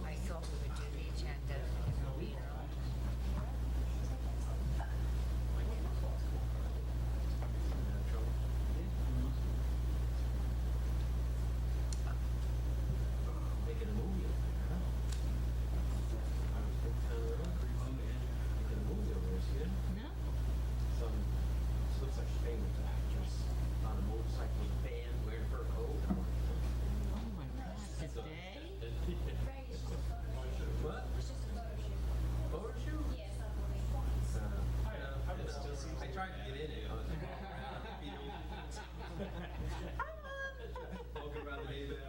I thought we would do the agenda in a week. Making a movie over there, huh? I was making a movie over there, see it? No? Some, this looks like famous actress on a motorcycle with a band wearing fur coat. Oh my God, today? What? Photo shoot? I tried to get in it. I was like, walking around the neighborhood.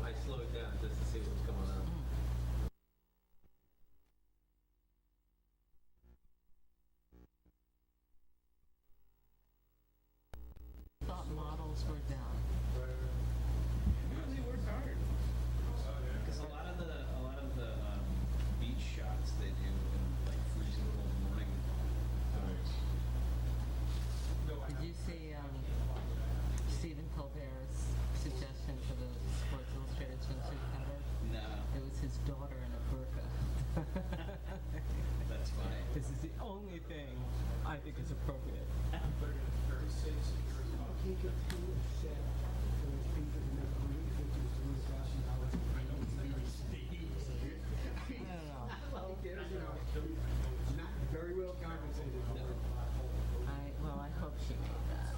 I slowed down just to see what's going on. Thought models were down. They work hard. Because a lot of the beach shots they do in like freezing cold morning times. Did you see Stephen Colbert's suggestion for the Sports Illustrated swimsuit cover? No, It was his daughter in a burqa. that's funny. This is the only thing I think is appropriate. I don't know. Not very well compensated. I hope she made that.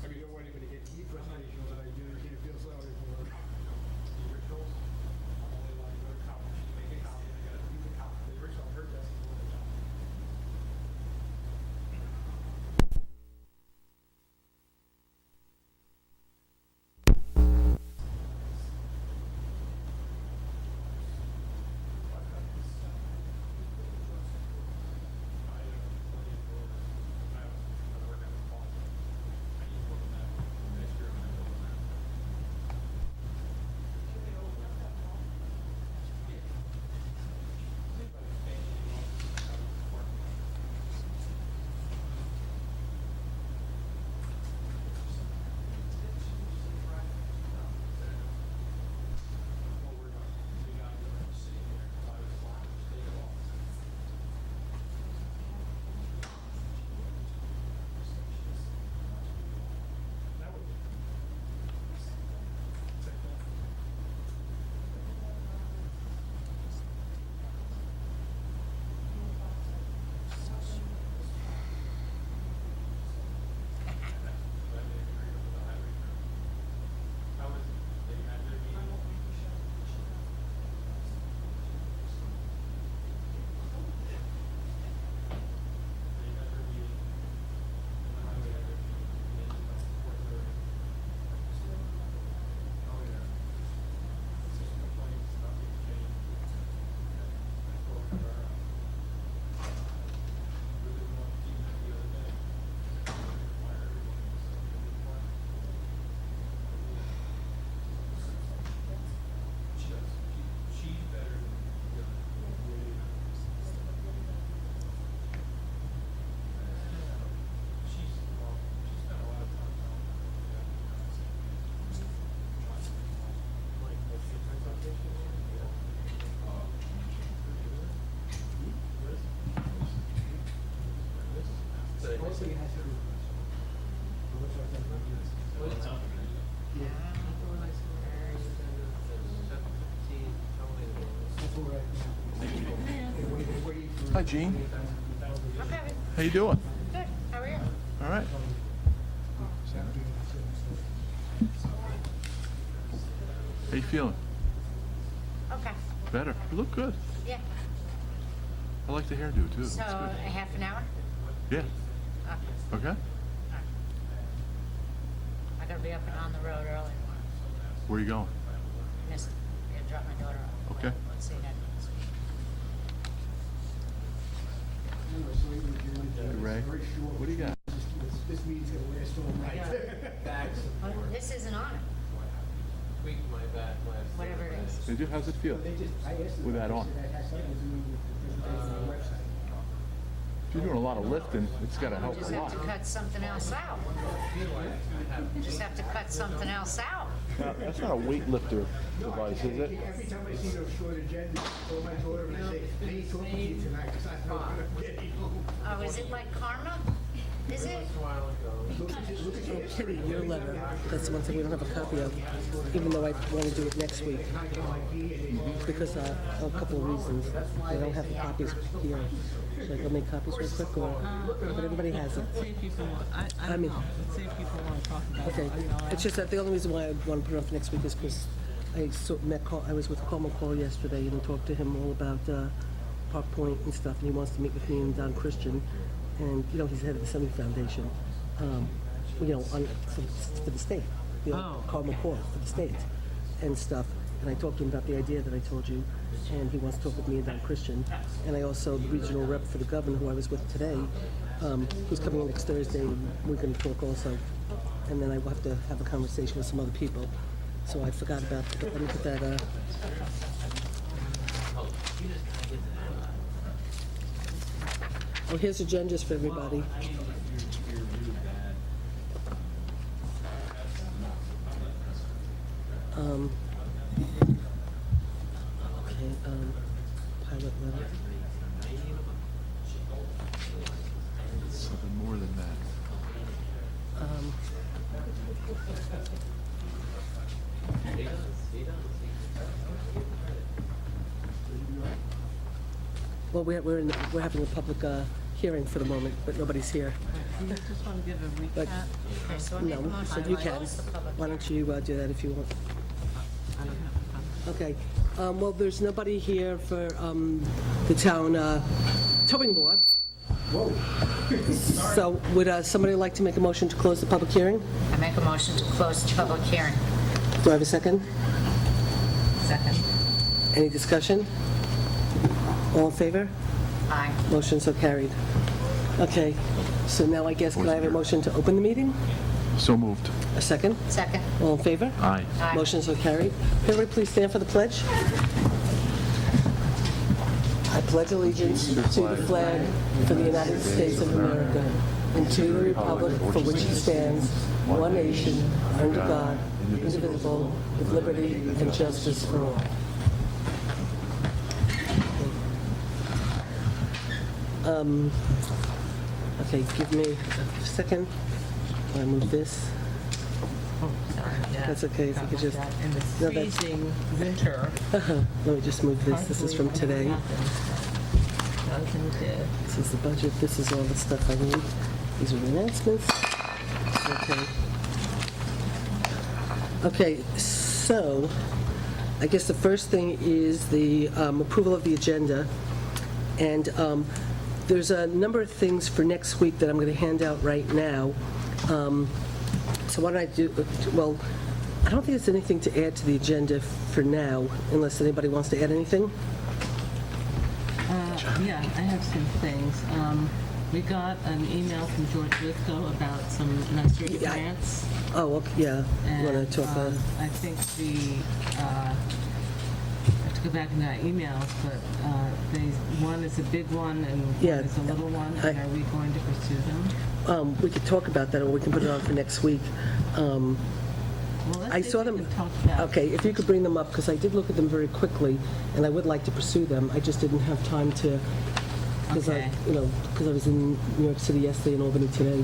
I mean, you don't want anybody to get heat frustration, but I do, you can't feel sorry for her. Hi, Gene. Okay, How you doing? good. How are you? All right. How you feeling? Okay. Better. You look good. Yeah. I like the hairdo too. So It's a good. half an hour? Yeah. Okay. Okay. I gotta be up and on the road early tomorrow. Where you going? Miss it. I gotta drop my daughter off. Okay. Let's see that. Hey, Ray. What do you got? this meeting's gonna last all night. Back Well, support. this isn't on it, Tweaked my back last. whatever it is. Did you? How's it feel? They just, I asked them. With that they on. said that has something to do with the presentation on the website. If you're doing a lot of lifting, it's got to You help just a have to lot. cut something else out. You just have to cut something else out. That's not a weightlifter device, is it? Every time I see those short agendas, I call my daughter and I say, I ain't talking to you tonight, because I know I'm getting home. Oh, is it like karma? Is it? A while ago. Look at your Kitty, your letter, that's the one thing we don't have a copy of, even though I want to do it next week. Because of a couple of reasons. I don't have the copies here. Should I go make copies real quick, or, but everybody has it. Let's see if people want, I I don't mean- know, let's see if people want to talk about it. Okay, You know, it's just that the only reason why I want to put it on for next week is because I was with Carl McCall yesterday and talked to him all about Park Point and stuff, and he wants to meet with me and Don Christian, and, you know, he's head of the Assembly Foundation, you know, for the state, you know, Oh, Carl McCall for the state and stuff, and I talked to him about the idea that I told you, and he wants to talk with me and Don Christian, and I also, the regional rep for the governor, who I was with today, who's coming in next Thursday, and we're going to talk also, and then I will have to have a conversation with some other people. So I forgot about, but let me put that, Oh, you just gotta get that. oh, here's agendas for everybody. I mean, if you're really bad, Okay, pilot letter. Something more than that. Well, we're having a public hearing for the moment, but nobody's here. You just want to give a But- recap? Okay, so I make a No, motion so to you can. close the public Why don't you do that if you want? I don't have a copy. Okay, well, there's nobody here for the town towing law. Whoa. So would somebody like to make a motion to close the public hearing? I make a motion to close the public hearing. Do I have a second? Second. Any discussion? All in favor? Aye. Motion so carried. Okay, so now I guess, can I have a motion to open the meeting? So moved. A second? Second? All in favor? Aye. Aye. Motion so carried. Everybody please stand for the pledge. I pledge allegiance to the flag for the United States of America and to the republic for which it stands, one nation, under God, indivisible, with liberty and justice for all. Okay, give me a second. I move this. Oh, sorry, yeah. That's okay, if you could just- In the No, that's- freezing winter. Let me just move this. This is from today. Doesn't it? This is the budget. This is all the stuff I need. These are the announcements. Okay. Okay, so I guess the first thing is the approval of the agenda. And there's a number of things for next week that I'm going to hand out right now. So what don't I do? Well, I don't think there's anything to add to the agenda for now, unless anybody wants to add anything. Yeah, I have some things. We got an email from George Lisco about some nursery Yeah, grants. Oh, okay, yeah. You want And to talk about? I think I have to go back in our emails, but one is a big one and Yeah, one is a little one. And are we going to pursue them? We could talk about that, or we can put it on for next week. Well, let's I see saw if we them. can talk about. Okay, if you could bring them up, because I did look at them very quickly, and I would like to pursue them. I just didn't have time to, because Okay. I was in New York City yesterday and Albany today.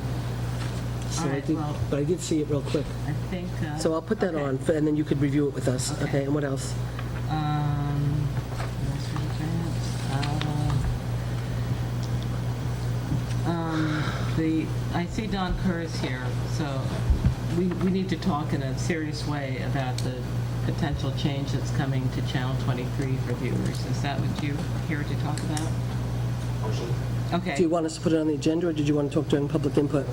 So All I right, did, well- but I did see it real quick. I think. So I'll put that okay. on, and then you could review it with us. Okay. Okay, and what else? Nursery grants. I see Don Kerr's here, so we need to talk in a serious way about the potential change that's coming to Channel 23 for viewers. Is that what you're here to talk about? Okay. Do you want us to put it on the agenda, or did you want to talk during public input?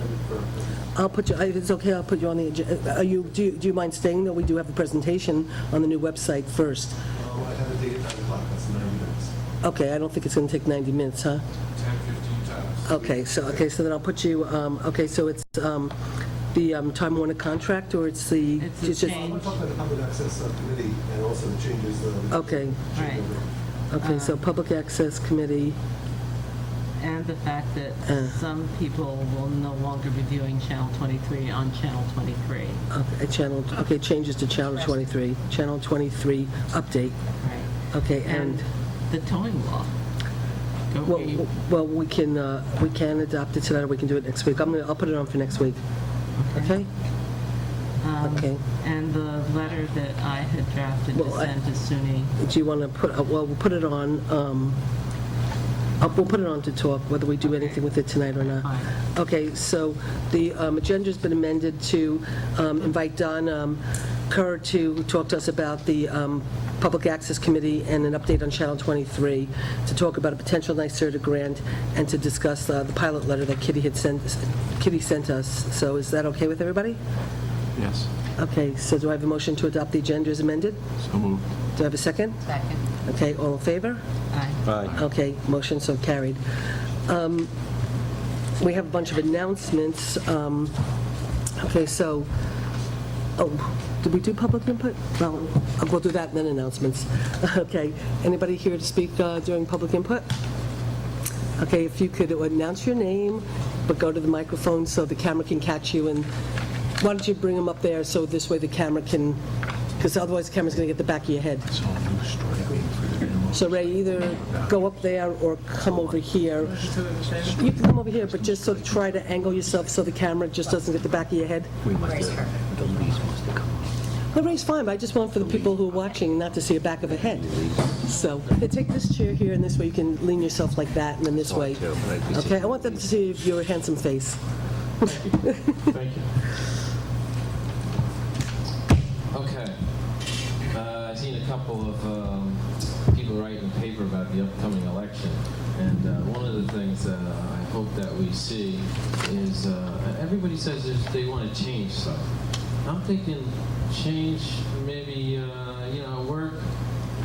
I'll put you, if it's okay, I'll put you on the agenda. Do you mind staying, though? We do have a presentation on the new website first. I have a date at 9 o'clock, that's 9 minutes. Okay, I don't think it's going to take 90 minutes, huh? 10, 15 times. Okay, so then I'll put you, okay, so it's the Time Warner contract, or it's the... It's the just- change. I want to talk about the public access committee and also the changes. Okay. Right. Okay, so Public Access Committee, And the fact that some people will no longer be viewing Channel 23 on Channel 23. okay, changes to Channel 23, Channel 23 update, Right. okay, And and, the towing law. Don't we- well, we can adopt it tonight, or we can do it next week. I'll put it on for next week, okay? Okay. And the letter that I had drafted to Well, I- send to SUNY. Do you want to put, well, we'll put it on, we'll put it on to talk, whether we do anything with it tonight or not. Fine. Okay, so the agenda's been amended to invite Don Kerr to talk to us about the Public Access Committee and an update on Channel 23, to talk about a potential NYSERDA grant, and to discuss the pilot letter that Kitty sent us. So is that okay with everybody? Yes. Okay, so do I have a motion to adopt the agenda as amended? So moved. Do I have a second? Second. Okay, all in favor? Aye. Okay, motion so carried. We have a bunch of announcements. Okay, so, did we do public input? Well, we'll do that and then announcements. Okay, anybody here to speak during public input? Okay, if you could announce your name, but go to the microphone so the camera can catch you, and why don't you bring them up there so this way the camera can, because otherwise the camera's going to get the back of your head. So new striping for the minimum. So Ray, either go up there or come over here. You can come over here, but just sort of try to angle yourself so the camera just doesn't get the back of your head. Ray's perfect. The leaves must have come off. No, Ray's fine, but I just want for the people who are watching not to see the back of a head. So, hey, take this chair here, and this way you can lean yourself like that, and then this way. Okay, I want them to see your handsome face. Thank you. Okay. I've seen a couple of people write in the paper about the upcoming election, and one of the things that I hope that we see is everybody says they want to change stuff. I'm thinking change maybe work.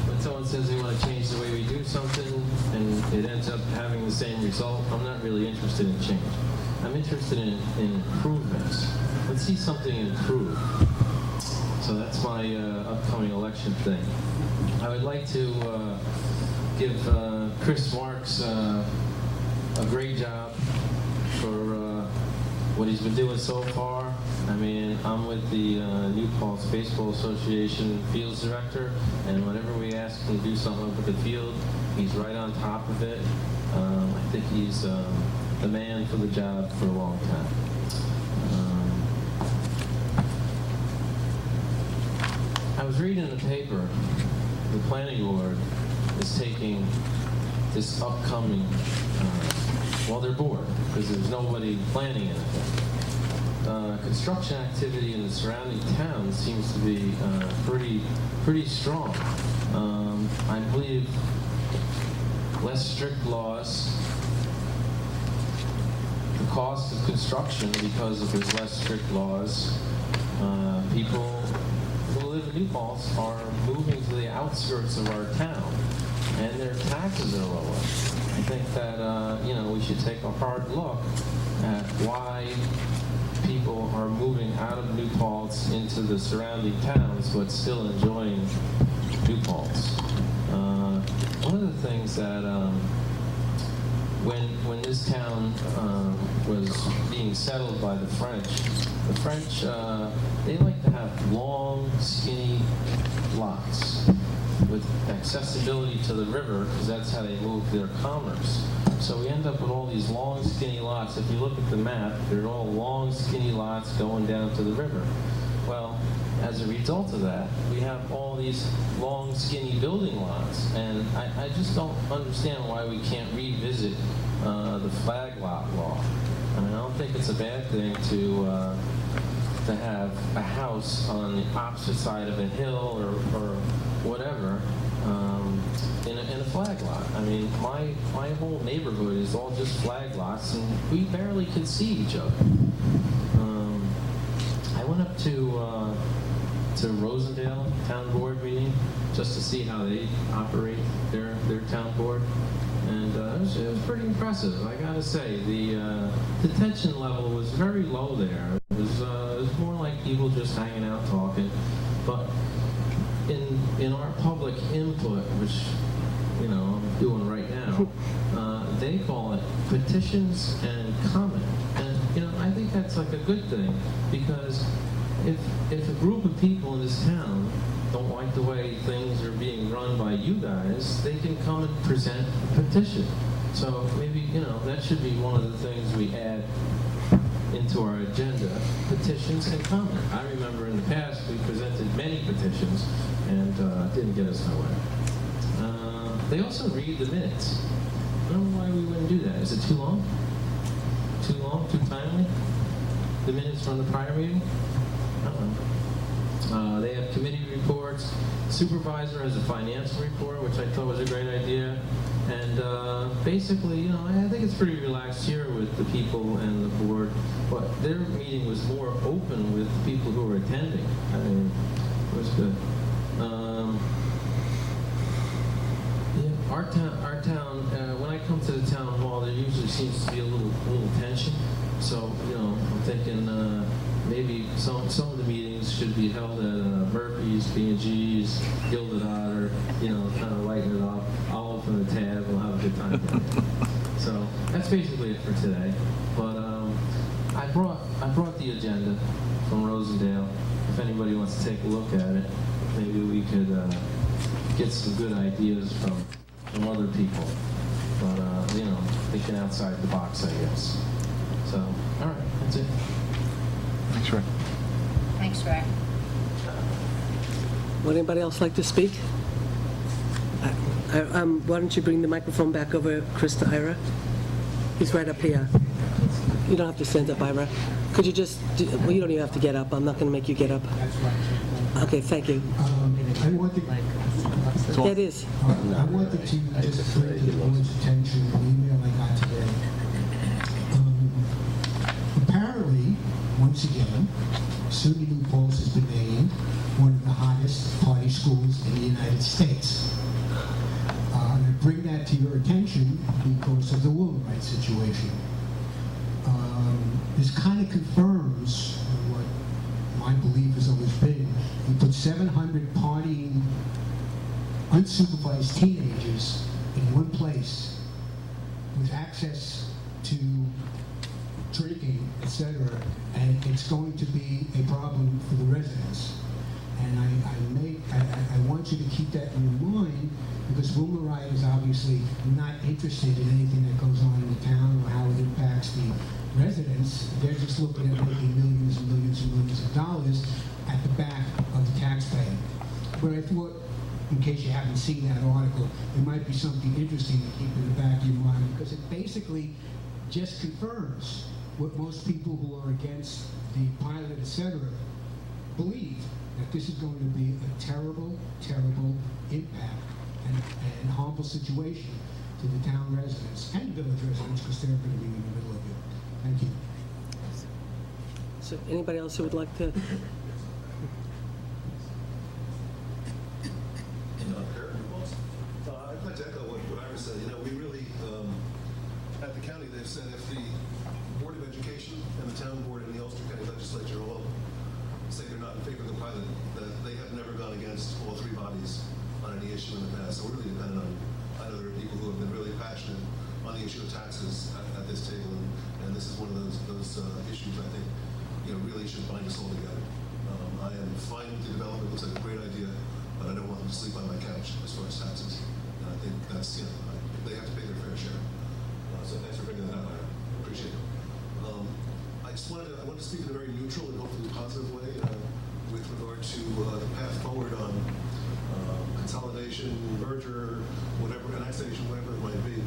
When someone says they want to change the way we do something and it ends up having the same result, I'm not really interested in change. I'm interested in improvements. Let's see something improve. So that's my upcoming election thing. I would like to give Chris Marks a great job for what he's been doing so far. I mean, I'm with the New Paltz Baseball Association Fields Director, and whenever we ask him to do something with the field, he's right on top of it. I think he's the man for the job for a long time. I was reading in the paper, the planning board is taking this upcoming, well, they're bored because there's nobody planning anything. Construction activity in the surrounding towns seems to be pretty strong. I believe less strict laws, the cost of construction because of those less strict laws, people who live in New Paltz are moving to the outskirts of our town, and their taxes are lower. I think that we should take a hard look at why people are moving out of New Paltz into the surrounding towns, but still enjoying New Paltz. One of the things that when this town was being settled by the French, they like to have long, skinny lots with accessibility to the river, because that's how they move their commerce. So we end up with all these long, skinny lots. If you look at the map, they're all long, skinny lots going down to the river. Well, as a result of that, we have all these long, skinny building lots. And I just don't understand why we can't revisit the flag lot law. I mean, I don't think it's a bad thing to have a house on the opposite side of a hill or whatever in a flag lot. I mean, my whole neighborhood is all just flag lots, and we barely can see each other. I went up to Rosendale Town Board meeting just to see how they operate their town board. And it was pretty impressive, I gotta say. The tension level was very low there. It was more like people just hanging out talking. But in our public input, which I'm doing right now, they call it petitions and comment. And I think that's like a good thing, because if a group of people in this town don't like the way things are being run by you guys, they can come and present a petition. So maybe that should be one of the things we add into our agenda: petitions and comment. I remember in the past we presented many petitions and didn't get us nowhere. They also read the minutes. I don't know why we wouldn't do that. Is it too long? Too long? Too timely? The minutes from the prior meeting? I don't know. They have committee reports. Supervisor has a financial report, which I thought was a great idea. And basically, I think it's pretty relaxed here with the people and the board. But their meeting was more open with the people who were attending. I mean, it was good. Our town. When I come to the town hall, there usually seems to be a little tension. So I'm thinking maybe some of the meetings should be held at Murphy's, B&G's, Gilded Otter. Kind of lighten it up. I'll open the tab. We'll have a good time there. So that's basically it for today. But I brought the agenda from Rosendale. If anybody wants to take a look at it, maybe we could get some good ideas from other people. But thinking outside the box, I guess. So, all right, that's it. Thanks, Rick. Thanks, Rick. Would anybody else like to speak? Why don't you bring the microphone back over, Chris, to Ira? He's right up here. You don't have to stand up, Ira. Could you just, well, you don't even have to get up. I'm not going to make you get up. That's right. Okay, thank you. I wanted, Yeah, it is. I wanted to just bring to the board's attention an email I got today. Apparently, once again, SUNY New Paltz has been named one of the hottest party schools in the United States. And I bring that to your attention because of the Woolite situation. This kind of confirms what my belief has always been. You put 700 partying, unsupervised teenagers in one place with access to drinking, etc., and it's going to be a problem for the residents. And I want you to keep that in your mind, because Woolite is obviously not interested in anything that goes on in the town or how it impacts the residents. They're just looking at making millions and millions and millions of dollars at the back of the taxpayer. But I thought, in case you haven't seen that article, it might be something interesting to keep in the back of your mind, because it basically just confirms what most people who are against the pilot, etc., believe, that this is going to be a terrible, terrible impact and harmful situation to the town residents and village residents, because they're going to be in the middle of it. Thank you. So anybody else who would like to? I'd like to echo what Ira said. We really, at the county, they've said if the Board of Education and the town board and the Ulster County Legislature all say they're not in favor of the pilot, that they have never gone against all three bodies on any issue in the past. So we're really dependent on, I know there are people who have been really passionate on the issue of taxes at this table, and this is one of those issues I think really should bind us all together. I am fine with the development. It looks like a great idea, but I don't want them to sleep on my couch as far as taxes. And I think that's, they have to pay their fair share. So thanks for bringing that up, Ira. Appreciate it. I wanted to speak in a very neutral and hopefully positive way with regard to the path forward on consolidation, merger, whatever, annexation, whatever it might be.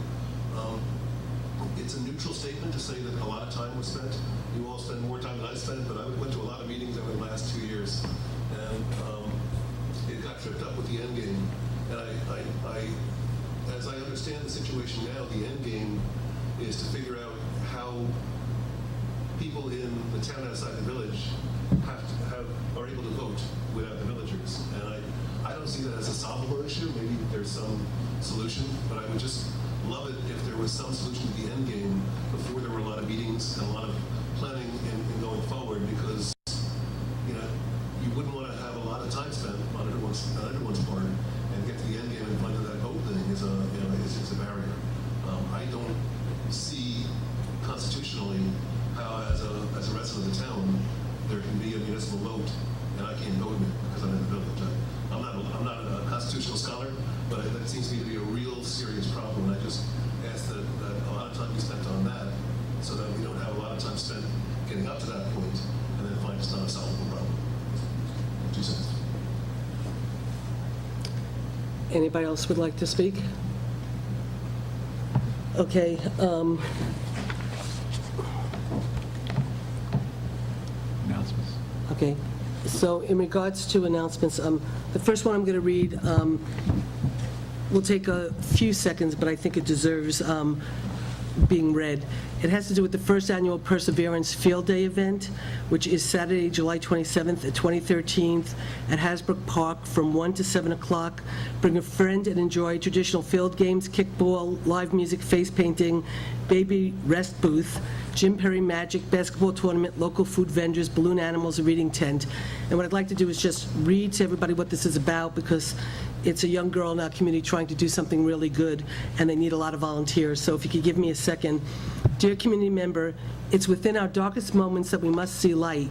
It's a neutral statement to say that a lot of time was spent. You all spend more time than I spent, but I went to a lot of meetings over the last 2 years, and it got tripped up with the end game. And as I understand the situation now, the end game is to figure out how people in the town outside the village are able to vote without the villagers. And I don't see that as a solvable issue. Maybe there's some solution, but I would just love it if there was some solution to the end game before there were a lot of meetings and a lot of planning and going forward, because you know, you wouldn't want to have a lot of time spent on everyone's part and get to the end game and find that vote thing is a barrier. I don't see constitutionally how, as a resident of the town, there can be a municipal vote and I can't vote in it because I'm in the village. I'm not a constitutional scholar, but that seems to me to be a real serious problem. And I just ask that a lot of time be spent on that, so that we don't have a lot of time spent getting up to that point and then find it's not a solvable problem. 2 cents. Anybody else would like to speak? Okay. Announcements. Okay. So in regards to announcements, the first one I'm going to read will take a few seconds, but I think it deserves being read. It has to do with the first annual Perseverance Field Day event, which is Saturday, July 27th at 2013 at Hasbrook Park from 1 to 7 o'clock. Bring a friend and enjoy traditional field games, kickball, live music, face painting, baby rest booth, Jim Perry Magic, basketball tournament, local food vendors, balloon animals, a reading tent. And what I'd like to do is just read to everybody what this is about, because it's a young girl in our community trying to do something really good, and they need a lot of volunteers. So if you could give me a second. Dear community member, it's within our darkest moments that we must see light.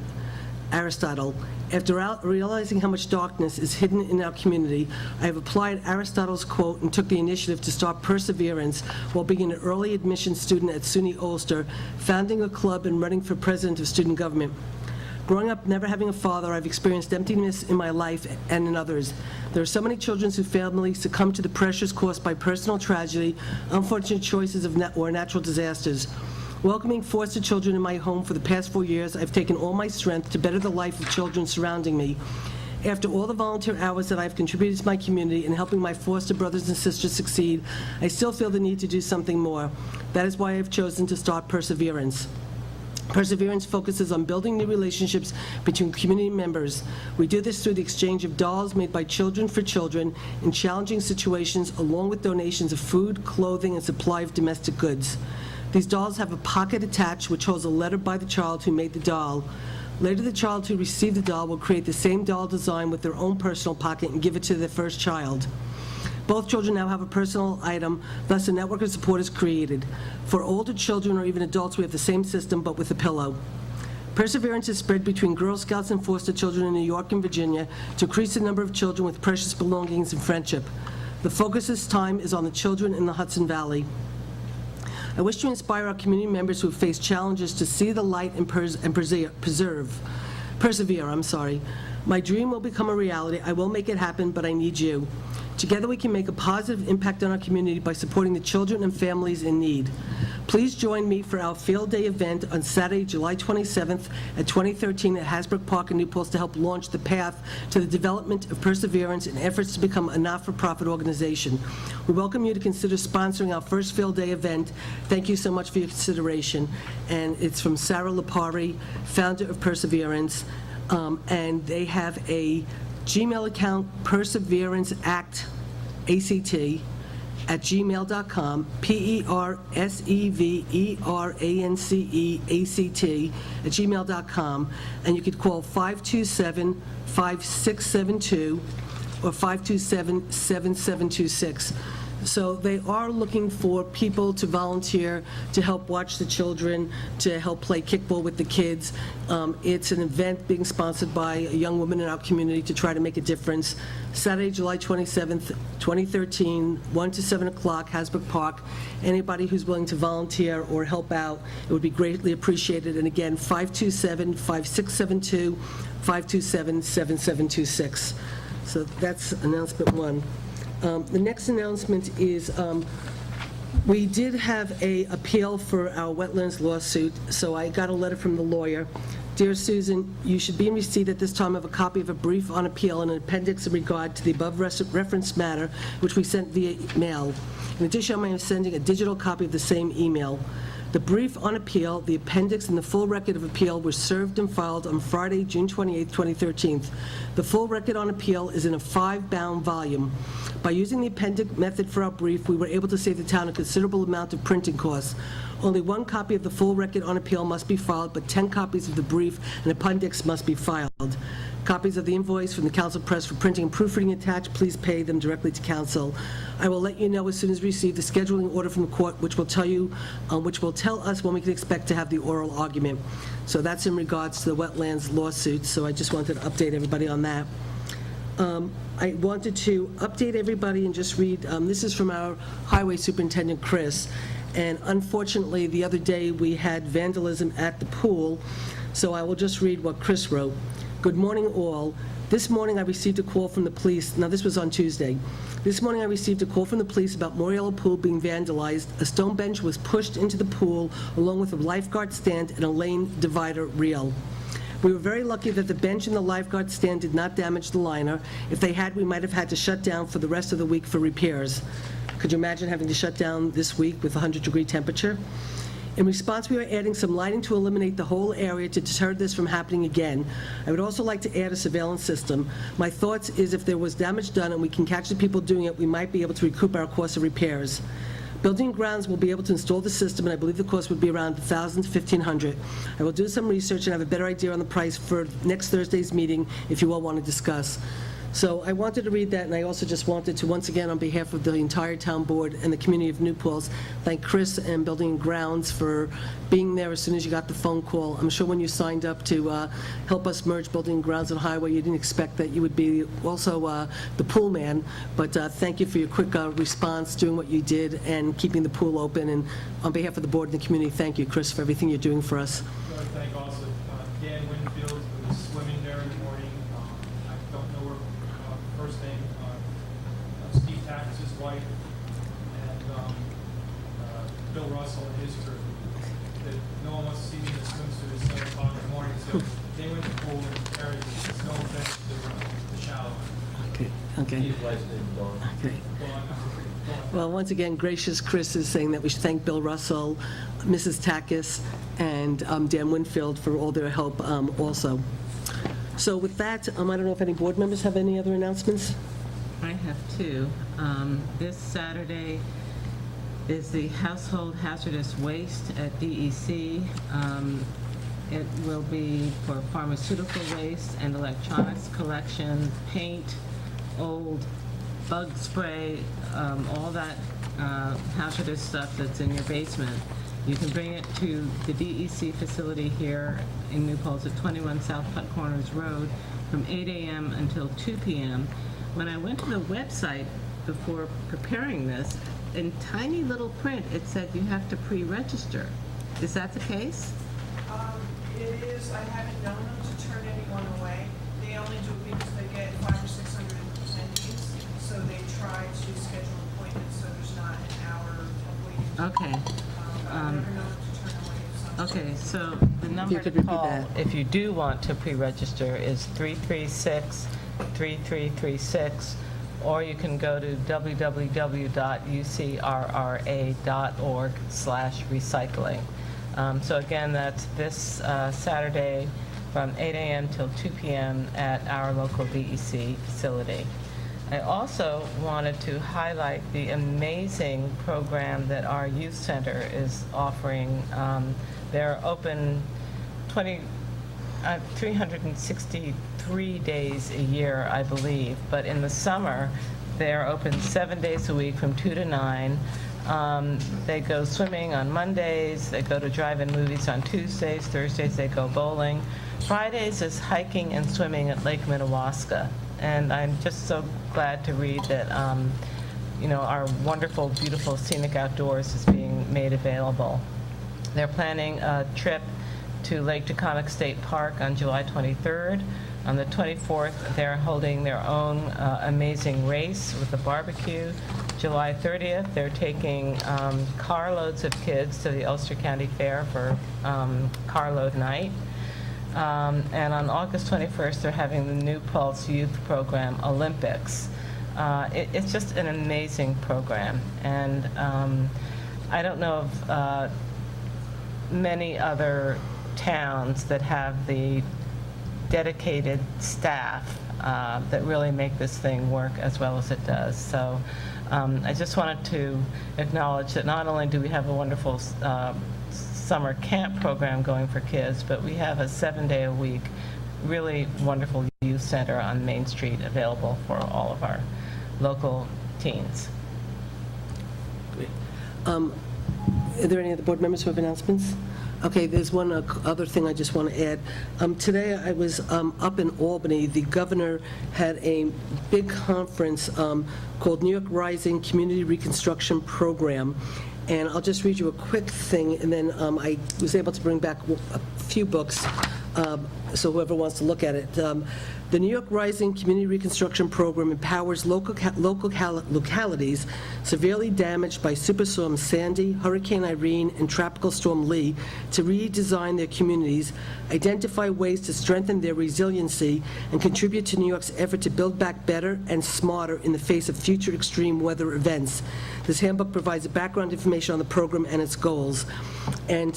Aristotle. After realizing how much darkness is hidden in our community, I have applied Aristotle's quote and took the initiative to start Perseverance while being an early admission student at SUNY Ulster, founding a club and running for president of student government. Growing up never having a father, I've experienced emptiness in my life and in others. There are so many children whose families succumb to the pressures caused by personal tragedy, unfortunate choices or natural disasters. Welcoming foster children in my home for the past 4 years, I've taken all my strength to better the life of children surrounding me. After all the volunteer hours that I've contributed to my community and helping my foster brothers and sisters succeed, I still feel the need to do something more. That is why I've chosen to start Perseverance. Perseverance focuses on building new relationships between community members. We do this through the exchange of dolls made by children for children in challenging situations, along with donations of food, clothing, and supply of domestic goods. These dolls have a pocket attached which holds a letter by the child who made the doll. Later, the child who received the doll will create the same doll design with their own personal pocket and give it to their first child. Both children now have a personal item, thus a network of support is created. For older children or even adults, we have the same system, but with a pillow. Perseverance is spread between Girl Scouts and foster children in New York and Virginia to increase the number of children with precious belongings and friendship. The focus this time is on the children in the Hudson Valley. I wish to inspire our community members who have faced challenges to see the light and persevere. My dream will become a reality. I will make it happen, but I need you. Together we can make a positive impact on our community by supporting the children and families in need. Please join me for our Field Day event on Saturday, July 27th at 2013 at Hasbrook Park in New Paltz to help launch the path to the development of Perseverance and efforts to become a not-for-profit organization. We welcome you to consider sponsoring our first Field Day event. Thank you so much for your consideration. And it's from Sarah Lipari, founder of Perseverance, and they have a Gmail account, perseveranceact@gmail.com, perseveranceact@gmail.com, and you could call 527-5672 or 527-7726. So they are looking for people to volunteer, to help watch the children, to help play kickball with the kids. It's an event being sponsored by a young woman in our community to try to make a difference. Saturday, July 27th, 2013, 1 to 7 o'clock, Hasbrook Park. Anybody who's willing to volunteer or help out, it would be greatly appreciated. And again, 527-5672, 527-7726. So that's announcement one. The next announcement is we did have a appeal for our wetlands lawsuit, so I got a letter from the lawyer. Dear Susan, you should be in receipt at this time of a copy of a brief on appeal and an appendix in regard to the above referenced matter, which we sent via mail. In addition, I am sending a digital copy of the same email. The brief on appeal, the appendix, and the full record of appeal were served and filed on Friday, June 28, 2013. The full record on appeal is in a 5-bound volume. By using the appendix method for our brief, we were able to save the town a considerable amount of printing costs. Only 1 copy of the full record on appeal must be filed, but 10 copies of the brief and appendix must be filed. Copies of the invoice from the council press for printing and proofreading attached, please pay them directly to council. I will let you know as soon as we receive the scheduling order from the court, which will tell us when we can expect to have the oral argument. So that's in regards to the wetlands lawsuit, so I just wanted to update everybody on that. I wanted to update everybody and just read, this is from our highway superintendent, Chris, and unfortunately, the other day, we had vandalism at the pool, so I will just read what Chris wrote. Good morning, all. This morning, I received a call from the police. Now, this was on Tuesday. This morning, I received a call from the police about Moriello Pool being vandalized. A stone bench was pushed into the pool, along with a lifeguard stand and a lane divider reel. We were very lucky that the bench and the lifeguard stand did not damage the liner. If they had, we might have had to shut down for the rest of the week for repairs. Could you imagine having to shut down this week with 100-degree temperature? In response, we are adding some lighting to eliminate the whole area to deter this from happening again. I would also like to add a surveillance system. My thoughts is if there was damage done and we can catch the people doing it, we might be able to recoup our cost of repairs. Building and Grounds will be able to install the system, and I believe the cost would be around $1,000 to $1,500. I will do some research and have a better idea on the price for next Thursday's meeting if you all want to discuss. So I wanted to read that, and I also just wanted to, once again, on behalf of the entire town board and the community of New Paltz, thank Chris and Building and Grounds for being there as soon as you got the phone call. I'm sure when you signed up to help us merge Building and Grounds and Highway, you didn't expect that you would be also the pool man, but thank you for your quick response, doing what you did, and keeping the pool open. And on behalf of the board and the community, thank you, Chris, for everything you're doing for us. I want to thank also Dan Winfield, who was swimming there in the morning. I don't know her first name. Steve Tack's his wife, and Bill Russell and his crew. That no one wants to see me in a swimsuit at 7 o'clock in the morning, so they went to the pool and carried the snow bench to the shower. Okay. His wife's name is Dawn. Okay. Well, once again, gracious Chris is saying that we should thank Bill Russell, Mrs. Takis, and Dan Winfield for all their help also. So with that, I don't know if any board members have any other announcements? I have 2. This Saturday is the Household Hazardous Waste at DEC. It will be for pharmaceutical waste and electronics collection, paint, old bug spray, all that hazardous stuff that's in your basement. You can bring it to the DEC facility here in New Paltz at 21 South Putt Corners Road from 8 a.m. until 2 p.m. When I went to the website before preparing this, in tiny little print, it said you have to pre-register. Is that the case? It is. I haven't known them to turn anyone away. They only do it because they get 500 or 600 attendees, so they try to schedule appointments so there's not an hour of waiting. Okay. I've never known to turn away someone. Okay, so the number could to repeat call that. if you do want to pre-register is 336-3336, or you can go to www.ucrra.org/recycling. So again, that's this Saturday from 8 a.m. till 2 p.m. at our local DEC facility. I also wanted to highlight the amazing program that our youth center is offering. They're open 363 days a year, I believe, but in the summer, they're open 7 days a week from 2 to 9. They go swimming on Mondays, they go to drive-in movies on Tuesdays, Thursdays they go bowling. Fridays is hiking and swimming at Lake Minnewaska. And I'm just so glad to read that, our wonderful, beautiful scenic outdoors is being made available. They're planning a trip to Lake Taconic State Park on July 23rd. On the 24th, they're holding their own amazing race with a barbecue. July 30th, they're taking carloads of kids to the Ulster County Fair for carload night. And on August 21st, they're having the New Paltz Youth Program Olympics. It's just an amazing program. And I don't know if many other towns that have the dedicated staff that really make this thing work as well as it does. So I just wanted to acknowledge that not only do we have a wonderful summer camp program going for kids, but we have a 7-day-a-week really wonderful youth center on Main Street available for all of our local teens. Are there any other board members who have announcements? Okay, there's one other thing I just want to add. Today I was up in Albany. The governor had a big conference called New York Rising Community Reconstruction Program. And I'll just read you a quick thing, and then I was able to bring back a few books, so whoever wants to look at it. The New York Rising Community Reconstruction Program empowers localities severely damaged by Superstorm Sandy, Hurricane Irene, and Tropical Storm Lee to redesign their communities, identify ways to strengthen their resiliency, and contribute to New York's effort to build back better and smarter in the face of future extreme weather events. This handbook provides background information on the program and its goals. And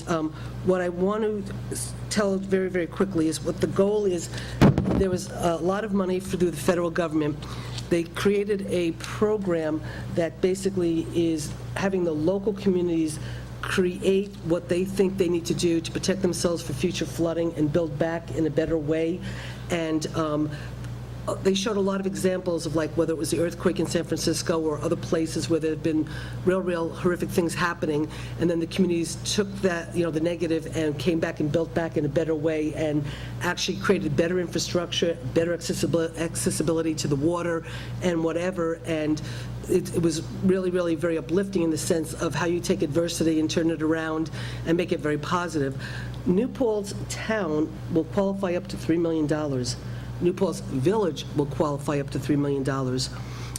what I want to tell very, very quickly is what the goal is. There was a lot of money through the federal government. They created a program that basically is having the local communities create what they think they need to do to protect themselves for future flooding and build back in a better way. And they showed a lot of examples of, like, whether it was the earthquake in San Francisco or other places where there have been real horrific things happening, and then the communities took that, the negative, and came back and built back in a better way and actually created better infrastructure, better accessibility to the water and whatever. And it was really very uplifting in the sense of how you take adversity and turn it around and make it very positive. New Paltz Town will qualify up to $3 million. New Paltz Village will qualify up to $3 million.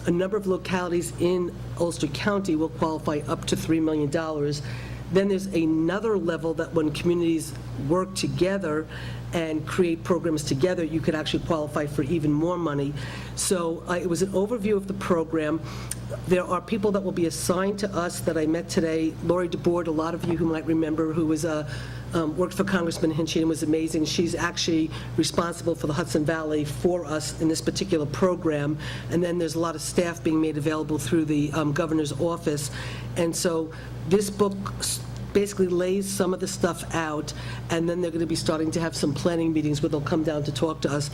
A number of localities in Ulster County will qualify up to $3 million. Then there's another level that when communities work together and create programs together, you could actually qualify for even more money. So it was an overview of the program. There are people that will be assigned to us that I met today. Lori DeBoard, a lot of you who might remember, who was worked for Congressman Hinchy and was amazing. She's actually responsible for the Hudson Valley for us in this particular program. And then there's a lot of staff being made available through the governor's office. And so this book basically lays some of the stuff out, and then they're going to be starting to have some planning meetings where they'll come down to talk to us.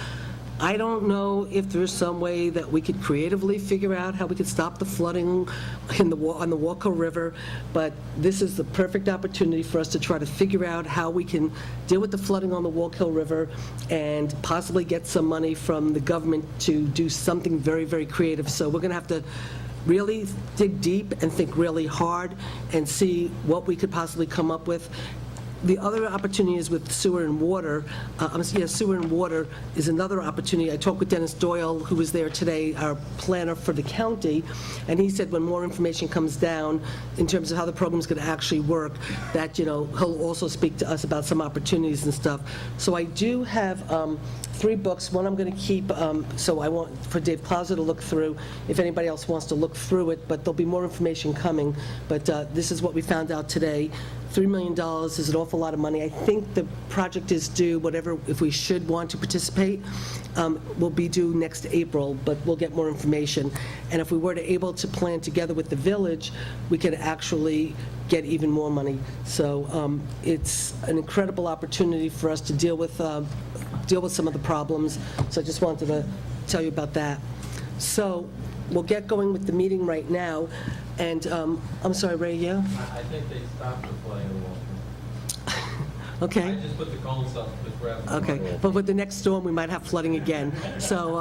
I don't know if there's some way that we could creatively figure out how we could stop the flooding on the Wallkill River, but this is the perfect opportunity for us to try to figure out how we can deal with the flooding on the Wallkill River and possibly get some money from the government to do something very creative. So we're going to have to really dig deep and think really hard and see what we could possibly come up with. The other opportunity is with sewer and water. Sewer and water is another opportunity. I talked with Dennis Doyle, who was there today, our planner for the county, and he said when more information comes down in terms of how the program's going to actually work, that, he'll also speak to us about some opportunities and stuff. So I do have 3 books. One I'm going to keep, so I want for Dave Clauser to look through, if anybody else wants to look through it, but there'll be more information coming. But this is what we found out today. $3 million is an awful lot of money. I think the project is due, if we should want to participate, will be due next April, but we'll get more information. And if we were able to plan together with the village, we could actually get even more money. So it's an incredible opportunity for us to deal with some of the problems. So I just wanted to tell you about that. So we'll get going with the meeting right now. And I'm sorry, Ray, yeah? I think they stopped the flooding of the Wallkill. Okay. I just put the cones up to grab the Okay, but with the next storm, we might have flooding again. So,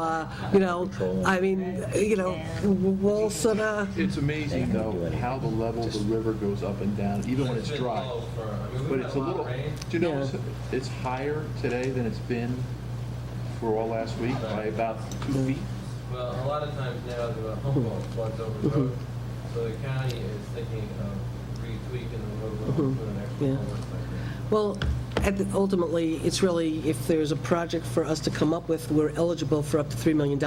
we'll sort of... It's amazing, though, how the level of the river goes up and down, even when it's been dry. low But it's a little, rain. do you know, it's higher today than it's been for all last week by about 2 feet. Well, a lot of times now, the Humboldt floods over the road, so the county is thinking of retweaking the road for the next Yeah. one. Well, ultimately, it's really, if there's a project for us to come up with, we're eligible for up to $3 million.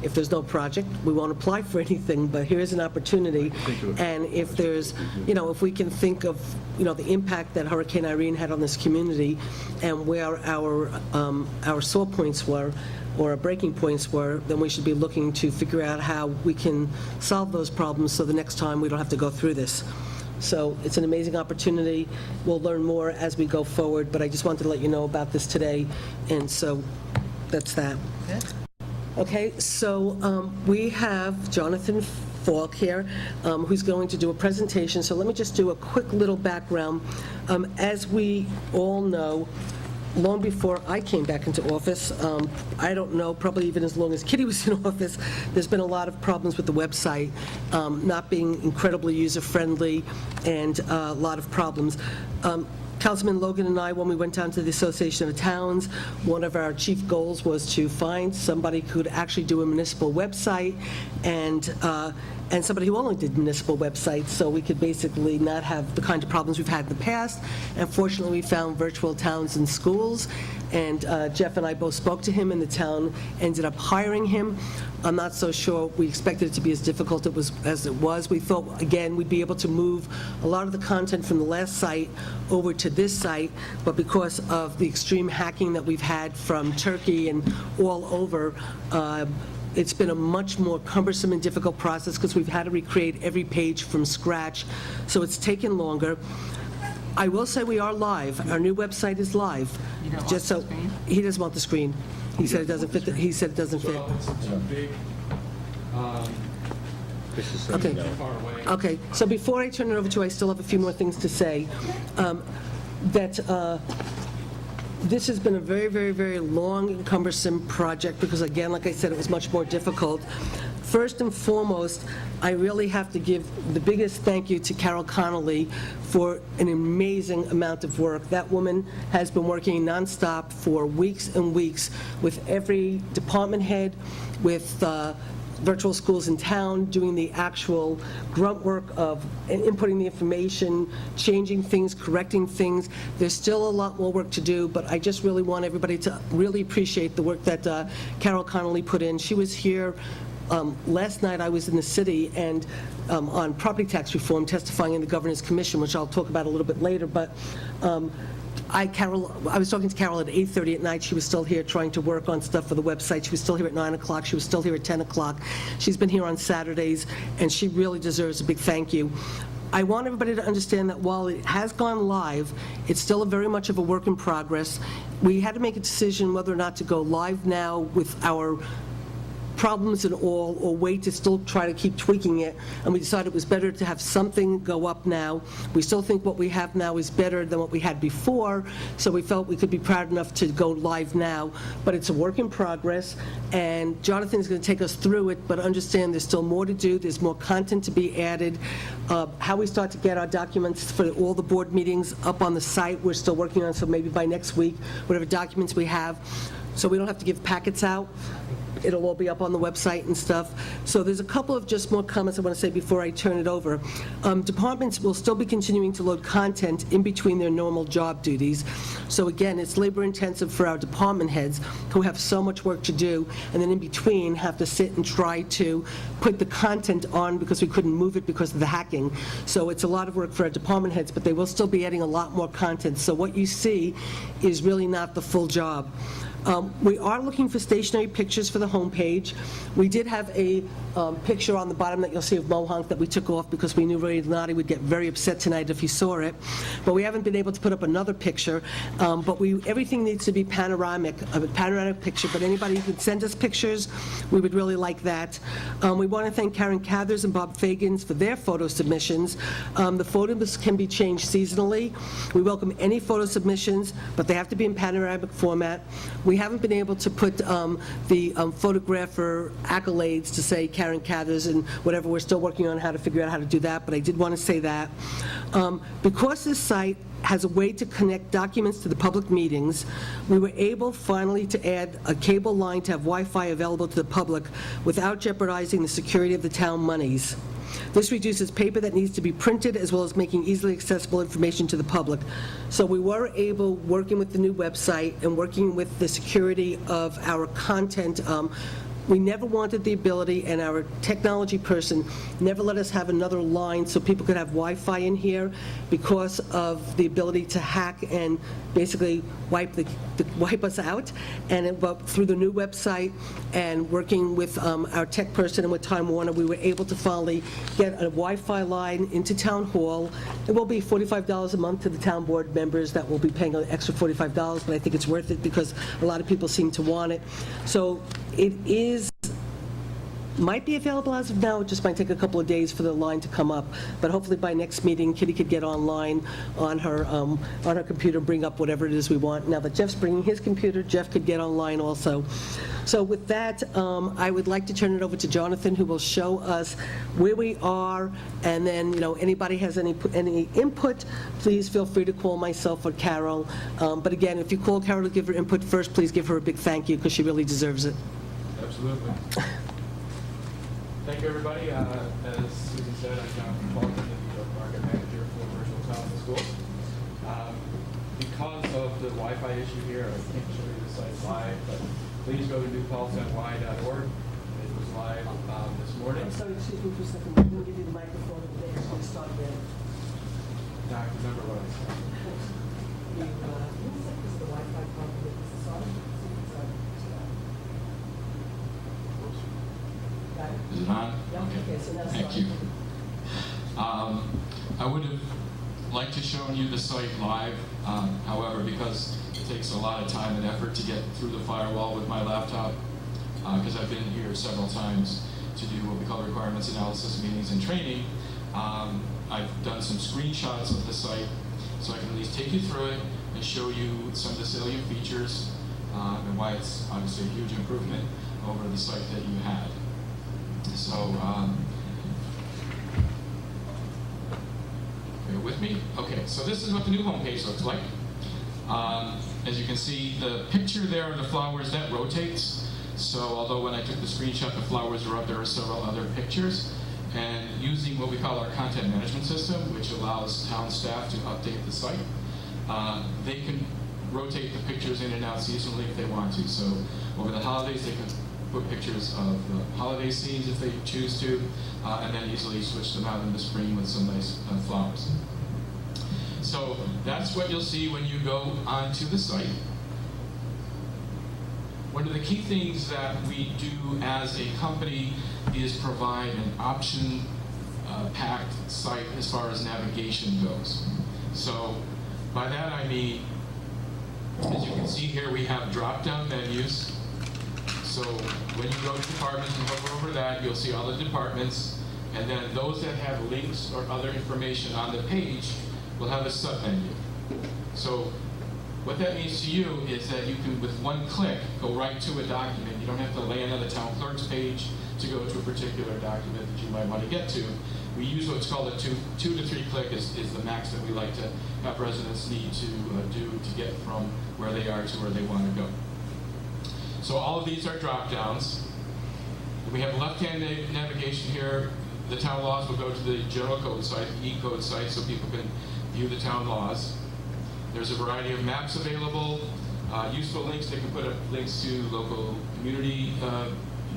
If there's no project, we won't apply for anything, but here's an opportunity. And if there's, if we can think of, the impact that Hurricane Irene had on this community and where our sore points were, or our breaking points were, then we should be looking to figure out how we can solve those problems so the next time we don't have to go through this. So it's an amazing opportunity. We'll learn more as we go forward, but I just wanted to let you know about this today, and so that's that. Okay, so we have Jonathan Falk here, who's going to do a presentation. So let me just do a quick little background. As we all know, long before I came back into office, I don't know, probably even as long as Kitty was in office, there's been a lot of problems with the website, not being incredibly user-friendly, and a lot of problems. Councilman Logan and I, when we went down to the Association of Towns, one of our chief goals was to find somebody who could actually do a municipal website, and somebody who only did municipal websites, so we could basically not have the kind of problems we've had in the past. And fortunately, we found Virtual Towns and Schools, and Jeff and I both spoke to him, and the town ended up hiring him. I'm not so sure we expected it to be as difficult as it was. We thought, again, we'd be able to move a lot of the content from the last site over to this site, but because of the extreme hacking that we've had from Turkey and all over, it's been a much more cumbersome and difficult process because we've had to recreate every page from scratch, so it's taken longer. I will say we are live. Our new website is live. You don't Just want so the screen? He doesn't want the screen. He said it doesn't fit. He said it doesn't fit. Well, it's too big. Okay. Too far away. Okay, so before I turn it over to you, I still have a few more things to say. This has been a very, very, very long and cumbersome project because, again, like I said, it was much more difficult. First and foremost, I really have to give the biggest thank you to Carol Connolly for an amazing amount of work. That woman has been working nonstop for weeks and weeks with every department head, with virtual schools in town, doing the actual grunt work of inputting the information, changing things, correcting things. There's still a lot more work to do, but I just really want everybody to really appreciate the work that Carol Connolly put in. She was here last night. I was in the city and on property tax reform, testifying in the Governor's Commission, which I'll talk about a little bit later, but I was talking to Carol at 8:30 at night. She was still here trying to work on stuff for the website. She was still here at 9 o'clock. She was still here at 10 o'clock. She's been here on Saturdays, and she really deserves a big thank you. I want everybody to understand that while it has gone live, it's still very much of a work in progress. We had to make a decision whether or not to go live now with our problems and all, or wait to still try to keep tweaking it, and we decided it was better to have something go up now. We still think what we have now is better than what we had before, so we felt we could be proud enough to go live now, but it's a work in progress, and Jonathan's going to take us through it, but understand there's still more to do, there's more content to be added. How we start to get our documents for all the board meetings up on the site, we're still working on, so maybe by next week, whatever documents we have, so we don't have to give packets out. It'll all be up on the website and stuff. So there's a couple of just more comments I want to say before I turn it over. Departments will still be continuing to load content in between their normal job duties. So again, it's labor intensive for our department heads who have so much work to do, and then in between have to sit and try to put the content on because we couldn't move it because of the hacking. So it's a lot of work for our department heads, but they will still be adding a lot more content. So what you see is really not the full job. We are looking for stationary pictures for the homepage. We did have a picture on the bottom that you'll see of Mohonk that we took off because we knew Ray Donati would get very upset tonight if he saw it. But we haven't been able to put up another picture. But everything needs to be panoramic, a panoramic picture. But anybody who could send us pictures, we would really like that. We want to thank Karen Cathers and Bob Fagans for their photo submissions. The photos can be changed seasonally. We welcome any photo submissions, but they have to be in panoramic format. We haven't been able to put the photographer accolades to say Karen Cathers and whatever. We're still working on how to figure out how to do that, but I did want to say that. Because this site has a way to connect documents to the public meetings, we were able finally to add a cable line to have Wi-Fi available to the public without jeopardizing the security of the town monies. This reduces paper that needs to be printed, as well as making easily accessible information to the public. So we were able, working with the new website and working with the security of our content, we never wanted the ability, and our technology person never let us have another line so people could have Wi-Fi in here because of the ability to hack and basically wipe us out. But through the new website and working with our tech person and with Time Warner, we were able to finally get a Wi-Fi line into Town Hall. It will be $45 a month to the town board members that will be paying an extra $45, but I think it's worth it because a lot of people seem to want it. So it might be available as of now. It just might take a couple of days for the line to come up. But hopefully by next meeting, Kitty could get online on her computer, bring up whatever it is we want. Now that Jeff's bringing his computer, Jeff could get online also. So with that, I would like to turn it over to Jonathan, who will show us where we are, and then, anybody has any input, please feel free to call myself or Carol. But again, if you call Carol to give her input first, please give her a big thank you, because she really deserves it. Absolutely. Thank you, everybody. As Susan said, I'm Jonathan Fulton, the New York Market Manager for Virtual Talent Schools. Because of the Wi-Fi issue here, I can't show you the site live, but please go to newpaltony.org. It was live this morning. Sorry, excuse me for a second. I'm going to give you the microphone over there, so we start again. Now, I remember what I said. The Wi-Fi problem with this on. Is it on? Okay, so now Thank you. I would have liked to show you the site live, however, because it takes a lot of time and effort to get through the firewall with my laptop, because I've been here several times to do what we call requirements analysis meetings and training. I've done some screenshots of the site, so I can at least take you through it and show you some of the salient features and why it's obviously a huge improvement over the site that you had. So, bear with me. Okay, so this is what the new homepage looks like. As you can see, the picture there of the flowers, that rotates. So although when I took the screenshot, the flowers are up, there are several other pictures. And using what we call our content management system, which allows town staff to update the site, they can rotate the pictures in and out seasonally if they want to. So over the holidays, they can put pictures of holiday scenes if they choose to, and then easily switch them out in the spring with some nice flowers. So that's what you'll see when you go onto the site. One of the key things that we do as a company is provide an option-packed site as far as navigation goes. So by that I mean, as you can see here, we have drop-down menus. So when you go to departments and hover over that, you'll see all the departments, and then those that have links or other information on the page will have a sub-menu. So what that means to you is that you can, with one click, go right to a document. You don't have to land on the town clerk's page to go to a particular document that you might want to get to. We use what's called a two to three click is the max that we like to have residents need to do to get from where they are to where they want to go. So all of these are drop-downs. We have left-hand navigation here. The town laws will go to the general code site, the E-code site, so people can view the town laws. There's a variety of maps available, useful links. They can put up links to local community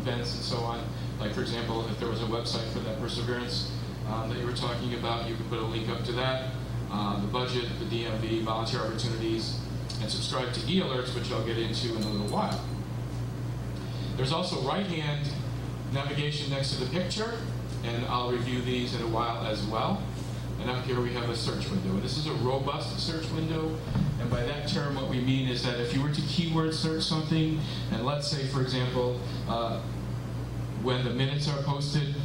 events and so on. Like, for example, if there was a website for that Perseverance that you were talking about, you could put a link up to that. The budget, the DMV, volunteer opportunities, and subscribe to e-alerts, which I'll get into in a little while. There's also right-hand navigation next to the picture, and I'll review these in a while as well. And up here we have a search window. And this is a robust search window, and by that term what we mean is that if you were to keyword search something, and let's say, for example, when the minutes are posted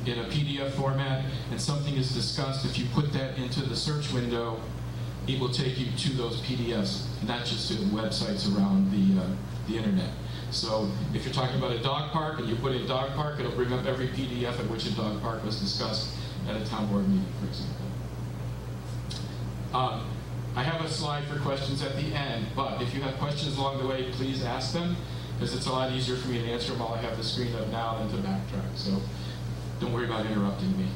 in a PDF format and something is discussed, if you put that into the search window, it will take you to those PDFs, not just to websites around the internet. So if you're talking about a dog park and you put in dog park, it'll bring up every PDF at which a dog park was discussed at a town board meeting, for example. I have a slide for questions at the end, but if you have questions along the way, please ask them, because it's a lot easier for me to answer them while I have the screen up now than to backtrack. So Don't worry about interrupting me.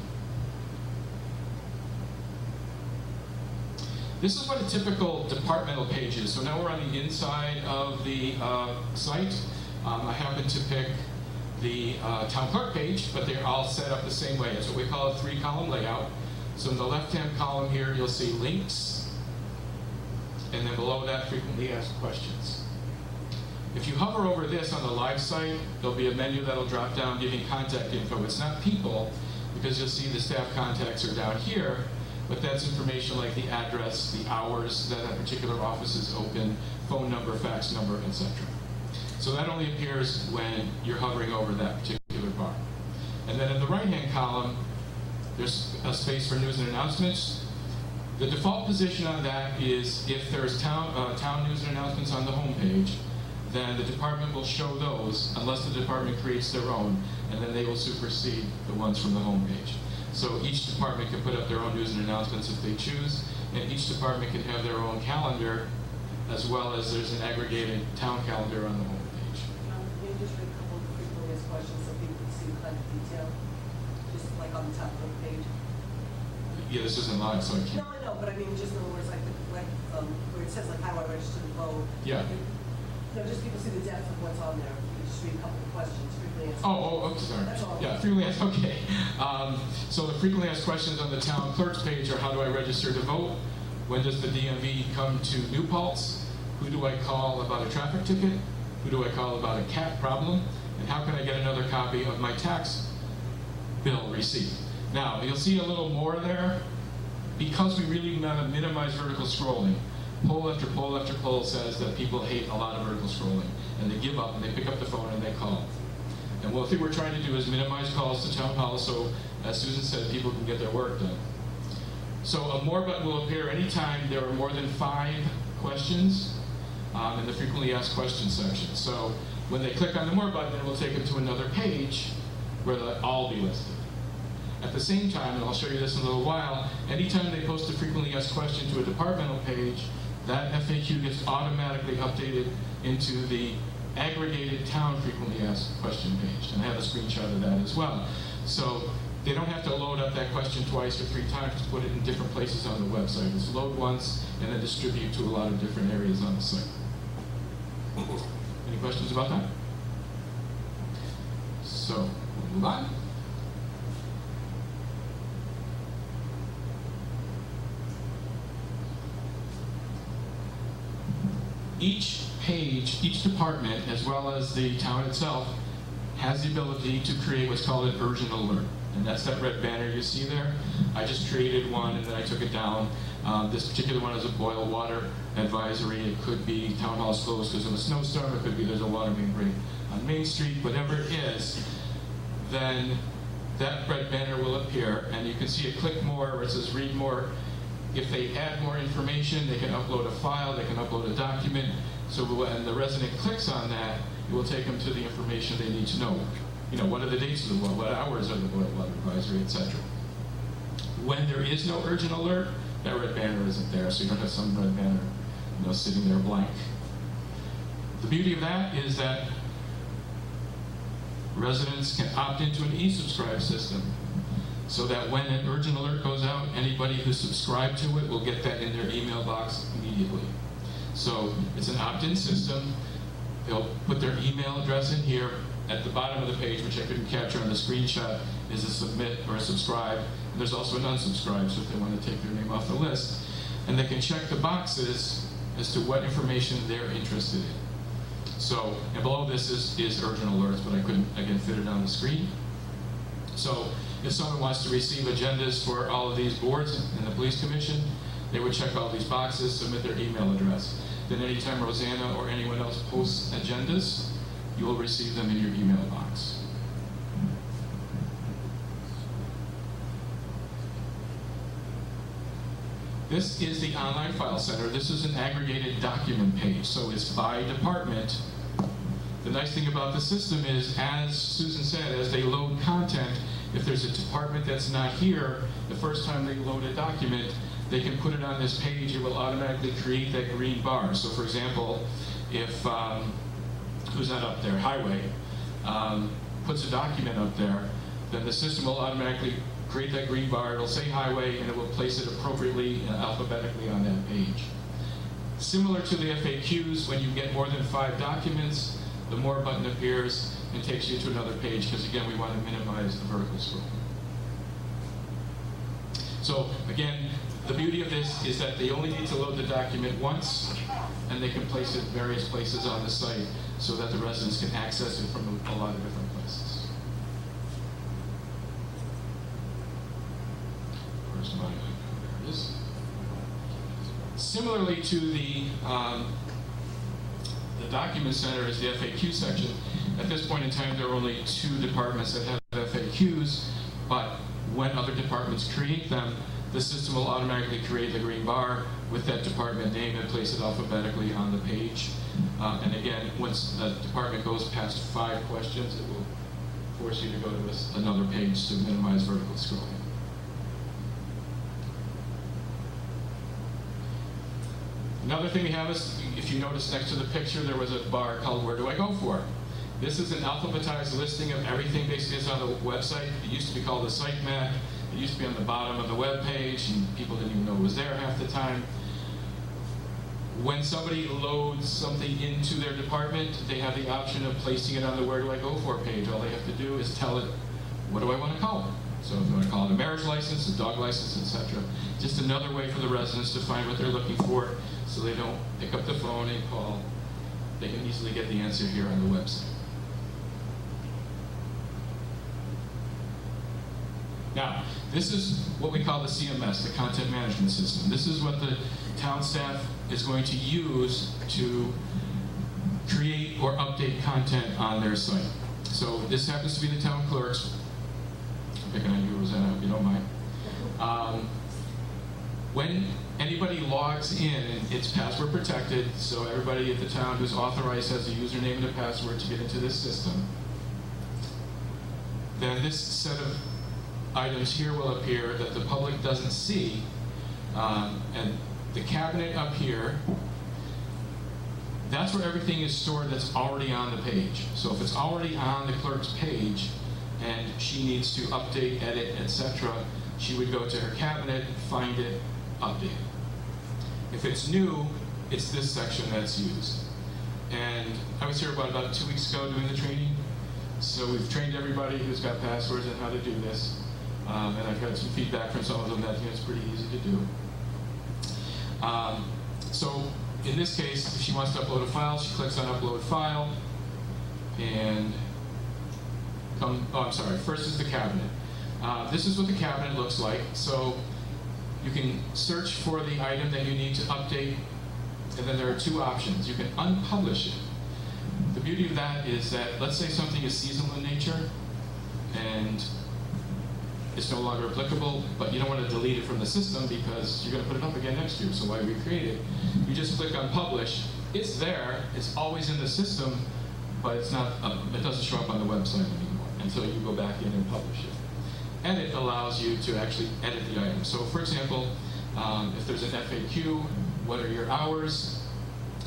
This is what a typical departmental page is. So now we're on the inside of the site. I happen to pick the town clerk page, but they're all set up the same way. It's what we call a 3-column layout. So in the left-hand column here, you'll see links, and then below that, frequently asked questions. If you hover over this on the live site, there'll be a menu that'll drop down giving contact info. It's not people, because you'll see the staff contacts are down here, but that's information like the address, the hours that a particular office is open, phone number, fax number, etc. So that only appears when you're hovering over that particular bar. And then in the right-hand column, there's a space for news and announcements. The default position on that is if there's town news and announcements on the home page, then the department will show those unless the department creates their own, and then they will supersede the ones from the home page. So each department can put up their own news and announcements if they choose, and each department can have their own calendar, as well as there's an aggregated town calendar on the home page. Maybe just read a couple of frequently asked questions so people can see the kind of detail, just like on the top of the page. Yeah, this isn't live, so I No, can't. I know, but I mean, just in other words, like where it says like how I register to vote. Yeah. You know, just people see the depth of what's on there. You can just read a couple of questions, frequently asked. Oh, sorry. That's all. Yeah, frequently asked, okay. So the frequently asked questions on the town clerk's page are: how do I register to vote? When does the DMV come to New Paltz? Who do I call about a traffic ticket? Who do I call about a cat problem? And how can I get another copy of my tax bill receipt? Now, you'll see a little more there. Because we really want to minimize vertical scrolling, poll after poll after poll says that people hate a lot of vertical scrolling, and they give up and they pick up the phone and they call. And what we're trying to do is minimize calls to town hall so, as Susan said, people can get their work done. So a more button will appear anytime there are more than 5 questions in the frequently asked questions section. So when they click on the more button, it will take them to another page where they'll all be listed. At the same time, and I'll show you this in a little while, anytime they post a frequently asked question to a departmental page, that FAQ gets automatically updated into the aggregated town frequently asked question page. And I have a screenshot of that as well. So they don't have to load up that question twice or 3 times to put it in different places on the website. It's load once and then distribute to a lot of different areas on the site. Any questions about that? So, we'll move on. Each page, each department, as well as the town itself, has the ability to create what's called an urgent alert. And that's that red banner you see there. I just created one and then I took it down. This particular one is a boil water advisory. It could be town hall's closed because of a snowstorm. It could be there's a water main break on Main Street. Whatever it is, then that red banner will appear and you can see a click more where it says read more. If they add more information, they can upload a file, they can upload a document. So when the resident clicks on that, it will take them to the information they need to know. You know, what are the dates of the what hours are the boil water advisory, etc. When there is no urgent alert, that red banner isn't there, so you don't have some red banner, you know, sitting there blank. The beauty of that is that residents can opt into an e-subscribe system, so that when an urgent alert goes out, anybody who's subscribed to it will get that in their email box immediately. So it's an opt-in system. They'll put their email address in here. At the bottom of the page, which I couldn't capture on the screenshot, is a submit or a subscribe. And there's also an unsubscribe, so if they want to take their name off the list. And they can check the boxes as to what information they're interested in. So, and below this is urgent alerts, but I couldn't, again, fit it on the screen. So, if someone wants to receive agendas for all of these boards and the police commission, they would check all these boxes, submit their email address. Then anytime Rosanna or anyone else posts agendas, you will receive them in your email box. This is the online file center. This is an aggregated document page, so it's by department. The nice thing about the system is, as Susan said, as they load content, if there's a department that's not here, the first time they load a document, they can put it on this page. It will automatically create that green bar. So for example, if, who's not up there, Highway, puts a document up there, then the system will automatically create that green bar. It'll say highway, and it will place it appropriately and alphabetically on that page. Similar to the FAQs, when you get more than 5 documents, the More button appears and takes you to another page, because again, we want to minimize the vertical scroll. So again, the beauty of this is that they only need to load the document once, and they can place it in various places on the site so that the residents can access it from a lot of different places. Where's my, there it is. Similarly to the document center is the FAQ section. At this point in time, there are only 2 departments that have FAQs, but when other departments create them, the system will automatically create the green bar with that department name and place it alphabetically on the page. And again, once a department goes past 5 questions, it will force you to go to another page to minimize vertical scrolling. Another thing we have is, if you notice next to the picture, there was a bar called Where Do I Go For? This is an alphabetized listing of everything basically is on the website. It used to be called a sitemap. It used to be on the bottom of the web page, and people didn't even know it was there half the time. When somebody loads something into their department, they have the option of placing it on the Where Do I Go For page. All they have to do is tell it, what do I want to call it? So if you want to call it a marriage license, a dog license, etc. Just another way for the residents to find what they're looking for, so they don't pick up the phone and call. They can easily get the answer here on the website. Now, this is what we call the CMS, the Content Management System. This is what the town staff is going to use to create or update content on their site. So this happens to be the town clerk's. I'm picking on you, Rosanna, if you don't mind. When anybody logs in, it's password protected, so everybody at the town who's authorized has a username and a password to get into this system. Then this set of items here will appear that the public doesn't see, and the cabinet up here, that's where everything is stored that's already on the page. So if it's already on the clerk's page and she needs to update, edit, etc., she would go to her cabinet, find it, update it. If it's new, it's this section that's used. And I was here about 2 weeks ago doing the training, so we've trained everybody who's got passwords on how to do this. And I've got some feedback from some of them that it's pretty easy to do. So in this case, if she wants to upload a file, she clicks on Upload File, and first is the cabinet. This is what the cabinet looks like. So you can search for the item that you need to update, and then there are 2 options. You can unpublish it. The beauty of that is that, let's say something is seasonal in nature, and it's no longer applicable, but you don't want to delete it from the system because you're going to put it up again next year, so why recreate it? You just click on Publish. It's there, it's always in the system, but it's not, it doesn't show up on the website anymore until you go back in and publish it. Edit allows you to actually edit the item. So for example, if there's an FAQ, what are your hours?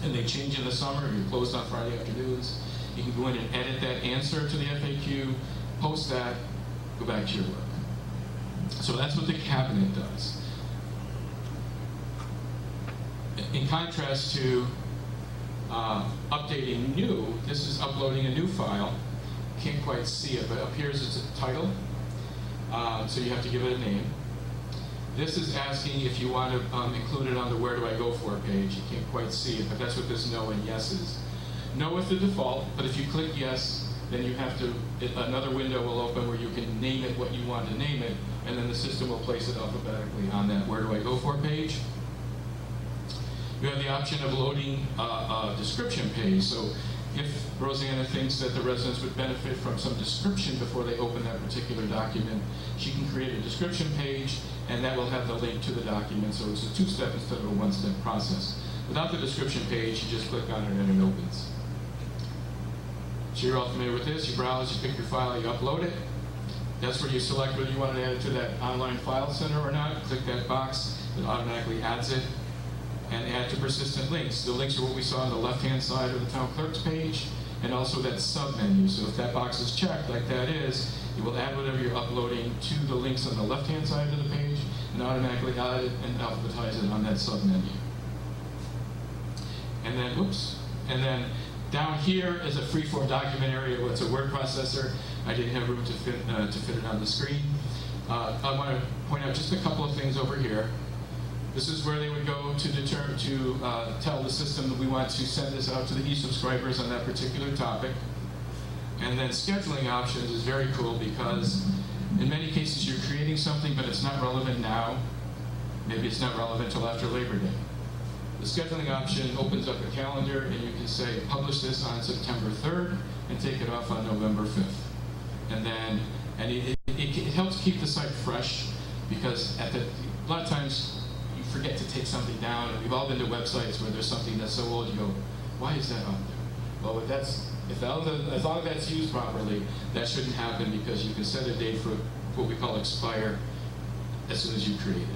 And they change in the summer, you're closed on Friday afternoons, you can go in and edit that answer to the FAQ, post that, go back to your work. So that's what the cabinet does. In contrast to updating new, this is uploading a new file. Can't quite see it, but up here is its title. So you have to give it a name. This is asking if you want to include it on the Where Do I Go For page. You can't quite see it, but that's what this no and yes is. No is the default, but if you click yes, then you have to, another window will open where you can name it what you want to name it, and then the system will place it alphabetically on that Where Do I Go For page. You have the option of loading a description page. So if Rosanna thinks that the residents would benefit from some description before they open that particular document, she can create a description page, and that will have the link to the document. So it's a 2-step instead of a 1-step process. Without the description page, you just click on it and it opens. So you're all familiar with this. You browse, you pick your file, you upload it. That's where you select whether you want to add it to that online file center or not. Click that box, it automatically adds it. And add to persistent links. The links are what we saw on the left-hand side of the town clerk's page, and also that sub-menu. So if that box is checked, like that is, It will add whatever you're uploading to the links on the left-hand side of the page and automatically add it and alphabetize it on that sub-menu. And then, oops, and then down here is a freeform document area. It's a word processor. I didn't have room to fit it on the screen. I want to point out just a couple of things over here. This is where they would go to tell the system that we want to send this out to the e-subscribers on that particular topic. And then scheduling options is very cool because in many cases you're creating something but it's not relevant now. Maybe it's not relevant till after Labor Day. The scheduling option opens up a calendar and you can say publish this on September 3rd and take it off on November 5th. And then it helps keep the site fresh because a lot of times you forget to take something down, and we've all been to websites where there's something that's so old you go, why is that on there? Well, as long as that's used properly, that shouldn't happen because you can set a date for what we call expire as soon as you create it.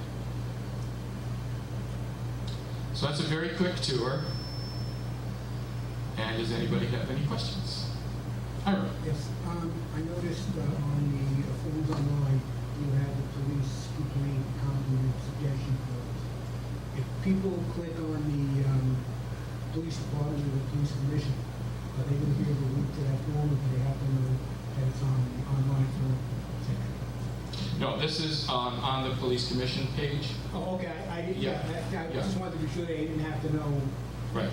So that's a very quick tour. And does anybody have any questions? Ira. Yes, I noticed on the forms online, you have the police complaint, compliment, suggestion forms. If people click on the police department or the police commission, are they going to be able to link to that form, or do they have to know that it's on the online form section? No, this is on the police commission page. Oh, okay, I just wanted to be sure they didn't have to know. Right.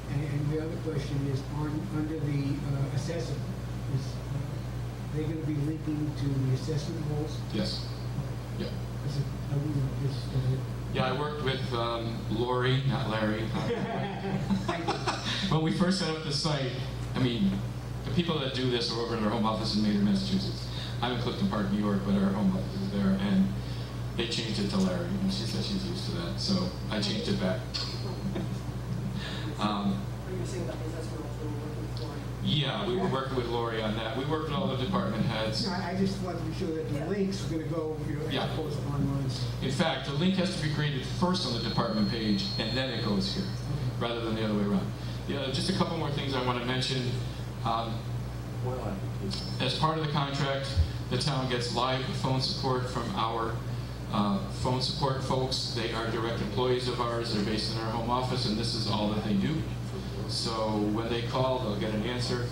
And the other question is, under the assessor, is they going to be linking to the assessment goals? Yes. Yeah. Yeah, I worked with Lori, not Larry. When we first set up the site, I mean, the people that do this are over in our home office in Maynard, Massachusetts. I'm in Clifton Park, New York, but our home office is there, and they changed it to Larry, and she said she's used to that, so I changed it back. Are you saying that that's what we're working for? Yeah, we were working with Lori on that. We worked with all the department heads. No, I just wanted to be sure that the links are going to go, Yeah. as opposed to online. In fact, the link has to be created first on the department page, and then it goes here, rather than the other way around. Just a couple more things I want to mention. As part of the contract, the town gets live phone support from our phone support folks. They are direct employees of ours. They're based in our home office, and this is all that they do. So when they call, they'll get an answer.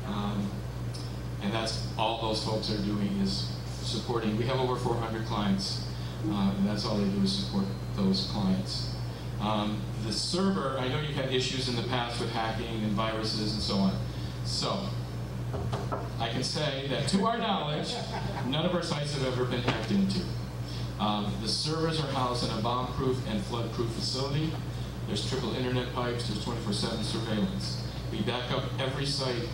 And that's all those folks are doing is supporting. We have over 400 clients, and that's all they do is support those clients. The server, I know you've had issues in the past with hacking and viruses and so on. So I can say that to our knowledge, none of our sites have ever been hacked into. The servers are housed in a bomb-proof and flood-proof facility. There's triple internet pipes, there's 24/7 surveillance. We back up every site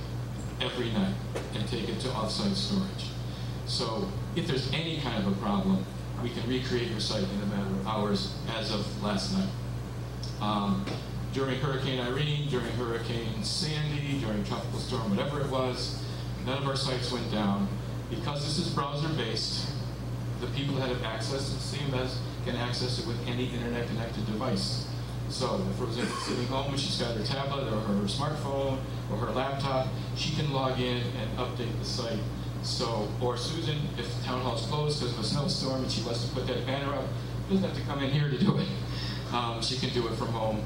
every night and take it to off-site storage. So if there's any kind of a problem, we can recreate your site in a matter of hours as of last night. During Hurricane Irene, during Hurricane Sandy, during Tropical Storm, whatever it was, none of our sites went down. Because this is browser-based, the people that have access to CMS can access it with any internet-connected device. So if Roseanne's sitting home and she's got her tablet or her smartphone or her laptop, she can log in and update the site. So, or Susan, if the town hall's closed because of a snowstorm and she wants to put that banner up, doesn't have to come in here to do it. She can do it from home.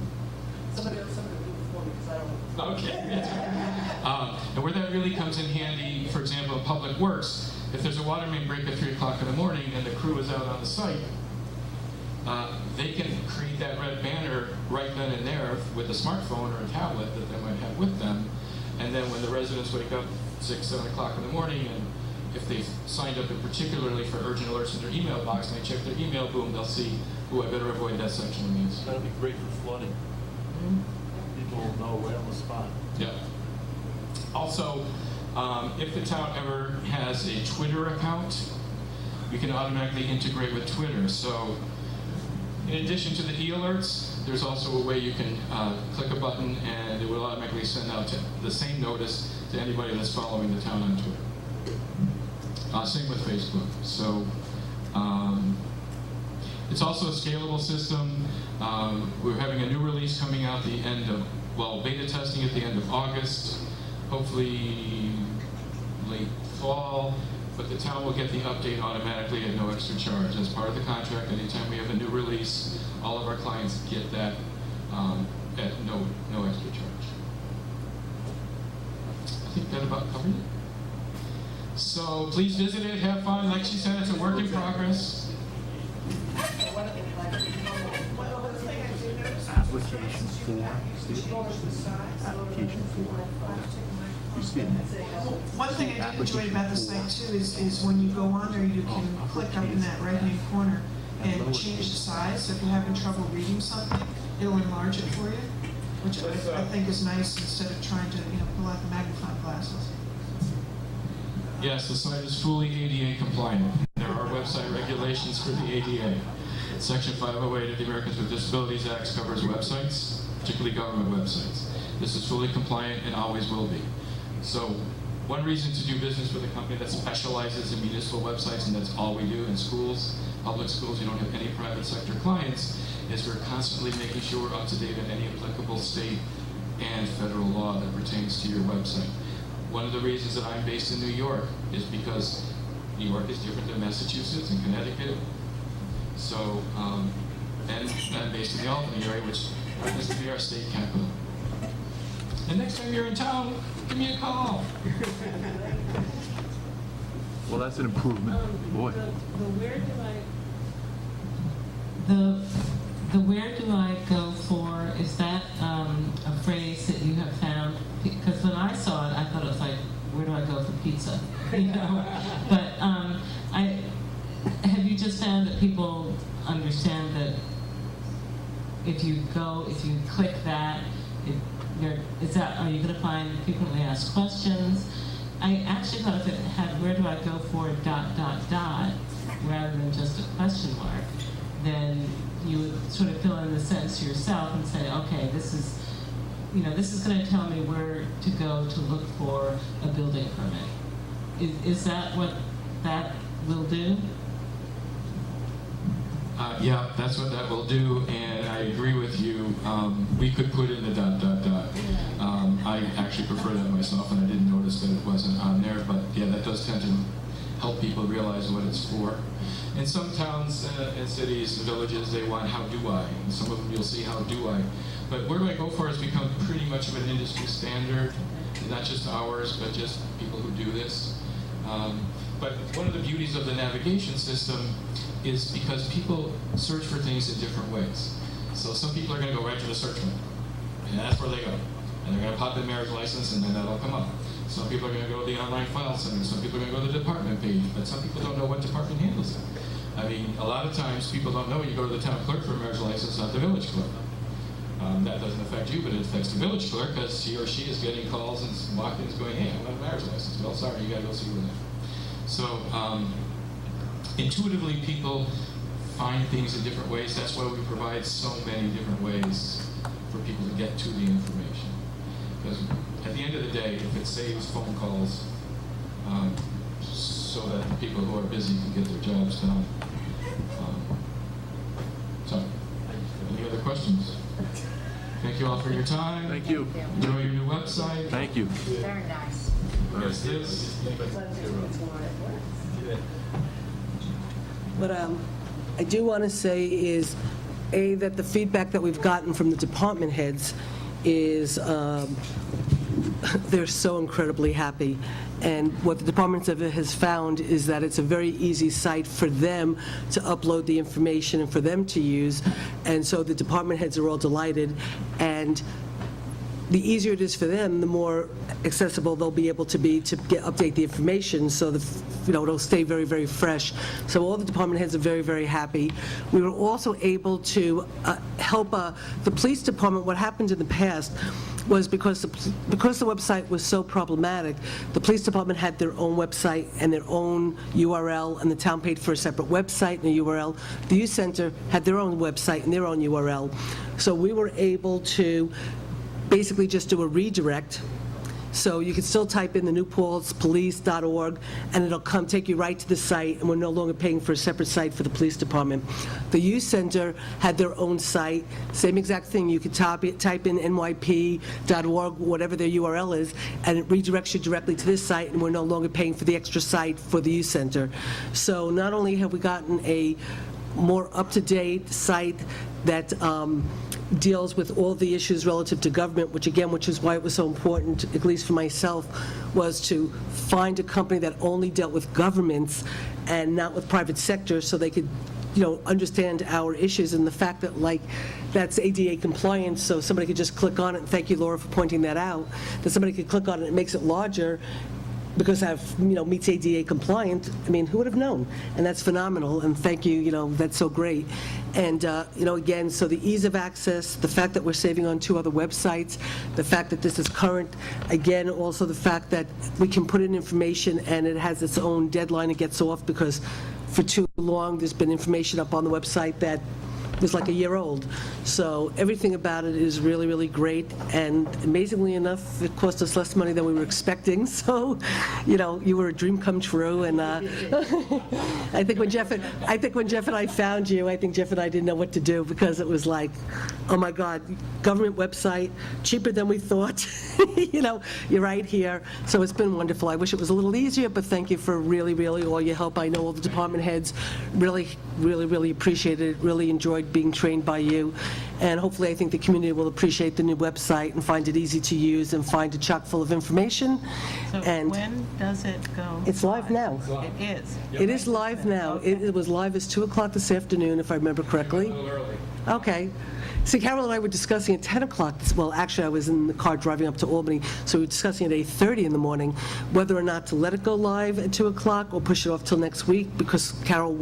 Somebody do it before me because I don't. Okay, that's right. And where that really comes in handy, for example, in Public Works, if there's a water main break at 3 o'clock in the morning and the crew is out on the site, they can create that red banner right then and there with a smartphone or a tablet that they might have with them. And then when the residents wake up 6, 7 o'clock in the morning, and if they've signed up particularly for urgent alerts in their email box and they check their email, boom, they'll see, ooh, I better avoid that section of news. That'd be great for flooding. People will know right on the spot. Yeah. Also, if the town ever has a Twitter account, we can automatically integrate with Twitter. So in addition to the e-alerts, there's also a way you can click a button and it will automatically send out the same notice to anybody that's following the town on Twitter. Same with Facebook. So it's also a scalable system. We're having a new release coming out the end of, beta testing at the end of August, hopefully late fall, but the town will get the update automatically at no extra charge. As part of the contract, anytime we have a new release, all of our clients get that at no extra charge. I think that about covered it. So please visit it, have fun. Like she said, it's a work in progress. One thing I did notice. Application form, application form. One thing I did enjoy about the site too is when you go on there, you can click up in that right-hand corner and change the size. So if you're having trouble reading something, it'll enlarge it for you, which I think is nice instead of trying to, pull out the magnifying glasses. Yes, the site is fully ADA compliant. There are website regulations for the ADA. Section 508 of the Americans with Disabilities Act covers websites, particularly government websites. This is fully compliant and always will be. So one reason to do business with a company that specializes in municipal websites, and that's all we do in schools, public schools, you don't have any private sector clients, is we're constantly making sure we're up to date on any applicable state and federal law that pertains to your website. One of the reasons that I'm based in New York is because New York is different than Massachusetts and Connecticut. So, and I'm based in the Albany area, which happens to be our state capital. And next time you're in town, give me a call. Well, that's an improvement, boy. The where do I go for, is that a phrase that you have found? Because when I saw it, I thought it was like, where do I go for pizza? But have you just found that people understand that if you click that, are you going to find frequently asked questions? I actually thought if it had where do I go for ... rather than just a question mark, then you would sort of fill in the sentence yourself and say, okay, this is going to tell me where to go to look for a building permit. Is that what that will do? Yeah, that's what that will do, and I agree with you. We could put in the ... I actually prefer that myself, and I didn't notice that it wasn't on there, but yeah, that does tend to help people realize what it's for. In some towns and cities and villages, they want how do I, and some of them you'll see how do I. But where do I go for has become pretty much of an industry standard, not just ours, but just people who do this. But one of the beauties of the navigation system is because people search for things in different ways. So some people are going to go right to the search menu, and that's where they go. And they're going to pop in marriage license, and then that'll come up. Some people are going to go to the online file center. Some people are going to go to the department page, but some people don't know what department handles it. I mean, a lot of times people don't know you go to the town clerk for a marriage license, not the village clerk. That doesn't affect you, but it affects the village clerk because he or she is getting calls and walk-ins going, hey, I want a marriage license. Well, sorry, you got to go see where that. So intuitively, people find things in different ways. That's why we provide so many different ways for people to get to the information. Because at the end of the day, if it saves phone calls so that the people who are busy can get their jobs done. So, any other questions? Thank you all for your time. Thank you. Enjoy your new website. Thank you. Very nice. Yes, it is. What I do want to say is, A, that the feedback that we've gotten from the department heads is they're so incredibly happy. And what the department has found is that it's a very easy site for them to upload the information and for them to use. And so the department heads are all delighted. And the easier it is for them, the more accessible they'll be able to be to update the information, so it'll stay very, very fresh. So all the department heads are very, very happy. We were also able to help the police department. What happened in the past was because the website was so problematic, the police department had their own website and their own URL, and the town paid for a separate website and a URL. The youth center had their own website and their own URL. So we were able to basically just do a redirect So you can still type in the newpaltzpolice.org, and it'll take you right to the site, and we're no longer paying for a separate site for the police department. The youth center had their own site, same exact thing. You could type in nyp.org, whatever their URL is, and it redirects you directly to this site, and we're no longer paying for the extra site for the youth center. So not only have we gotten a more up-to-date site that deals with all the issues relative to government, which is why it was so important, at least for myself, was to find a company that only dealt with governments and not with private sector, so they could, understand our issues, and the fact that, that's ADA compliant, so somebody could just click on it, and thank you, Laura, for pointing that out, that somebody could click on it, it makes it larger, because I've, meets ADA compliant. I mean, who would have known? And that's phenomenal, and thank you, that's so great. And, again, so the ease of access, the fact that we're saving on 2 other websites, the fact that this is current, again, also the fact that we can put in information and it has its own deadline it gets off, because for too long there's been information up on the website that was like a year old. So everything about it is really, really great, and amazingly enough, it cost us less money than we were expecting, so, you were a dream come true, and I think when Jeff and I found you, I think Jeff and I didn't know what to do, because it was like, oh my God, government website, cheaper than we thought, you're right here, so it's been wonderful. I wish it was a little easier, but thank you for really, really all your help. I know all the department heads really, really, really appreciated it, really enjoyed being trained by you, and hopefully I think the community will appreciate the new website and find it easy to use and find it chock full of information. So And when does it go? it's live now. It is. It is live now. It was live as 2 o'clock this afternoon, if I remember correctly. A little early. Okay. See, Carol and I were discussing at 10 o'clock, well, actually, I was in the car driving up to Albany, so we were discussing at 8:30 in the morning whether or not to let it go live at 2 o'clock or push it off till next week, because Carol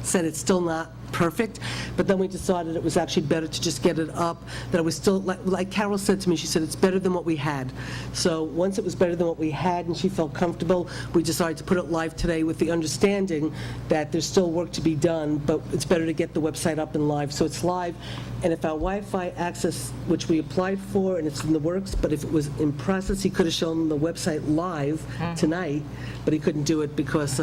said it's still not perfect, but then we decided it was actually better to just get it up, that it was still, like Carol said to me, she said it's better than what we had. So once it was better than what we had and she felt comfortable, we decided to put it live today with the understanding that there's still work to be done, but it's better to get the website up and live. So it's live, and if our Wi-Fi access, which we applied for, and it's in the works, but if it was in process, he could have shown the website live tonight, but he couldn't do it because,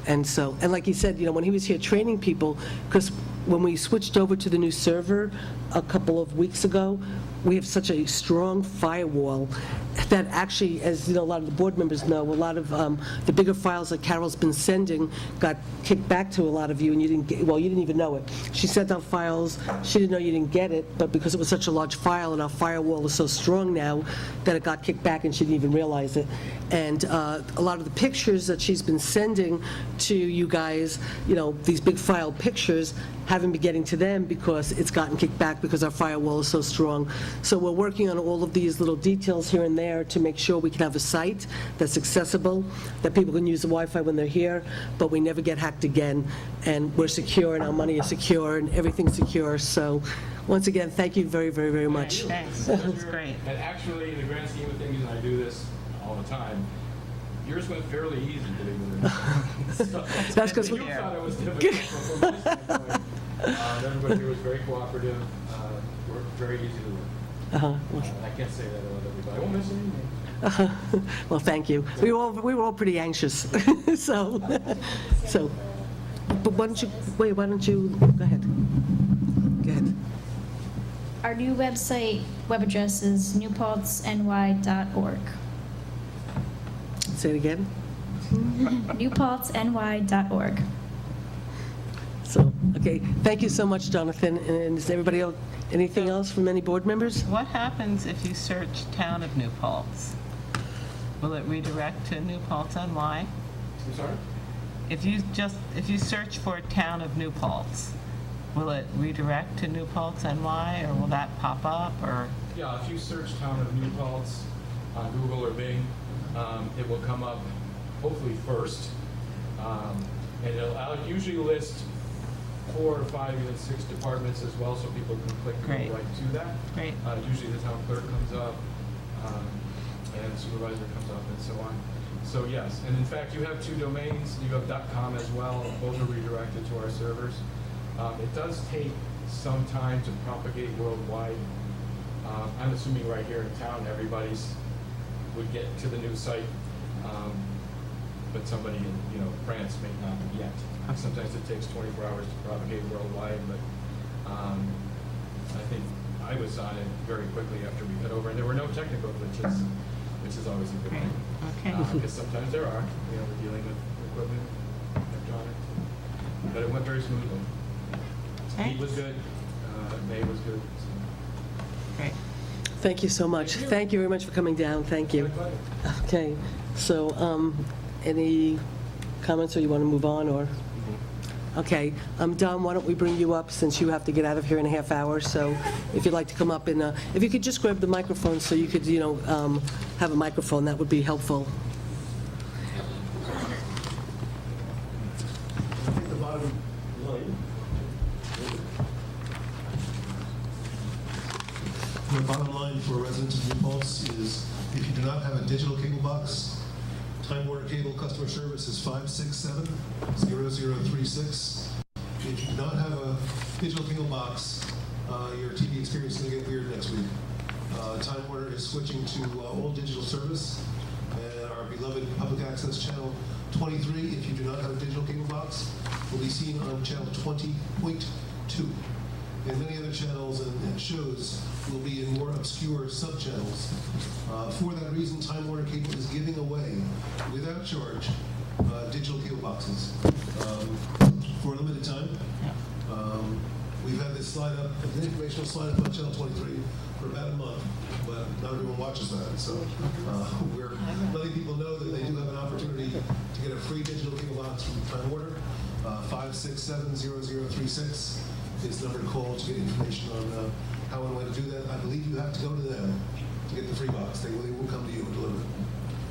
and like he said, when he was here training people, because when we switched over to the new server a couple of weeks ago, we have such a strong firewall that actually, as a lot of the board members know, a lot of the bigger files that Carol's been sending got kicked back to a lot of you, and you didn't even know it. She sent out files, she didn't know you didn't get it, but because it was such a large file and our firewall is so strong now that it got kicked back and she didn't even realize it. And a lot of the pictures that she's been sending to you guys, these big file pictures, haven't been getting to them because it's gotten kicked back because our firewall is so strong. So we're working on all of these little details here and there to make sure we can have a site that's accessible, that people can use the Wi-Fi when they're here, but we never get hacked again, and we're secure, and our money is secure, and everything's secure. So once again, thank you very, very, very much. Thanks, that's great. And actually, in the grand scheme of things, and I do this all the time, yours went fairly easy, believe it or not. That's 'cause you thought it was difficult from my standpoint. Everybody here was very cooperative, worked very easy to work. I can't say that about everybody. I won't miss anything. Well, thank you. We were all pretty anxious, so, but why don't you, go ahead. Go ahead. Our new website web address is newpaltzny.org. Say it again. newpaltzny.org. So, okay, thank you so much, Jonathan. And is everybody else, anything else from any board members? What happens if you search Town of New Paltz? Will it redirect to New Paltz NY? I'm sorry? If you search for Town of New Paltz, will it redirect to New Paltz NY, or will that pop up, or? Yeah, if you search Town of New Paltz on Google or Bing, it will come up hopefully first. And I'll usually list 4 or 5, even 6 departments as well, so people can click and go right to that. Great. Usually the town clerk comes up, and the supervisor comes up, and so on. So yes, and in fact, you have 2 domains. You have .com as well. Both are redirected to our servers. It does take some time to propagate worldwide. I'm assuming right here in town, everybody's would get to the new site, but somebody in, France may not yet. Sometimes it takes 24 hours to propagate worldwide, but I think I was on it very quickly after we cut over, and there were no technical glitches, which is always a good thing. Okay. Because sometimes there are, we're dealing with equipment, electronics, but it went very smoothly. Speed was good, May was good. So. Great. Thank you so much. Thank you very much for coming down. Thank you. Okay, so any comments, or you want to move on, or? Okay, Don, why don't we bring you up, since you have to get out of here in a half hour, so if you'd like to come up and, if you could just grab the microphone so you could, have a microphone, that would be helpful. I think the bottom line. The bottom line for residents of New Paltz is, if you do not have a digital cable box, Time Warner Cable customer service is 567-0036. If you do not have a digital cable box, your TV experience is going to get weird next week. Time Warner is switching to all digital service, and our beloved public access channel 23, if you do not have a digital cable box, will be seen on channel 20.2. And many other channels and shows will be in more obscure sub-channels. For that reason, Time Warner Cable is giving away, without charge, digital cable boxes for a limited time. We've had this slide up, an informational slide up on channel 23 for about a month, but not everyone watches that. So we're letting people know that they do have an opportunity to get a free digital cable box from Time Warner. 567-0036 is the number to call to get information on how and when to do that. I believe you have to go to them to get the free box. They will come to you and deliver it.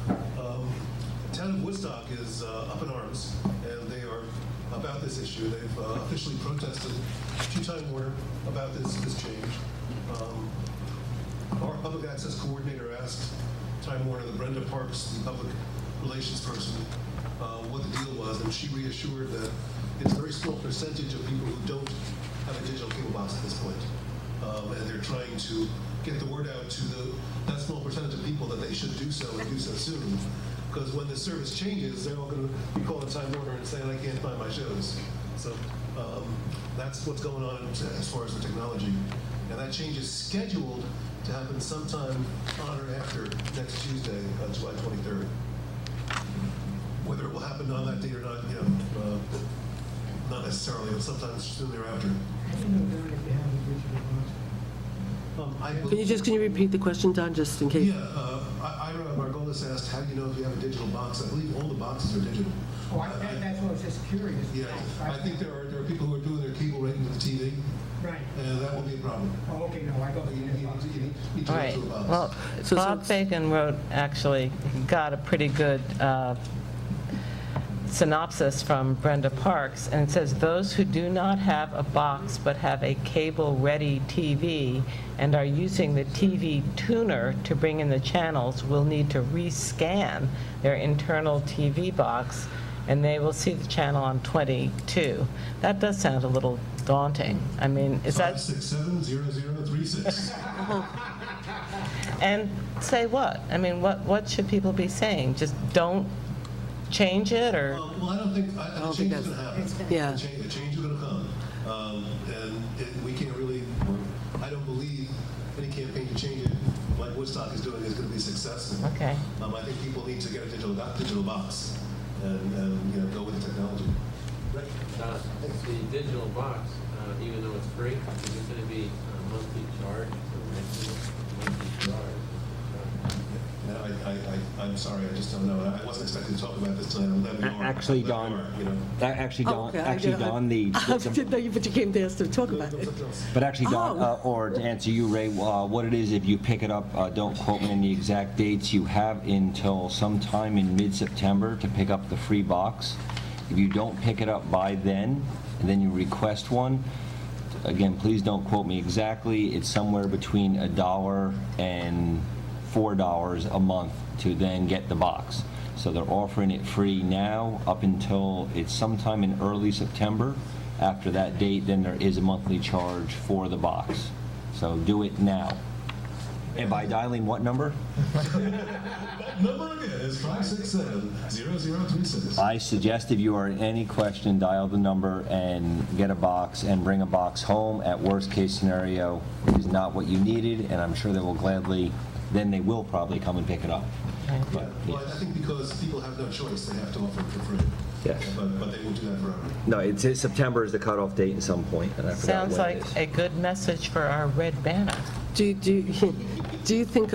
The town of Woodstock is up in arms, and they are about this issue. They've officially protested to Time Warner about this change. Our public access coordinator asked Time Warner, the Brenda Parks, the public relations person, what the deal was, and she reassured that it's a very small percentage of people who don't have a digital cable box at this point. And they're trying to get the word out to that small percentage of people that they should do so and do so soon. Because when the service changes, they're all going to be calling Time Warner and saying, I can't find my shows. So that's what's going on as far as the technology. And that change is scheduled to happen sometime on or after next Tuesday, July 23rd. Whether it will happen on that date or not, not necessarily, but sometime soon thereafter. Can you repeat the question, Don, just in case? Yeah, Ira Margolis asked, how do you know if you have a digital box? I believe all the boxes are digital. Oh, that's what I was just curious. Yeah, I think there are people who are doing their cable right into the TV. Right. And that will be a problem. Oh, okay, no, I thought you need to All right, go to a box. well, Bob Bacon got a pretty good synopsis from Brenda Parks, and it says, those who do not have a box but have a cable-ready TV and are using the TV tuner to bring in the channels will need to rescan their internal TV box, and they will see the channel on 22. That does sound a little daunting. I mean, is that... 567-0036. And say what? I mean, what should people be saying? Just don't change it, or? Well, I don't think, a change is going to happen. Yeah. A change is going to come. We can't really, I don't believe any campaign to change it like Woodstock is doing is going to be successful. Okay. I think people need to get a digital box and go with the technology. Right. The digital box, even though it's free, is it going to be a monthly charge? Monthly charge? I'm sorry, I just don't know. I wasn't expecting to talk about this tonight. Actually, Don, I didn't know you, but you came to us to talk about it. But actually, Don, or to answer you, Ray, what it is, if you pick it up, don't quote me on the exact dates, you have until sometime in mid-September to pick up the free box. If you don't pick it up by then, and then you request one, again, please don't quote me exactly, it's somewhere between $1 and $4 a month to then get the box. So they're offering it free now up until it's sometime in early September. After that date, then there is a monthly charge for the box. So do it now. And by dialing what number? Number again is 567-0036. I suggest if you are in any question, dial the number and get a box and bring a box home. At worst case scenario, it is not what you needed, and I'm sure they will gladly, then they will probably come and pick it up. But, Well, I think because people have no choice, they have to offer it for free. yes. But they won't do that forever. No, it's September is the cutoff date at some point, and I forgot Sounds when it like is. a good message for our red banner. Do you think,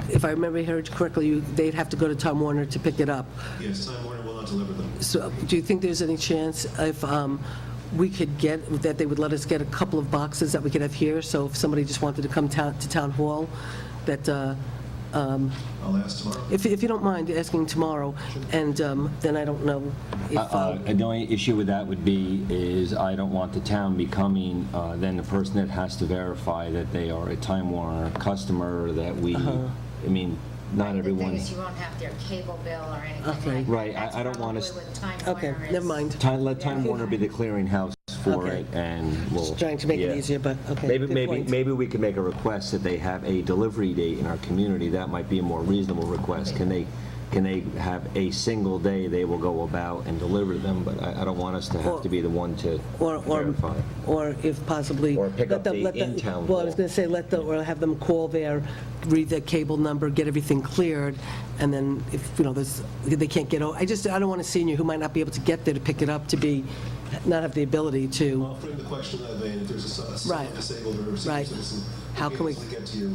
if I remember heard correctly, they'd have to go to Time Warner to pick it up? Yes, Time Warner will not deliver them. So do you think there's any chance if we could get, that they would let us get a couple of boxes that we could have here? So if somebody just wanted to come to Town Hall, that, I'll ask tomorrow. if you don't mind asking tomorrow, and then I don't know if... The only issue with that would be is I don't want the town becoming then the person that has to verify that they are a Time Warner customer, that we, I mean, not The everyone. thing is, you won't have their cable bill or anything like Okay. that. Right, That's I don't want us- probably what Time Okay, Warner never is. mind. Let Time Warner be the clearinghouse for Okay. it, and we'll... Just trying to make it yeah. easier, but, okay, Maybe, good point. maybe we could make a request that they have a delivery date in our community. That might be a more reasonable request. Can they have a single day they will go about and deliver them? But I don't want us to have to be the one to verify. Or if possibly... Or pick let up them- the let them- in-town Well, I was call. going to say, or have them call there, read the cable number, get everything cleared, and then if, they can't get over... I don't want a senior who might not be able to get there to pick it up to not have the ability to... I'll frame the question that vein. If there's someone Right. disabled or a senior Right. citizen, How can we- easily get to you.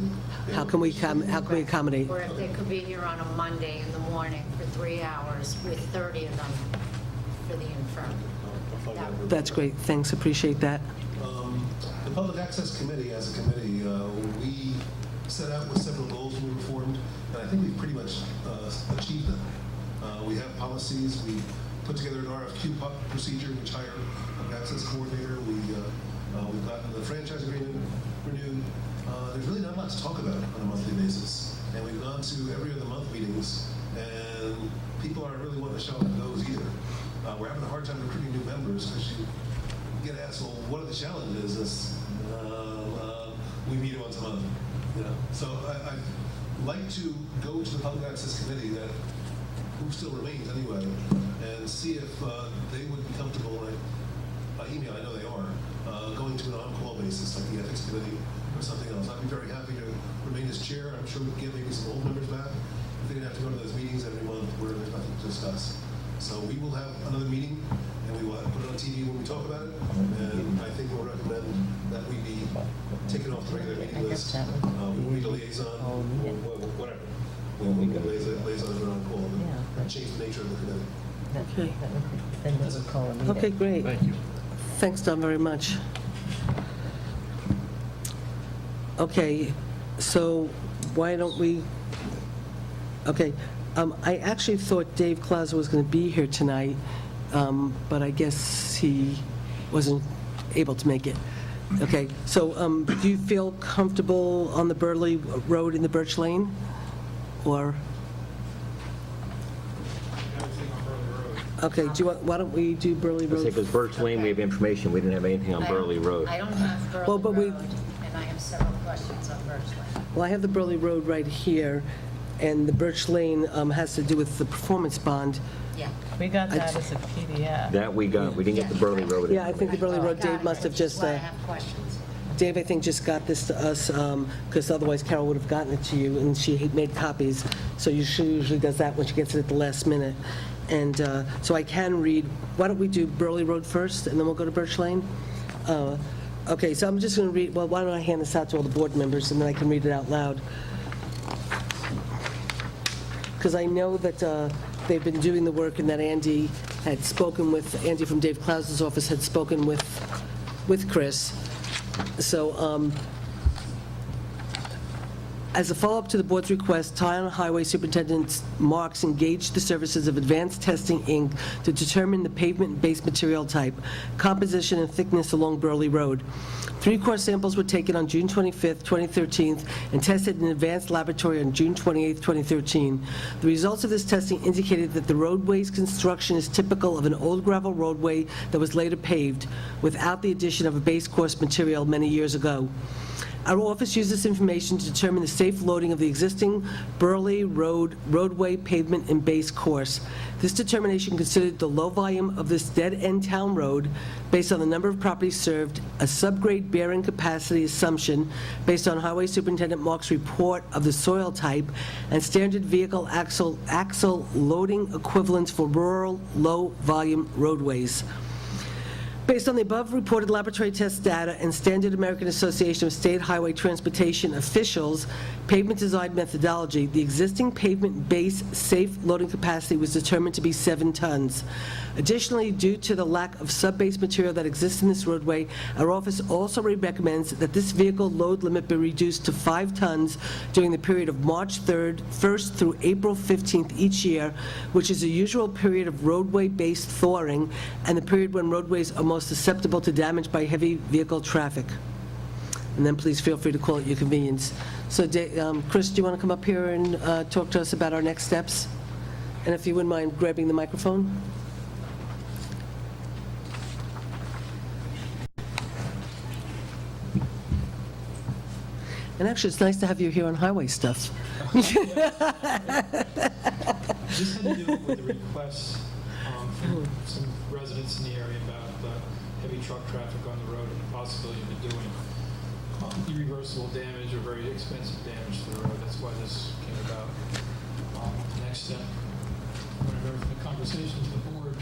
How can we accommodate? Or if they could be here on a Monday in the morning for 3 hours with 30 of them for the infirm. That would be That's great, thanks, appreciate that. The Public Access Committee, as a committee, we set out with several goals when we were formed, and I think we've pretty much achieved them. We have policies, we put together an RFQ procedure, which hire an access coordinator. We've gotten the franchise agreement renewed. There's really not a lot to talk about on a monthly basis, and we've gone to every other month meetings, and people aren't really wanting to show up at those either. We're having a hard time recruiting new members because you get asked, well, what are the challenges? We meet once a month. So I'd like to go to the Public Access Committee, who still remains anyway, and see if they would be comfortable, by email, I know they are, going to an on-call basis, like the Ethics Committee or something else. I'd be very happy to remain as chair. I'm sure we can get maybe some old members back if they didn't have to go to those meetings every month where there's nothing to discuss. So we will have another meeting, and we will put it on TV when we talk about it, and I think we'll recommend that we be taken off the regular meeting list. We will need a liaison, or whatever. We'll need a liaison on call, and change the nature of the committee. Okay. Then we would call a meeting. Okay, great. Thank you. Thanks, Don, very much. Okay, so why don't we, okay, I actually thought Dave Clauser was going to be here tonight, but I guess he wasn't able to make it. Okay, so do you feel comfortable on the Burley Road in the Birch Lane? Or, Everything on Burley Road. okay, why don't we do Burley Road? Because Birch Lane, we have information. We didn't have anything on Burley Road. I don't have Well, Burley but we- Road, and I have several questions on Birch Lane. Well, I have the Burley Road right here, and the Birch Lane has to do with the performance bond. Yeah. We got that as a PDF. That we got. We didn't get the Burley Road. Yeah, I think the Burley Road, Dave must have just, That's why I have questions. Dave, I think, just got this to us, because otherwise Carol would have gotten it to you, and she made copies. So she usually does that when she gets it at the last minute. And so I can read, why don't we do Burley Road first, and then we'll go to Birch Lane? Okay, so I'm just going to read, well, why don't I hand this out to all the board members, and then I can read it out loud. Because I know that they've been doing the work, and that Andy had spoken with, Andy from Dave Clauser's office had spoken with Chris. So, as a follow-up to the board's request, Town Highway Superintendent Marks engaged the services of Advanced Testing, Inc. to determine the pavement and base material type, composition, and thickness along Burley Road. 3 core samples were taken on June 25th, 2013, and tested in an advanced laboratory on June 28th, 2013. The results of this testing indicated that the roadway's construction is typical of an old gravel roadway that was later paved, without the addition of a base course material many years ago. Our office used this information to determine the safe loading of the existing Burley Road roadway pavement and base course. This determination considered the low volume of this dead-end town road based on the number of properties served, a subgrade bearing capacity assumption based on Highway Superintendent Mark's report of the soil type, and standard vehicle axle loading equivalents for rural low-volume roadways. Based on the above reported laboratory test data and standard American Association of State Highway Transportation officials pavement design methodology, the existing pavement base safe loading capacity was determined to be 7 tons. Additionally, due to the lack of sub-base material that exists in this roadway, our office also recommends that this vehicle load limit be reduced to 5 tons during the period of March 1st through April 15th each year, which is the usual period of roadway-based thawing and the period when roadways are most susceptible to damage by heavy vehicle traffic. And then please feel free to call at your convenience. So, Chris, do you want to come up here and talk to us about our next steps? And if you wouldn't mind grabbing the microphone. And actually, it's nice to have you here on highway stuff. This had to do with the requests from some residents in the area about heavy truck traffic on the road and the possibility of it doing irreversible damage or very expensive damage to the road. That's why this came about. The next step, when I heard from the conversations, the board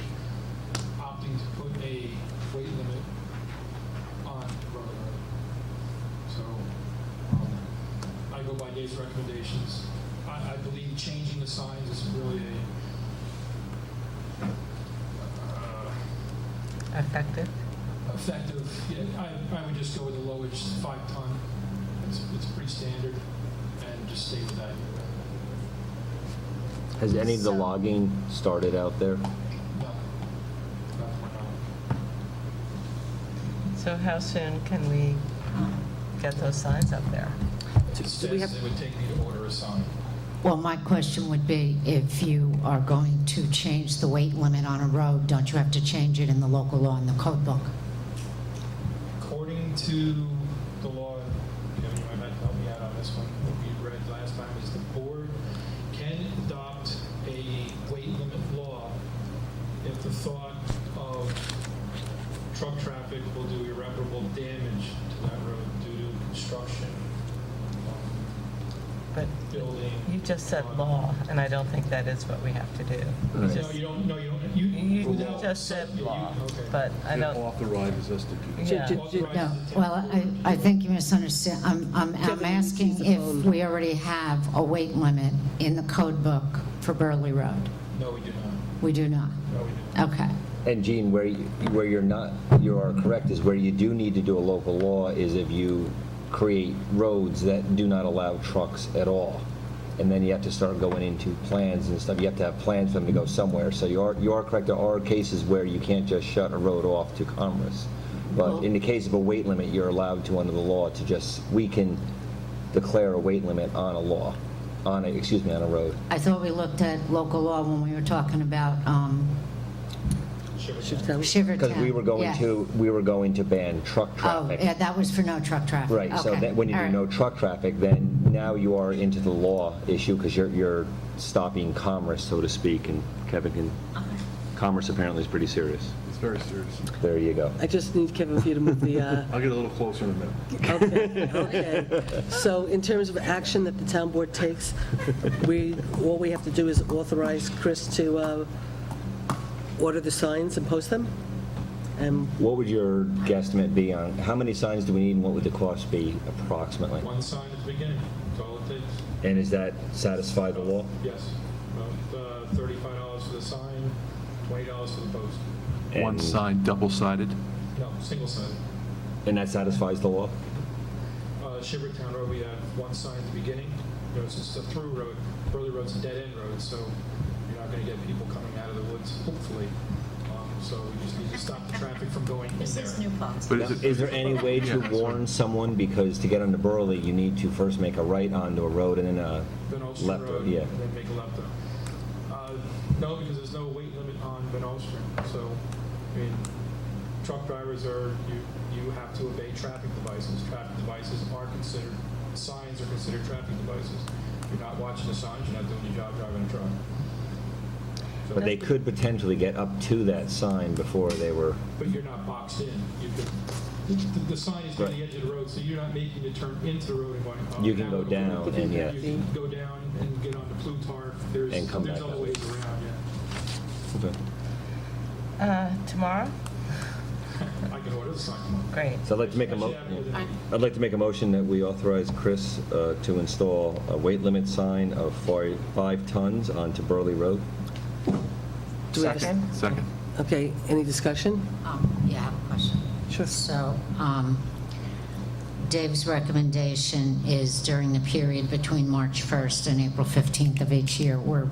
opting to put a weight limit on Burley Road. So I go by Dave's recommendations. I believe changing the signs is really Effective? effective. Yeah, I would just go with the lowest 5 ton. It's pretty standard, and just stay with that. Has any of the logging started out there? No. So how soon can we get those signs up there? It says it would take me to order a sign. Well, my question would be, if you are going to change the weight limit on a road, don't you have to change it in the local law in the code book? According to the law, Kevin, you might have to help me out on this one. What we read last time is the board can adopt a weight limit law if the thought of truck traffic will do irreparable damage to that road due to construction, But building. you just said law, and I don't think that is what we have to do. You No, just- you don't. You without- just said yeah, law, okay. but I don't, Authorizes us to do that. yeah. No, well, I think you misunderstand. I'm Kevin, asking use the if phone. we already have a weight limit in the code book for Burley Road. No, we do not. We do not? No, we do not. Okay. And Gene, where you're not, you are correct, is where you do need to do a local law is if you create roads that do not allow trucks at all. And then you have to start going into plans and stuff. You have to have plans for them to go somewhere. So you are correct, there are cases where you can't just shut a road off to commerce. But in the case of a weight limit, you're allowed to, under the law, to just, we can declare a weight limit on a law, on a road. I thought we looked at local law when we were talking about Shivertown. Because we were going to ban truck Oh, traffic. yeah, that was for no truck traffic. Right, so Okay. that when you All do right. no truck traffic, then now you are into the law issue because you're stopping commerce, so to speak, and Kevin can, commerce apparently is pretty serious. It's very serious. There you go. I just need Kevin for you to move the, I'll get a little closer in a minute. okay. So in terms of action that the town board takes, all we have to do is authorize Chris to order the signs and post them? And What would your guesstimate be on, how many signs do we need and what would the cost be approximately? One sign at the beginning. That's all it takes. And does that satisfy the law? Yes. About $35 for the sign, $20 for the post. One And- sign, double-sided. No, single sign. And that satisfies the law? Shivertown Road, we have one sign at the beginning. You know, it's just a through road. Burley Road's a dead-end road, so you're not going to get people coming out of the woods, hopefully. So we just need to stop the traffic from going in there. This is New Paltz. But is it? Is there any way to warn someone, because to get onto Burley, you need to first make a right onto a road and then a Van Alstrom left, Road, yeah. and then make a left on. No, because there's no weight limit on Van Alstrom. So, I mean, truck drivers you have to obey traffic devices. Traffic devices are considered, signs are considered traffic devices. If you're not watching the signs, you're not doing your job driving a truck. So- But they could potentially get up to that sign before they were, But you're not boxed in. You could, the sign is near the edge of the road, so you're not making you turn into the road and going. Oh, You can now go we're down going to- and, yeah. You can go down and get onto Plutarch. And come There's back other up. ways around, yeah. Tomorrow? I can order the sign tomorrow. Great. so I'd like to make a I'd like to make a motion that we authorize Chris to install a weight limit sign of 5 tons onto Burley Road. Do we have a- Second? Second. Okay, any discussion? Yeah, I have a question. Sure. So, Dave's recommendation is during the period between March 1st and April 15th of each year, we're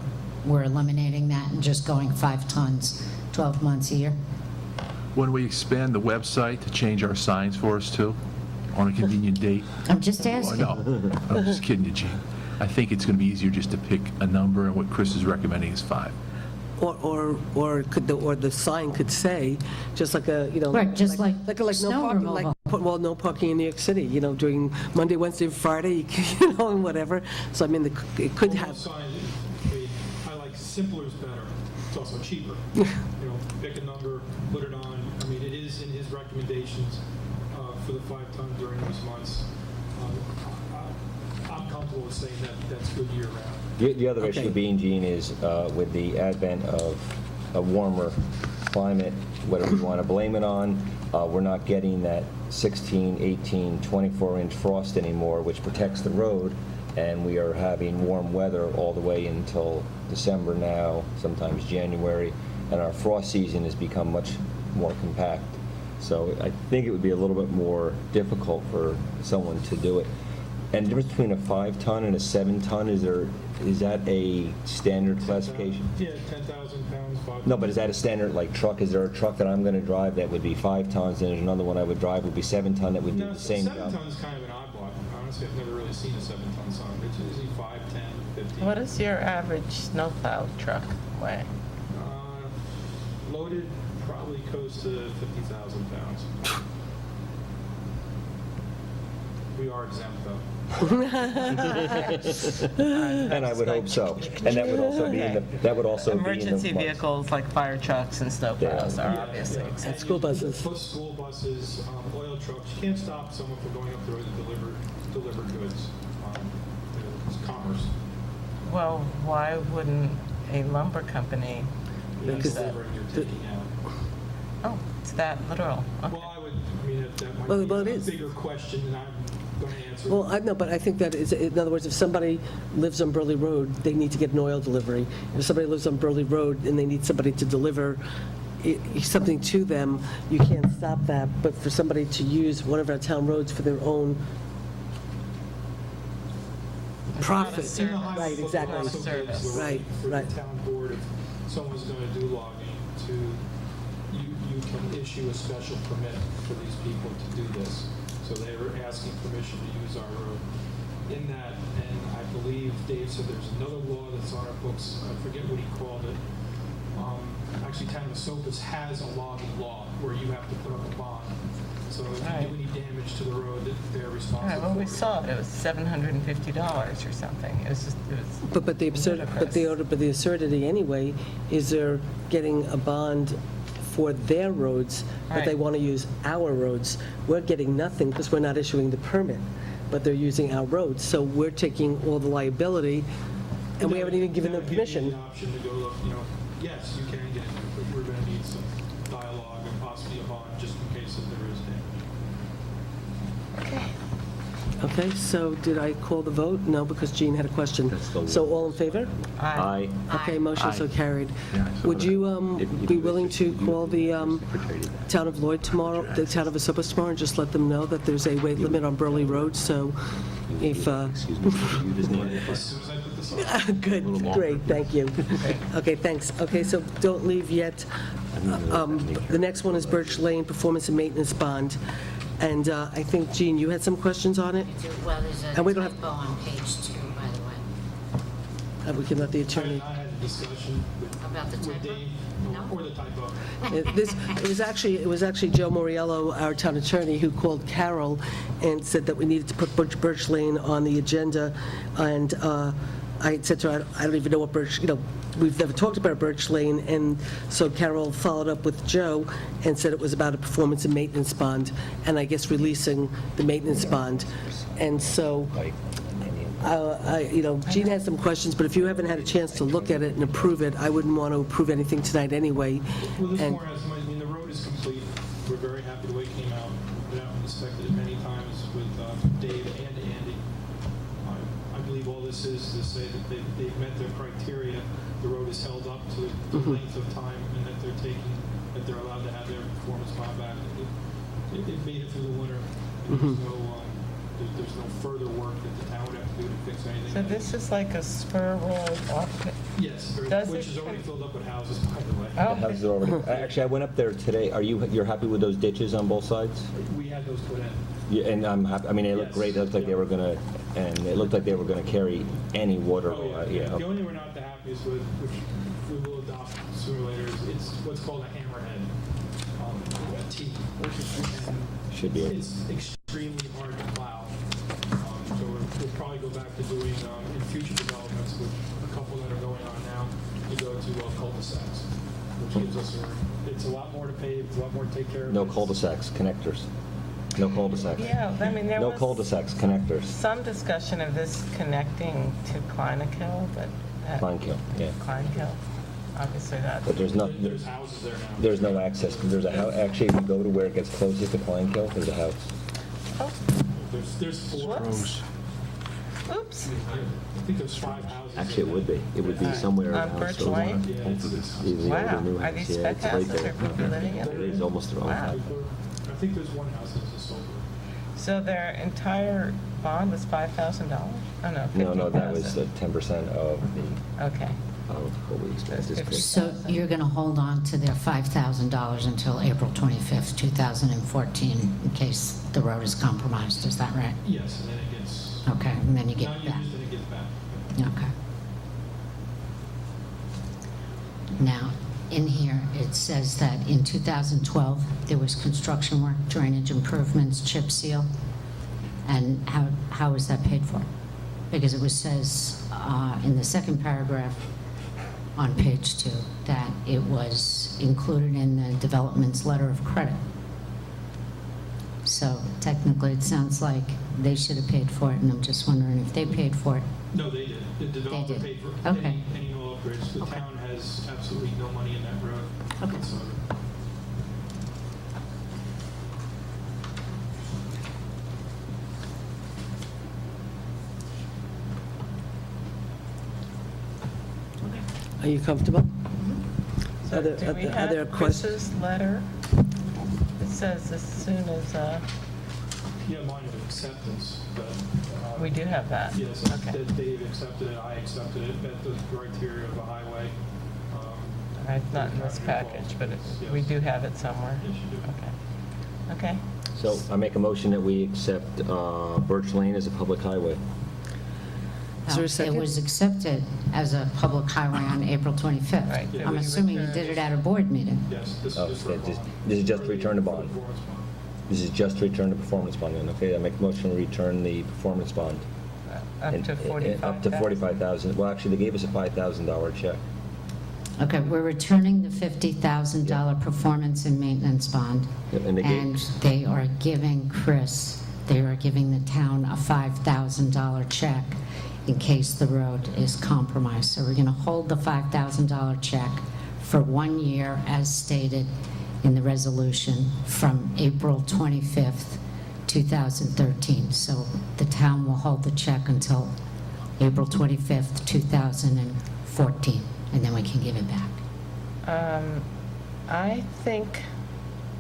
eliminating that and just going 5 tons, 12 months a year? When we expand the website to change our signs for us too, on a convenient date. I'm just Oh, asking. no, I'm just kidding you, Gene. I think it's going to be easier just to pick a number, and what Chris is recommending is 5. Or the sign could say, just like a, you know. Right, just like no snow parking, removal. well, no parking in New York City, you know, during Monday, Wednesday, and Friday, you know, and whatever. So, I mean, it could Well, have, sign, I like simpler is better. It's also cheaper. You know, pick a number, put it on. I mean, it is in his recommendations for the 5 ton during those months. I'm comfortable with saying that that's good year round. The other Okay. issue being, Gene, is with the advent of a warmer climate, whatever you want to blame it on, we're not getting that 16, 18, 24-inch frost anymore, which protects the road, and we are having warm weather all the way until December now, sometimes January, and our frost season has become much more compact. So I think it would be a little bit more difficult for someone to do it. And the difference between a 5-ton and a 7-ton, is that a standard classification? Yeah, 10,000 pounds, 5. No, but is that a standard, like, truck? Is there a truck that I'm going to drive that would be 5 tons, and there's another one I would drive would be 7-ton that would do No, the same 7 job? ton is kind of an oddball. Honestly, I've never really seen a 7-ton sign. It's usually 5, 10, 15. What does your average snowplow truck weigh? Loaded probably close to 50,000 pounds. We are exempt though. And I would hope so. And that would also be in the, that would also be in the. Emergency vehicles like fire trucks and snowplows are obviously exempt. And school buses. School buses, oil trucks. You can't stop someone from going up the road to deliver goods. It's commerce. Well, why wouldn't a lumber company use Because that? delivering, you're taking out. Oh, it's that literal. Okay. Well, I mean, that might Well, be it a is. bigger question than I'm going to answer. well, I know, but I think that is, in other words, if somebody lives on Burley Road, they need to get an oil delivery. If somebody lives on Burley Road and they need somebody to deliver something to them, you can't stop that. But for somebody to use one of our town roads for their own profit. In the highway Right, book, it exactly. also gives the Right, for right. the town board, if someone's going to do logging, you can issue a special permit for these people to do this. So they were asking permission to use our road. In that, and I believe Dave said there's another law that's on our books, I forget what he called it. Actually, Town of Esopus has a logging law where you have to put up a bond. So if you Right. do any damage to the road, they're All responsible right, well, we for it. saw it. It was $750 or something. It was just, it was. But the absurdity anyway is they're getting a bond for their roads, but they Right. want to use our roads. We're getting nothing because we're not issuing the permit, but they're using our roads. So we're taking all the liability, and we haven't even given them That would give you permission. the option to go, look, you know, yes, you can get it, but we're going to need some dialogue and possibly a bond just in case if there is damage. Okay, so did I call the vote? No, because Jean had a question. So all in favor? Aye. Okay, motion so Aye. carried. Yeah, I saw Would that. you be willing to call the town of Lloyd tomorrow, the town of Esopus tomorrow, and just let them know that there's a weight limit on Burley Road, so if, Excuse me, you just need it. As soon as I put this on. good, great, thank you. Okay, thanks. Okay, so don't leave yet. The next one is Birch Lane Performance and Maintenance Bond, and I think, Jean, you had some questions on it? Well, there's a And we don't have- typo on page 2, by the way. We can let the attorney. I had discussion with About the with typo? Dave No? or the typo. It was actually Joe Moriello, our town attorney, who called Carol and said that we needed to put Birch Lane on the agenda, and I had said to her, I don't even know what Birch, we've never talked about Birch Lane, and so Carol followed up with Joe and said it was about a performance and maintenance bond, and I guess releasing the maintenance bond. And so, Gene has some questions, but if you haven't had a chance to look at it and approve it, I wouldn't want to approve anything tonight anyway. Well, this And- more has, the road is complete. We're very happy the way it came out. Been out and inspected it many times with Dave and Andy. I believe all this is to say that they've met their criteria. The road is held up to the length of time, and that they're allowed to have their performance bond back. It made it through the winter. And there's no further work that the town would have to do to fix anything. So this is like a spur road off? Yes, Does which it- is already filled up with houses, by the way. Oh. The houses are already, actually, I went up there today. You're happy with those ditches on both sides? We had those put in. Yeah, and I'm happy, I mean, they look Yes. great. It looked like they were gonna, and it looked like they were gonna carry any water. Oh, yeah. Yeah. The only thing we're not the happiest with, which we will adopt sooner or later, is it's what's called a hammerhead, a T. And Should be. It's extremely hard to plow. So we'll probably go back to doing, in future developments, which a couple that are going on now, we go to cul-de-sacs, which gives us, it's a lot more to pave, it's a lot more to take care of. No cul-de-sacs, connectors. No cul-de-sacs. Yeah, I mean, there No was cul-de-sacs, connectors. some discussion of this connecting to Kleinkill, but... Kleinkill, yeah. Kleinkill, obviously that... But there's not, There's houses there now. there's no access. There's a house, actually, if you go to where it gets closest to Kleinkill, there's a house. Oh, There's four. whoops. Oops. I think there's 5 houses. Actually, it would be. It would be somewhere On around. Birch Lane? Yeah, Both of this. The older Wow. new Are house, these yeah, spec it's right houses? there. Are people living in It them? is almost their own Wow. house. I think there's one house that's sold. So their entire bond was $5,000? Oh, no, $50,000. No, that was 10% of Okay. what we expect. That's 50. So you're going to hold on to their $5,000 until April 25th, 2014, in case the road is compromised, is that right? Yes, and then it gets Okay, and then you get not back. used and it gets back. Okay. Now, in here, it says that in 2012, there was construction work, drainage improvements, chip seal, and how was that paid for? Because it says in the second paragraph on page 2 that it was included in the development's letter of credit. So technically, it sounds like they should have paid for it, and I'm just wondering if they paid for it. No, they did. The developer did. paid for Okay. any new upgrades. The Okay. town has absolutely no money in that road. Okay. whatsoever. Are you comfortable? So Are there- do are we there- are there have questions? Chris's letter? It says as soon as, Yeah, mine of acceptance, but. we do have that? Yes, Okay. that Dave accepted it, I accepted it, met the criteria of a highway. Not in this package, but we do have it somewhere? Yes, you do. Okay. Okay. So I make a motion that we accept Birch Lane as a public highway. Is there a second? It was accepted as a public highway on April 25th. Right. I'm We assuming you returned- did it at a board meeting. Yes, this Oh, is just for a this is- bond. this is just to return the bond. Performance bond. This is just to return the performance bond, then, okay? I make a motion to return the performance bond. Up And- to and- 45,000? Up to 45,000. Well, actually, they gave us a $5,000 check. Okay, we're returning the $50,000 performance and maintenance bond, Yep, and they gave- and they are giving Chris, they are giving the town a $5,000 check in case the road is compromised. So we're going to hold the $5,000 check for 1 year, as stated in the resolution, from April 25th, 2013. So the town will hold the check until April 25th, 2014, and then we can give it back. I think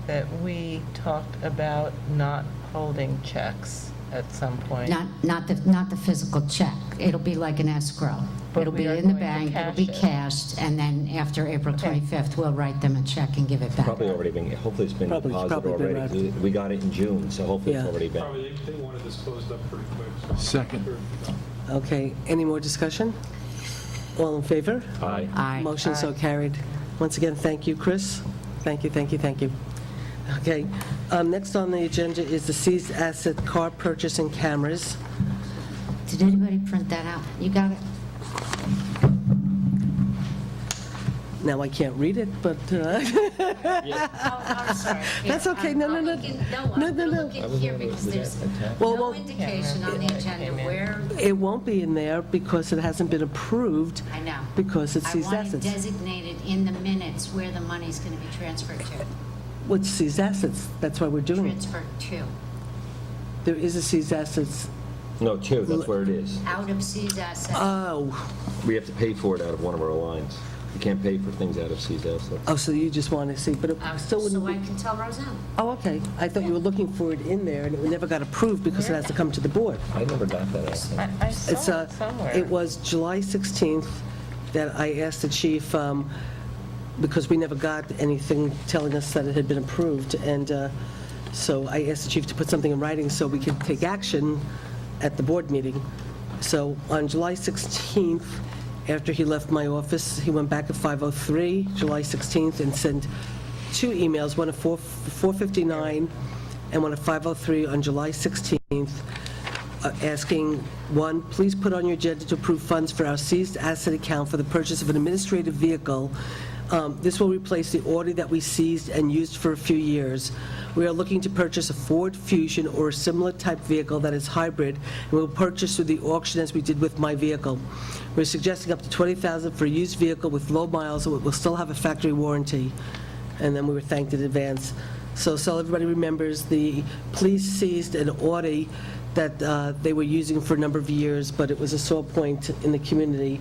that we talked about not holding checks at some point. Not the physical check. It'll be like an escrow. But It'll we be are in the going to bank, it'll be cash it. cashed, and then after April Okay. 25th, we'll write them a check and give it back. Probably already been, hopefully it's been Probably- deposited probably been already. We got it in June, so hopefully it's Yeah. already been. Probably, they wanted this closed up pretty quick. So I'm Second. sure it'll be done. Okay, any more discussion? All in favor? Aye. Aye. Motion so carried. Once again, thank you, Chris. Thank you, thank you, thank you. Okay, next on the agenda is the seized asset car purchase and cameras. Did anybody print that out? You got it? Now, I can't read it, but, Oh, I'm sorry. That's okay. No, no, no. No, No, I'm no, going to no. look in here because there's Well, no well- indication on the agenda where, it won't be in there because it hasn't been approved, I know. because it's I seized want it assets. designated in the minutes where the money's going to be transferred to. What's seized assets? That's why we're doing it. Transferred to. There is a seized assets. No, 2, that's where it is. Out of seized assets. Oh, We have to pay for it out of one of our lines. You can't pay for things out of seized assets. oh, so you just want to see, but it still wouldn't So I be... can tell Roseanne. Oh, okay. I thought you were looking for it in there, and it never got approved because it has to come to the board. I never got that out. I It's, saw it somewhere. it was July 16th that I asked the chief, because we never got anything telling us that it had been approved, and so I asked the chief to put something in writing so we could take action at the board meeting. So on July 16th, after he left my office, he went back at 5:03, July 16th, and sent 2 emails, one at 4:59 and one at 5:03 on July 16th, asking, one, please put on your agenda to approve funds for our seized asset account for the purchase of an administrative vehicle. This will replace the Audi that we seized and used for a few years. We are looking to purchase a Ford Fusion or a similar type vehicle that is hybrid, and we'll purchase through the auction as we did with my vehicle. We're suggesting up to $20,000 for a used vehicle with low miles, so it will still have a factory warranty. And then we were thanked in advance. So everybody remembers, the police seized an Audi that they were using for a number of years, but it was a sore point in the community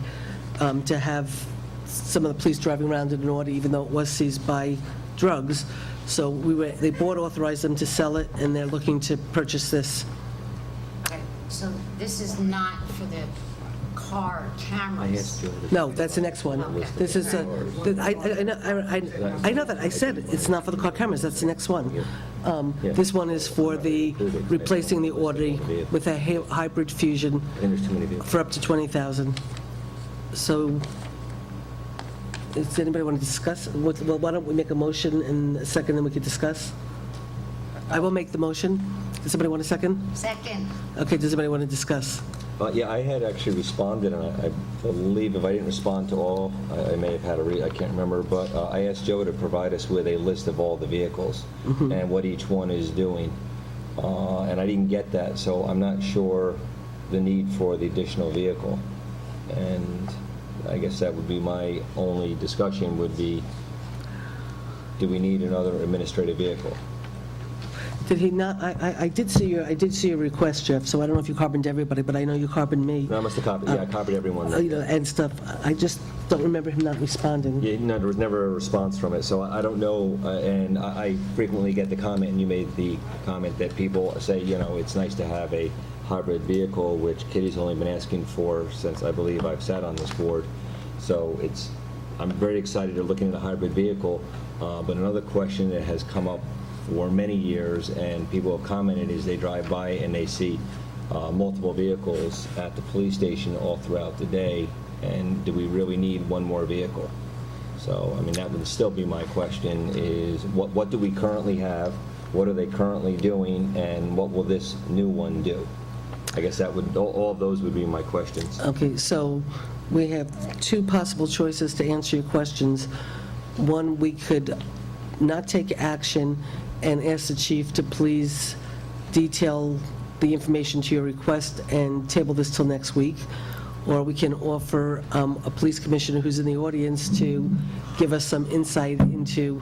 to have some of the police driving around in an Audi, even though it was seized by drugs. So the board authorized them to sell it, and they're looking to purchase this. Okay, so this is not for the car cameras. No, that's the next one. This is, I know that, I said it's not for the car cameras, that's the next one. This one is for the, replacing the Audi with a hybrid Fusion for up to $20,000. So, does anybody want to discuss? Well, why don't we make a motion in a second, then we can discuss? I will make the motion. Does somebody want a second? Second. Okay, does anybody want to discuss? Yeah, I had actually responded, and I believe if I didn't respond to all, I may have had I can't remember, but I asked Joe to provide us with a list of all the vehicles and what each one is doing. And I didn't get that, so I'm not sure the need for the additional vehicle. And I guess that would be my only discussion would be, do we need another administrative vehicle? Did he not, I did see your request, Jeff, so I don't know if you carboned everybody, but I know you carboned me. No, I must have copied, yeah, I copied everyone. You know, and stuff. I just don't remember him not responding. Yeah, no, there was never a response from it, so I don't know, and I frequently get the comment, and you made the comment that people say, you know, it's nice to have a hybrid vehicle, which Kitty's only been asking for since I believe I've sat on this board. So I'm very excited to looking at a hybrid vehicle, but another question that has come up for many years, and people have commented, is they drive by and they see multiple vehicles at the police station all throughout the day, and do we really need one more vehicle? So, I mean, that would still be my question, is what do we currently have, what are they currently doing, and what will this new one do? I guess that would, all of those would be my questions. Okay, so we have 2 possible choices to answer your questions. One, we could not take action and ask the chief to please detail the information to your request and table this till next week. Or we can offer a police commissioner who's in the audience to give us some insight into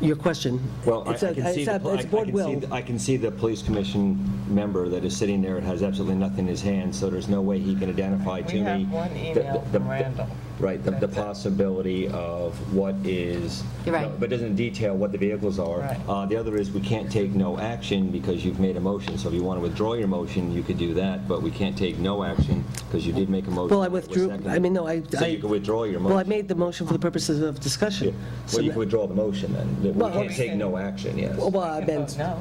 your question. Well, I It's a- can see it's a- it's board will. I can see the police commission member that is sitting there and has absolutely nothing in his hand, so there's no way he can identify to We me. have one email from Randall. Right, the possibility of what is, You're right. no, but doesn't detail what the vehicles are. Right. The other is we can't take no action because you've made a motion, so if you want to withdraw your motion, you could do that, but we can't take no action because you did make a motion. Well, I that was withdrew, seconded. I mean, no, So you can withdraw your motion. Well, I made the motion for the purposes of discussion. Well, you can withdraw the motion then. We Well, can't take no action, yes. Well, I You can meant, vote no.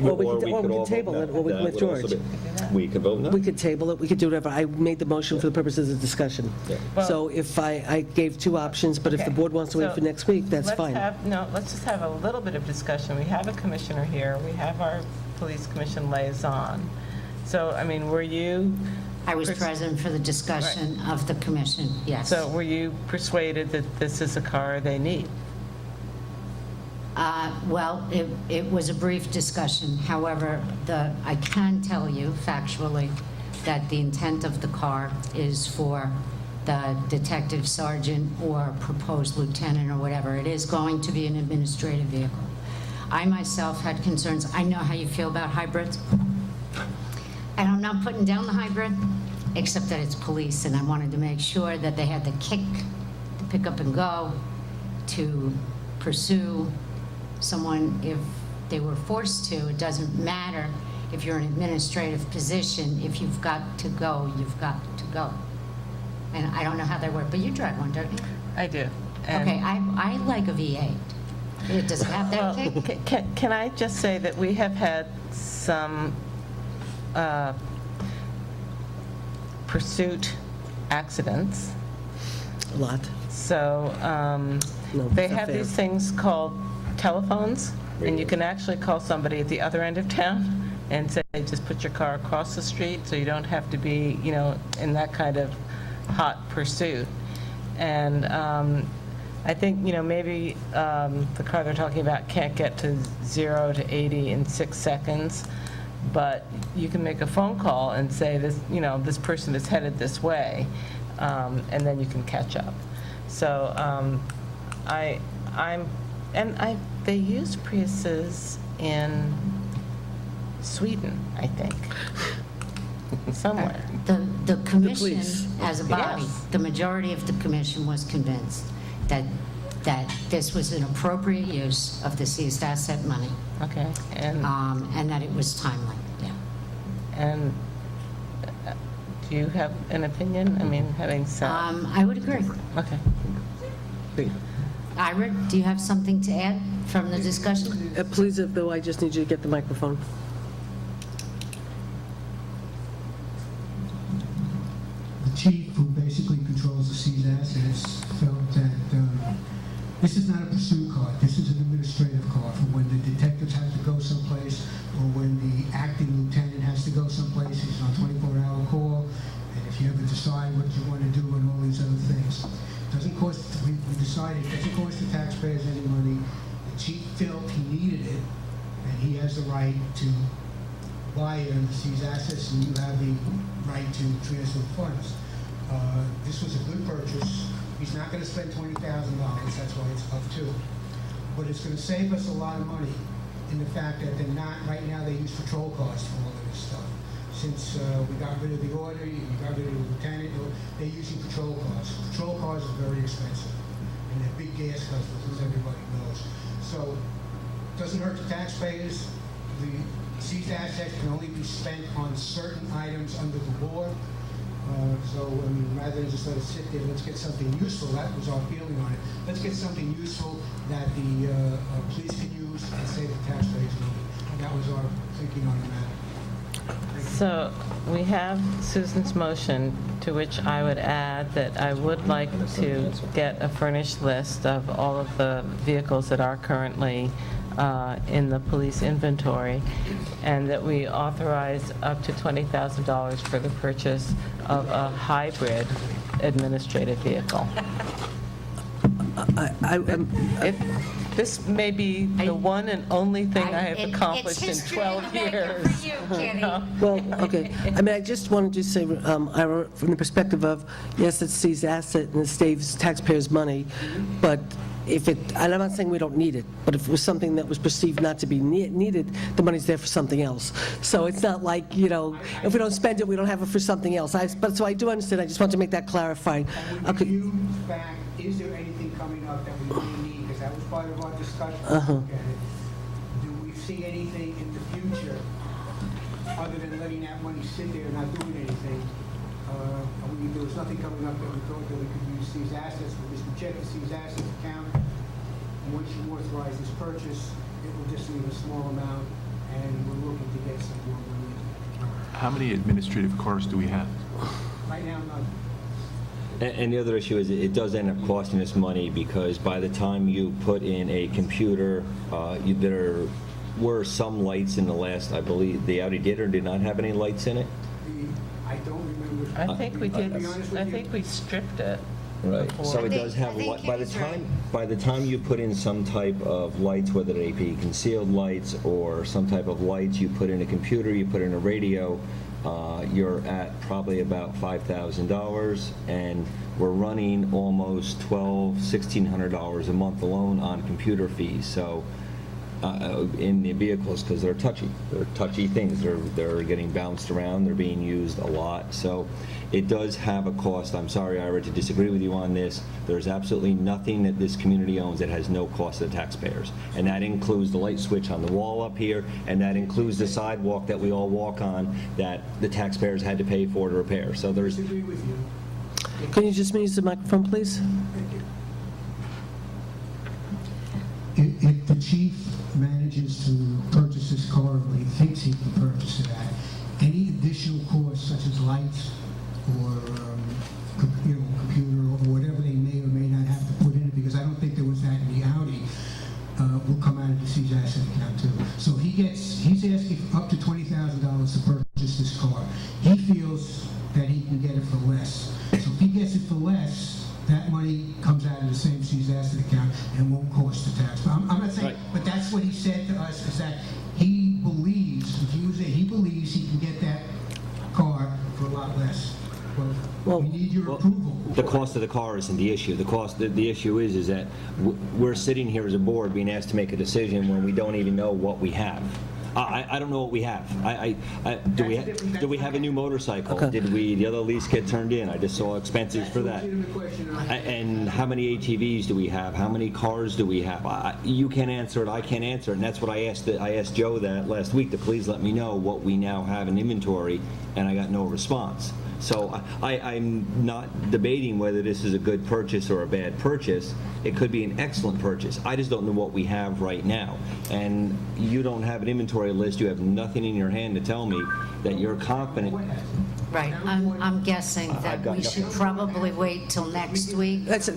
Or we could table it, or we can with George. We could vote no. We could table it, we could do whatever. I made the motion for the purposes of discussion. Well- So if I gave two options, but if the Okay. board wants to wait So for next week, that's fine. Let's just have a little bit of discussion. We have a commissioner here, we have our police commission liaison. So, I mean, were you? I was present for the discussion of the commission, yes. So were you persuaded that this is a car they need? Well, it was a brief discussion. However, I can tell you factually that the intent of the car is for the detective sergeant or proposed lieutenant or whatever. It is going to be an administrative vehicle. I myself had concerns. I know how you feel about hybrids. And I'm not putting down the hybrid, except that it's police, and I wanted to make sure that they had the kick to pick up and go, to pursue someone if they were forced to. It doesn't matter if you're in an administrative position. If you've got to go, you've got to go. And I don't know how they work, but you drive one, don't you? I do. Okay, I like a V8. Does it have that kick? Can I just say that we have had some pursuit accidents. A lot. So No, they it's not have fair. these things called telephones, and you can actually call somebody at the other end of town and say, just put your car across the street so you don't have to be, in that kind of hot pursuit. And I think, maybe the car they're talking about can't get to 0 to 80 in 6 seconds, but you can make a phone call and say, this person is headed this way, and then you can catch up. So they use Priuses in Sweden, I think, somewhere. The commission, police. as a body, Yes. the majority of the commission was convinced that this was an appropriate use of the seized asset money, Okay, and and that it was timely, yeah. and do you have an opinion? I mean, having said, I would agree. okay. Ira, do you have something to add from the discussion? Please, Bill, I just need you to get the microphone. The chief, who basically controls the seized assets, felt that this is not a pursuit car. This is an administrative car for when the detectives have to go someplace or when the acting lieutenant has to go someplace. He's on 24-hour call, and if you ever decide what you want to do and all these other things. Doesn't cost, we decided it doesn't cost the taxpayers any money. The chief felt he needed it, and he has the right to buy it under seized assets, and you have the right to transfer funds. This was a good purchase. He's not going to spend $20,000, that's why it's up to. But it's going to save us a lot of money in the fact that they're not, right now they use patrol cars for all of this stuff. Since we got rid of the order, we got rid of the lieutenant, they're using patrol cars. Patrol cars are very expensive, and they're big gas guzzlers, as everybody knows. So, doesn't hurt the taxpayers. The seized assets can only be spent on certain items under the law. So, I mean, rather than just let it sit there, let's get something useful. That was our feeling on it. Let's get something useful that the police can use and save the taxpayers money. And that was our thinking on the matter. So we have Susan's motion, to which I would add that I would like to get a furnished list of all of the vehicles that are currently in the police inventory, and that we authorize up to $20,000 for the purchase of a hybrid administrative vehicle. This may be the one and only thing I have accomplished in 12 years. Well, okay. I mean, I just wanted to say, Ira, from the perspective of, yes, it's seized asset and it saves taxpayers money, but if it, and I'm not saying we don't need it, but if it was something that was perceived not to be needed, the money's there for something else. So it's not like, if we don't spend it, we don't have it for something else. But so I do understand, I just want to make that clarifying. And with you back, is there anything coming up that we may need? Because that was part of our discussion. Do we see anything in the future, other than letting that money sit there and not doing anything? There was nothing coming up that we thought that we could use these assets. We just check the seized assets account, and once you authorize this purchase, it will just leave a small amount, and we're looking to get some more money. How many administrative cars do we have? Right now, none. And the other issue is it does end up costing us money because by the time you put in a computer, there were some lights in the last, I believe, the Audi did or did not have any lights in it? I don't remember. I think we did, To be honest with I you, think we stripped it. Right, before. so it think- does have, I think by the he's right. time you put in some type of lights, whether they be concealed lights or some type of lights, you put in a computer, you put in a radio, you're at probably about $5,000, and we're running almost $1,600 a month alone on computer fees, so, in the vehicles, because they're touchy things, they're getting bounced around, they're being used a lot, so it does have a cost. I'm sorry, Ira, to disagree with you on this. There's absolutely nothing that this community owns that has no cost to the taxpayers, and that includes the light switch on the wall up here, and that includes the sidewalk that we all walk on that the taxpayers had to pay for to repair, so there's... I disagree with you. Can you just use the microphone, please? If the chief manages to purchase this car, or he thinks he can purchase it at, any additional costs such as lights or, computer or whatever they may or may not have to put in it, because I don't think there was that in the Audi, will come out of the city's asset account too. So he's asking for up to $20,000 to purchase this car. He feels that he can get it for less. So if he gets it for less, that money comes out of the same city's asset account and won't cost the tax. But I'm not saying, Right. but that's what he said to us, is that he believes, if you use it, he believes he can get that car for a lot less. Well, we need your approval. The cost of the car isn't the issue. The issue is that we're sitting here as a board being asked to make a decision when we don't even know what we have. I don't know what we have. Do we have a new motorcycle? Okay. Did the other lease get turned in? I just saw expenses for that. Legitimate question. And how many ATVs do we have? How many cars do we have? You can't answer it, I can't answer it, and that's what I asked Joe that last week, to please let me know what we now have in inventory, and I got no response. So I'm not debating whether this is a good purchase or a bad purchase. It could be an excellent purchase. I just don't know what we have right now. And you don't have an inventory list, you have nothing in your hand to tell me that you're confident. Right, I'm guessing I've that got we should probably wait till next week. That's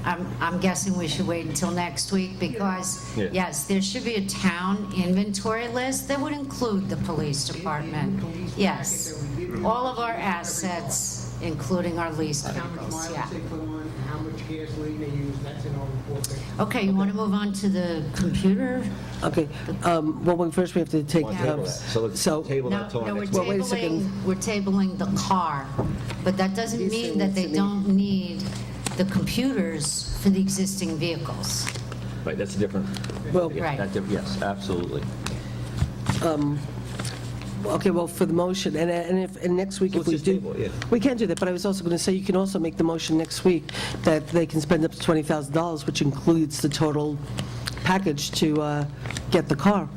I'm guessing we should wait until next week because, Yeah. yes, there should be a town inventory list that would include the police department. Yes, all of our assets, including our leased How much vehicles, mileage yeah. they put on, and how much gasoline they use, that's in our report. Okay, you want to move on to the computer? Okay, well, first we have to take, Want to table that? So let's table that till No, our we're next Well, wait a tabling, second. we're tabling the car, but that doesn't He's mean saying that it's they in the- don't need the computers for the existing vehicles. Right, that's a different. well, Yeah, Right. Yes, absolutely. okay, well, for the motion, and next week if Let's we just do... table it, yeah. We can do that, but I was also going to say, you can also make the motion next week that they can spend up to $20,000, which includes the total package to get the car.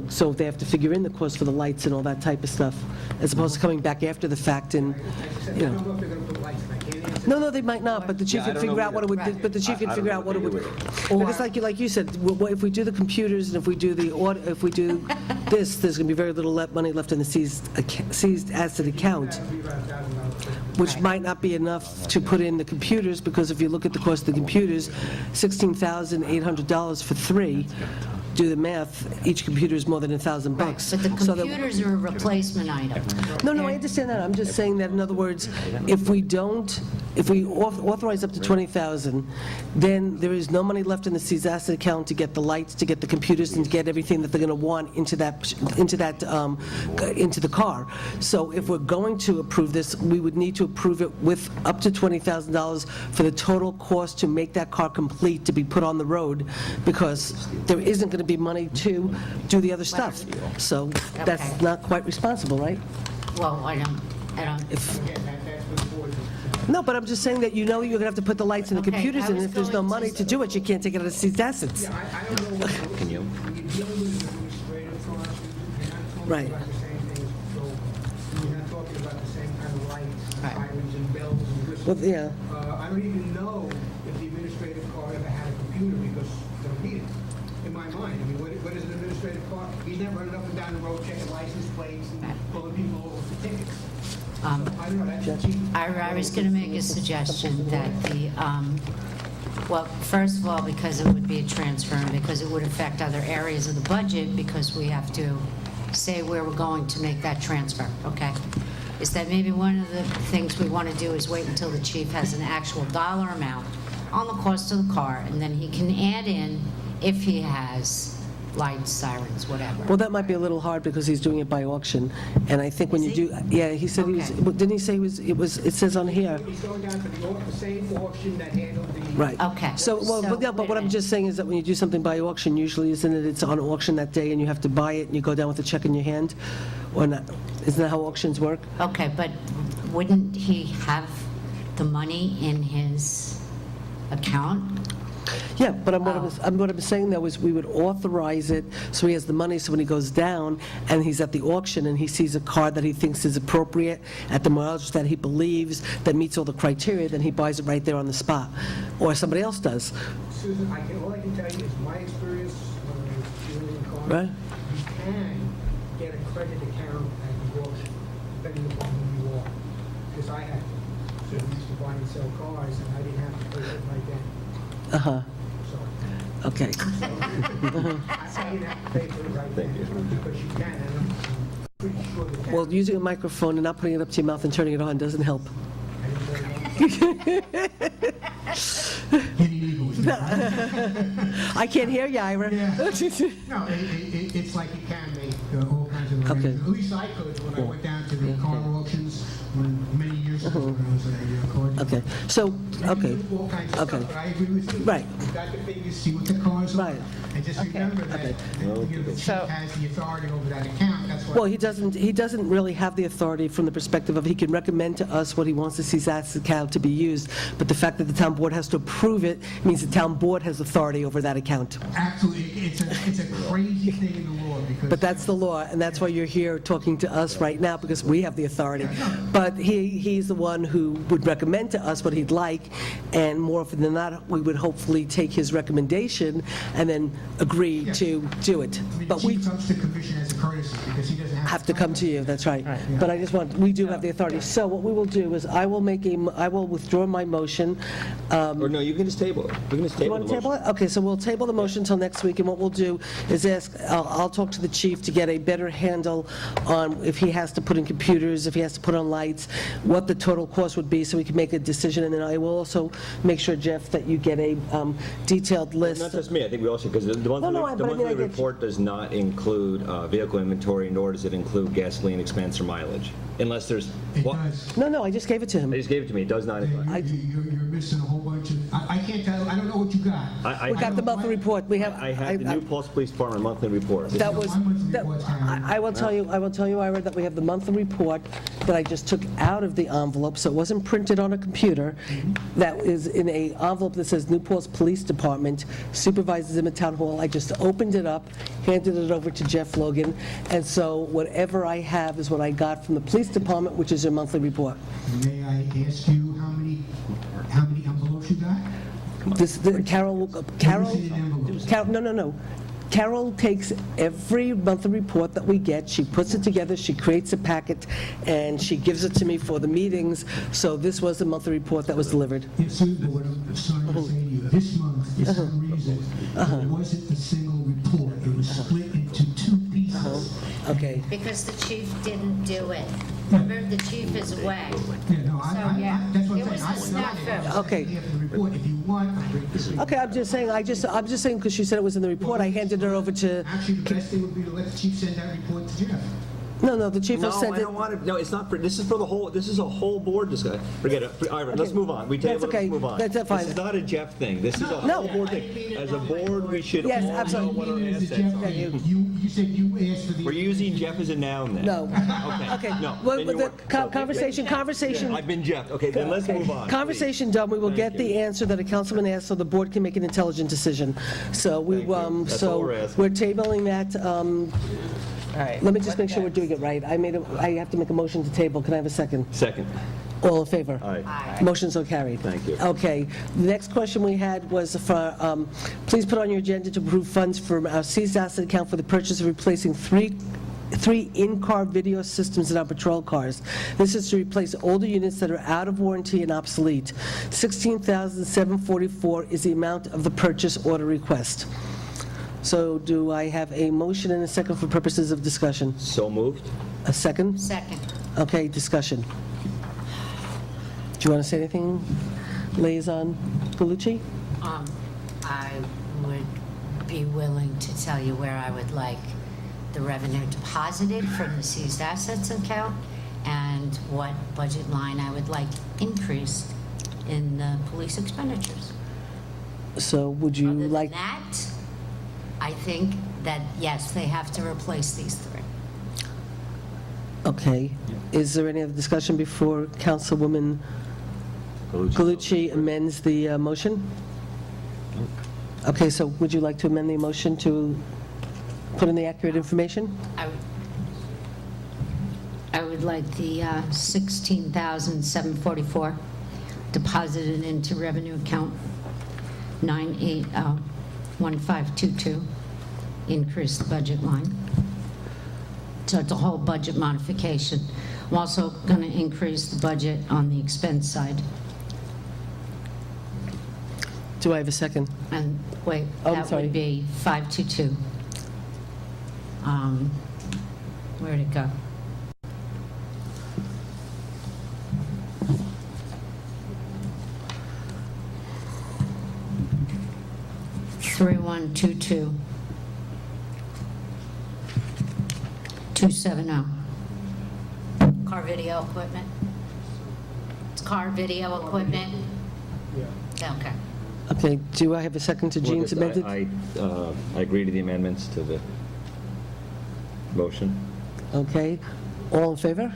So they have to figure in the cost for the lights and all that type of stuff, as opposed to coming back after the fact and, I don't know if they're gonna put lights in, I can't answer. No, they might not, but the chief Yeah, I can don't figure know out what it would, either. but the chief can I don't figure know out what it what would. they do Because like you said, if we do the computers and if we do if we do this, there's going to be very little money left in the seized asset account, That'd be about $1,000. which might not be enough to put in the computers, because if you look at the cost of the computers, $16,800 for 3. Do the math, each computer is more than $1,000 Right, bucks. but the So that- computers are a replacement item. No, I understand that. I'm just saying that, in other words, if we authorize up to 20,000, then there is no money left in the seized asset account to get the lights, to get the computers, and to get everything that they're going to want into the car. So if we're going to approve this, we would need to approve it with up to $20,000 for the total cost to make that car complete, to be put on the road, because there isn't going to be money to do the other stuff. So that's Okay. not quite responsible, right? Well, I don't, Again, that's for the board. No, but I'm just saying that you're going to have to put the lights in the Okay, computers, I and was if there's no going to- money to do it, you can't take it out of seized assets. Yeah, I don't know. Can you? When you're dealing with administrative costs, you're not talking Right. about the same things. So you're not talking about the same kind of lights, Right. sirens and bells and whistles. Well, yeah. I don't even know if the administrative car ever had a computer because they don't need it. in my mind. I mean, what is an administrative clerk? He's not running up and down the road checking license plates and pulling people over for tickets. I don't know, that's cheap. I was going to make a suggestion that well, first of all, because it would be a transfer, and because it would affect other areas of the budget, because we have to say where we're going to make that transfer, okay? Is that maybe one of the things we want to do is wait until the chief has an actual dollar amount on the cost of the car, and then he can add in, if he has lights, sirens, whatever. Well, that might be a little hard because he's doing it by auction, and I think when you do, yeah, he said he was, didn't he say it says on here? He's going down to the same auction that handled the... Right. Okay. So, but what I'm just saying is that when you do something by auction, usually isn't it, it's on auction that day and you have to buy it and you go down with a check in your hand? Or not? Isn't that how auctions work? Okay, but wouldn't he have the money in his account? Yeah, but what I'm saying though is we would authorize it so he has the money, so when he goes down and he's at the auction and he sees a car that he thinks is appropriate at the mileage that he believes that meets all the criteria, then he buys it right there on the spot, or somebody else does. Susan, all I can tell you is my experience when I was dealing in cars. Right. You can get a credit account at the auction, depending upon who you are. Because I had to. So we used to buy and sell cars, and I didn't have to pay it right then. Uh-huh. So, Okay. I didn't have to pay for it right then. Because you can, and I'm pretty sure that... Well, using a microphone and not putting it up to your mouth and turning it on doesn't help. I can't hear you, Ira. No, it's like you can make all kinds of arrangements. At least I could when I went down to the car auctions many years ago when I was a car dealer. Okay, so, okay. All kinds of stuff, but I agree with you. Right. You got the figures, see what the cars are. Right. And just remember that the chief has the authority over that account, that's why. Well, he doesn't really have the authority from the perspective of he can recommend to us what he wants to see that account to be used, but the fact that the town board has to approve it means the town board has authority over that account. Absolutely, it's a crazy thing in the law because... But that's the law, and that's why you're here talking to us right now, because we have the authority. But he's the one who would recommend to us what he'd like, and more often than not, we would hopefully take his recommendation and then agree to do it. But the chief comes to commission as a courtesy because he doesn't Have to come to you, that's right. But I just we do have the authority. So what we will do is I will withdraw my motion. Or no, you can just table it. We can just You table want the to table motion. it? Okay, so we'll table the motion until next week, and what we'll do is I'll talk to the chief to get a better handle on if he has to put in computers, if he has to put on lights, what the total cost would be, so we can make a decision, and then I will also make sure, Jeff, that you get a detailed list. Not just me, I think we also, because the monthly report does not include vehicle inventory, nor does it include gasoline expense or mileage, unless there's... It does. No, I just gave it to him. They just gave it to me, it does not include... You're missing a whole bunch of... I can't tell, I don't know what you got. We got the monthly report. I have the New Paltz Police Department monthly report. That was, I will tell you, Ira, that we have the monthly report that I just took out of the envelope, so it wasn't printed on a computer. That is in a envelope that says New Paltz Police Department, supervises in Town Hall. I just opened it up, handed it over to Jeff Logan, and so whatever I have is what I got from the police department, which is their monthly report. May I ask you how many envelopes you got? Carol, no. Carol takes every monthly report that we get, she puts it together, she creates a packet, and she gives it to me for the meetings, so this was the monthly report that was delivered. Yes, Susan, but what I'm trying to say to you, this month, for some reason, it wasn't a single report, it was split into two pieces. Okay. Because the chief didn't do it. Remember, the chief is away. Yeah, no, that's what It I'm was saying. a snafu. Okay. If you want, I'll bring this. Okay, I'm just saying, because she said it was in the report, I handed it over to, Actually, the best thing would be to let the chief send that report to Jeff. no, the chief will No, send I it. don't want to, no, it's not, this is for the whole, this is a whole board discussion. Forget it, Ira, let's move on. We That's table it, okay. let's move on. That's fine. This is not a Jeff thing, this is a No. whole board thing. As a board, we should all Yes, know absolutely. what our assets are. You said you asked for the... We're using Jeff as a noun then? No. Okay, no. Well, then you the work. conversation. I've been Jeff, okay, then let's move on. Conversation done, we will Thank get the you. answer that a councilman asked, so the board can make an intelligent decision. So we, Thank you. That's all we're asking. we're tabling that, All right. let me just make sure we're doing it right. I have to make a motion to table, can I have a second? Second. All in favor? Aye. Motion so carried. Thank you. Okay. The next question we had was for, please put on your agenda to approve funds from our seized asset account for the purchase of replacing three in-car video systems in our patrol cars. This is to replace older units that are out of warranty and obsolete. $16,744 is the amount of the purchase order request. So do I have a motion and a second for purposes of discussion? So moved? A second? Second. Okay, discussion. Do you want to say anything, Liaison Galucci? I would be willing to tell you where I would like the revenue deposited from the seized assets account and what budget line I would like increased in the police expenditures. So would you Other like... than that, I think that, yes, they have to replace these three. Okay. Is there any other discussion before Councilwoman Galucci amends the motion? Okay, so would you like to amend the motion to put in the accurate information? I would like the $16,744 deposited into revenue account 981522, increase the budget line. So it's a whole budget modification. I'm also going to increase the budget on the expense side. Do I have a second? And wait, Oh, I'm that sorry. would be 522. Where'd it go? $3122. 270. Car video equipment? It's car video equipment? Yeah. Okay. Okay, do I have a second to Jean's amended? I agree to the amendments to the motion. Okay, all in favor?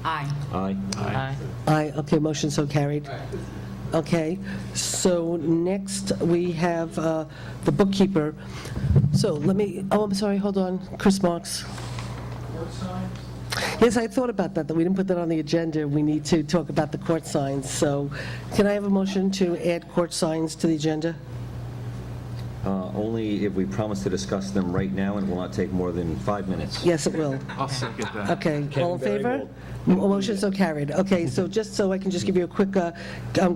Aye. Aye. Aye, okay, motion so carried. Okay, so next we have the bookkeeper. So let me, oh, I'm sorry, hold on, Chris Marks. Court signs? Yes, I thought about that we didn't put that on the agenda. We need to talk about the court signs. So can I have a motion to add court signs to the agenda? Only if we promise to discuss them right now, and it will not take more than 5 minutes. Yes, it will. I'll second that. Okay, all in Kevin Berry favor? Motion so carried. Okay, so just so I can just give you a quick,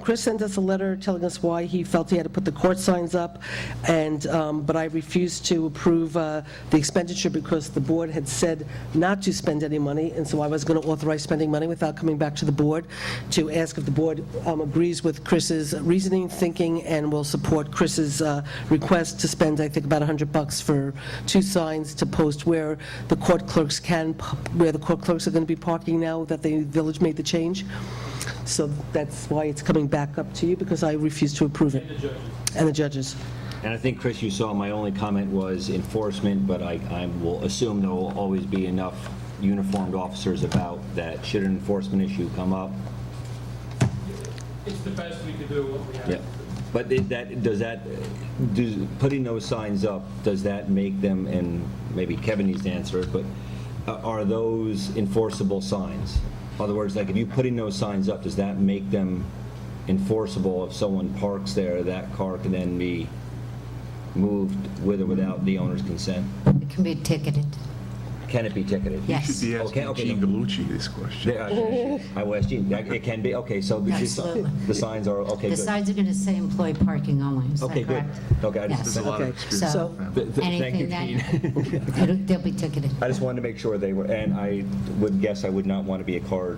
Chris sent us a letter telling us why he felt he had to put the court signs up, and, but I refused to approve the expenditure because the board had said not to spend any money, and so I was going to authorize spending money without coming back to the board to ask if the board agrees with Chris's reasoning, thinking, and will support Chris's request to spend, I think, about $100 for 2 signs to post where the court clerks where the court clerks are going to be parking now that the village made the change. So that's why it's coming back up to you, because I refuse to approve it. And the judges. And the judges. And I think, Chris, you saw my only comment was enforcement, but I will assume there will always be enough uniformed officers about that should an enforcement issue come up. It's the best we could do, what we have. Yeah. But putting those signs up, does that make them, and maybe Kevin needs to answer it, but are those enforceable signs? In other words, like if you're putting those signs up, does that make them enforceable? If someone parks there, that car can then be moved with or without the owner's consent? It can be ticketed. Can it be ticketed? Yes. You should be asking Okay, Gene Galucci this question. I will ask Gene. It can be, okay, so Absolutely. the signs are, okay, The good. signs are going to say employee parking only, is that Okay, good. correct? Okay, I just- Yes. There's a lot of Okay. experience So- with that. Thank you, Anything Gene. They'll be ticketed. I just wanted to make sure they were, and I would guess I would not want to be a car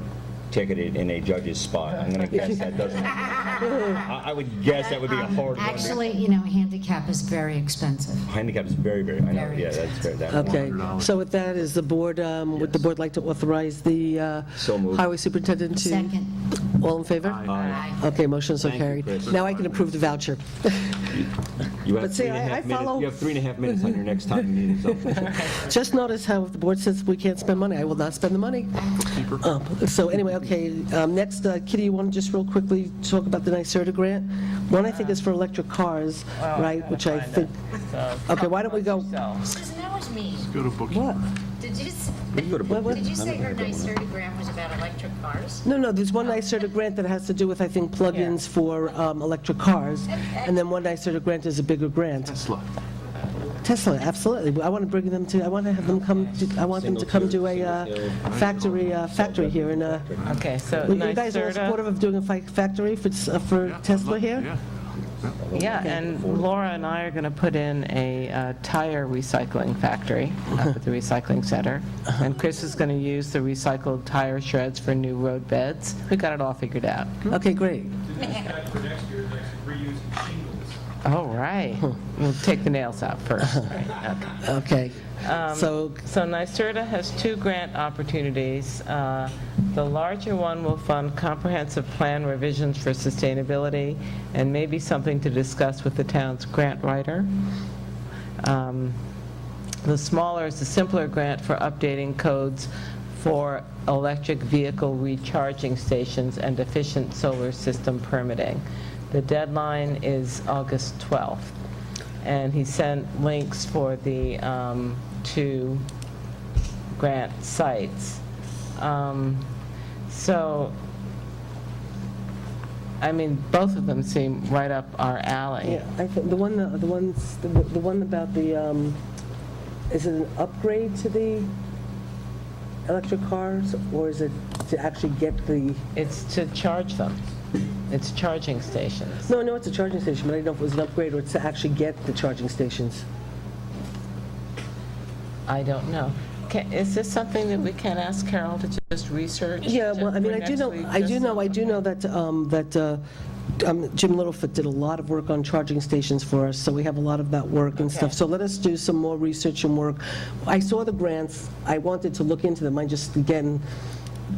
ticketed in a judge's spot. I'm going to guess that doesn't, I would guess that would be a hard one. Actually, handicap is very expensive. Handicap is very, very, I know, Very yeah, that's fair. That Okay, $100. so with that, is the board, would the board like to authorize the So moved. highway superintendent to? Second. All in favor? Aye. Okay, motion so Thank you, carried. Chris. Now I can approve the voucher. You have But see, 3.5 I minutes, follow- you have 3.5 minutes on your next time meeting, so. Just notice how if the board says we can't spend money, I will not spend the money. So anyway, okay, next, Kitty, you want to just real quickly talk about the NYSERDA grant? One, I think, is for electric cars, right, which I think, okay, why don't we go, Susan, that was me. Go to bookkeeper. what? Did Did you, We can go to book. did you say her NYSERDA grant was about electric cars? No, there's one NYSERDA grant that has to do with, I think, plug-ins for electric cars, and then one NYSERDA grant is a bigger grant. Tesla, absolutely. I want to bring them to, I want to have them come, I want them to come do a factory here in, Okay, so you guys are NYSERDA. supportive of doing a factory for Tesla here? Yeah, and Laura and I are going to put in a tire recycling factory up at the recycling center. And Chris is going to use the recycled tire shreds for new road beds. We got it all figured out. Okay, great. For next year, like reusing shingles. All right. We'll take the nails out first. Right, okay. Okay. So NYSERDA has 2 grant opportunities. The larger one will fund comprehensive plan revisions for sustainability and maybe something to discuss with the town's grant writer. The smaller is the simpler grant for updating codes for electric vehicle recharging stations and efficient solar system permitting. The deadline is August 12th. And he sent links for the 2 grant sites. So, I mean, both of them seem right up our alley. Yeah, I think the one about the, is it an upgrade to the electric cars, or is it to actually get the? It's to charge them. It's charging stations. No, it's a charging station, but I didn't know if it was an upgrade or to actually get the charging stations. I don't know. Is this something that we can ask Carol to just research? Yeah, well, I mean, for I do next know, week, I do just- know that Jim Littlefoot did a lot of work on charging stations for us, so we have a lot of that work and stuff. Okay. So let us do some more research and work. I saw the grants. I wanted to look into them. I just, again,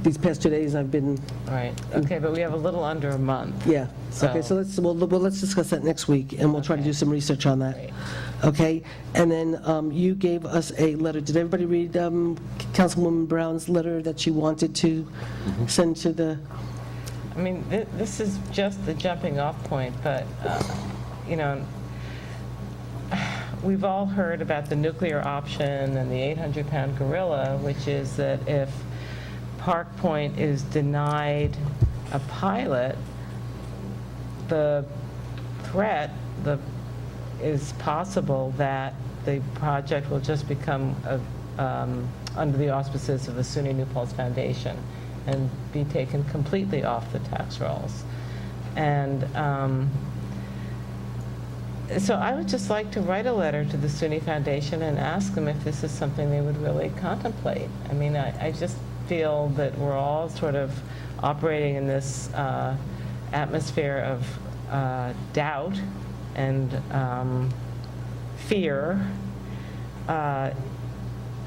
these past 2 days, I've been, Right, okay, but we have a little under a month. yeah. Okay, so let's discuss that next week, and we'll try to do some research on that. Great. Okay? And then you gave us a letter. Did everybody read Councilwoman Brown's letter that she wanted to send to the? I mean, this is just the jumping off point, but, you know, we've all heard about the nuclear option and the 800-pound gorilla, which is that if Park Point is denied a pilot, the threat is possible that the project will just become under the auspices of the SUNY New Paltz Foundation and be taken completely off the tax rolls. And so I would just like to write a letter to the SUNY Foundation and ask them if this is something they would really contemplate. I mean, I just feel that we're all sort of operating in this atmosphere of doubt and fear. I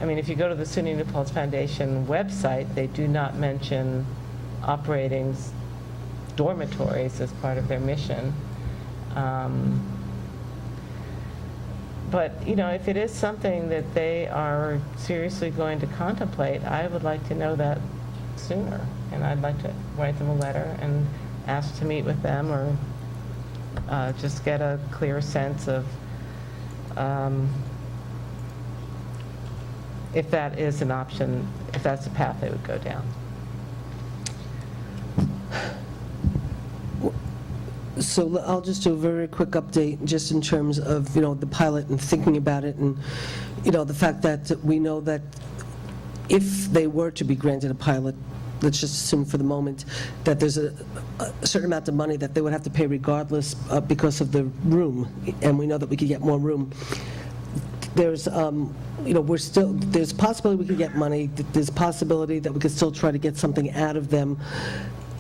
mean, if you go to the SUNY New Paltz Foundation website, they do not mention operating dormitories as part of their mission. But, you know, if it is something that they are seriously going to contemplate, I would like to know that sooner. And I'd like to write them a letter and ask to meet with them, or just get a clear sense of if that is an option, if that's the path they would go down. So I'll just do a very quick update, just in terms of, you know, the pilot and thinking about it, and, you know, the fact that we know that if they were to be granted a pilot, let's just assume for the moment that there's a certain amount of money that they would have to pay regardless because of the room, and we know that we could get more room. There's, you know, there's a possibility we could get money. There's a possibility that we could still try to get something out of them.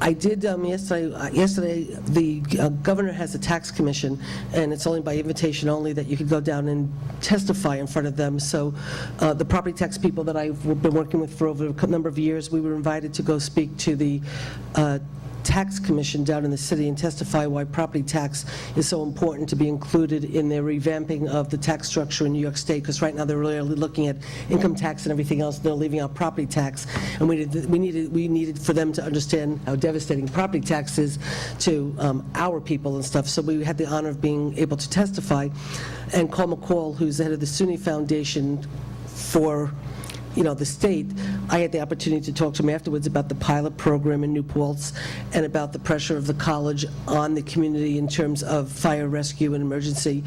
I did, yesterday, the governor has a tax commission, and it's only by invitation only that you could go down and testify in front of them. So the property tax people that I've been working with for over a number of years, we were invited to go speak to the tax commission down in the city and testify why property tax is so important to be included in their revamping of the tax structure in New York State, because right now they're really looking at income tax and everything else, and they're leaving out property tax. And we needed for them to understand how devastating property tax is to our people and stuff. So we had the honor of being able to testify. And Cole McCall, who's the head of the SUNY Foundation, for the state, I had the opportunity to talk to him afterwards about the pilot program in New Paltz and about the pressure of the college on the community in terms of fire rescue and emergency,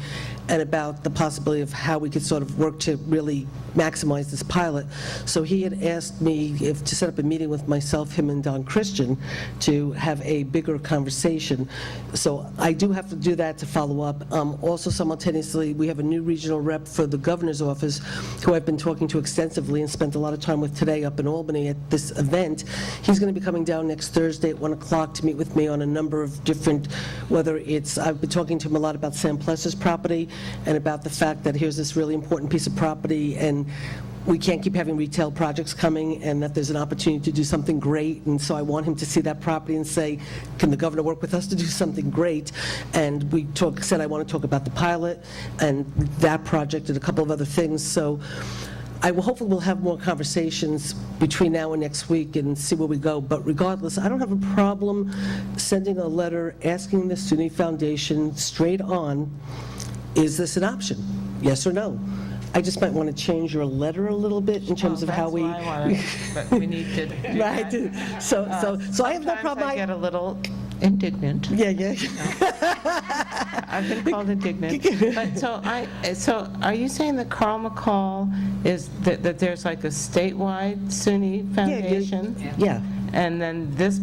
and about the possibility of how we could sort of work to really maximize this pilot. So he had asked me to set up a meeting with myself, him, and Don Christian to have a bigger conversation. So I do have to do that to follow up. Also, simultaneously, we have a new regional rep for the governor's office who I've been talking to extensively and spent a lot of time with today up in Albany at this event. He's going to be coming down next Thursday at 1 o'clock to meet with me on a number of different, whether it's, I've been talking to him a lot about Sam Plesser's property and about the fact that here's this really important piece of property and we can't keep having retail projects coming, and that there's an opportunity to do something great. And so I want him to see that property and say, can the governor work with us to do something great? And we said I want to talk about the pilot and that project and a couple of other things. So hopefully we'll have more conversations between now and next week and see where we go. But regardless, I don't have a problem sending a letter asking the SUNY Foundation straight on, is this an option? Yes or no? I just might want to change your letter a little bit in terms of how we... That's why I want to, but we need to do Right. that. So I have no problem. Sometimes I get a little indignant. Yeah. I've been called indignant. But so are you saying that Carl McCall is, that there's like a statewide SUNY Foundation? Yeah. And then this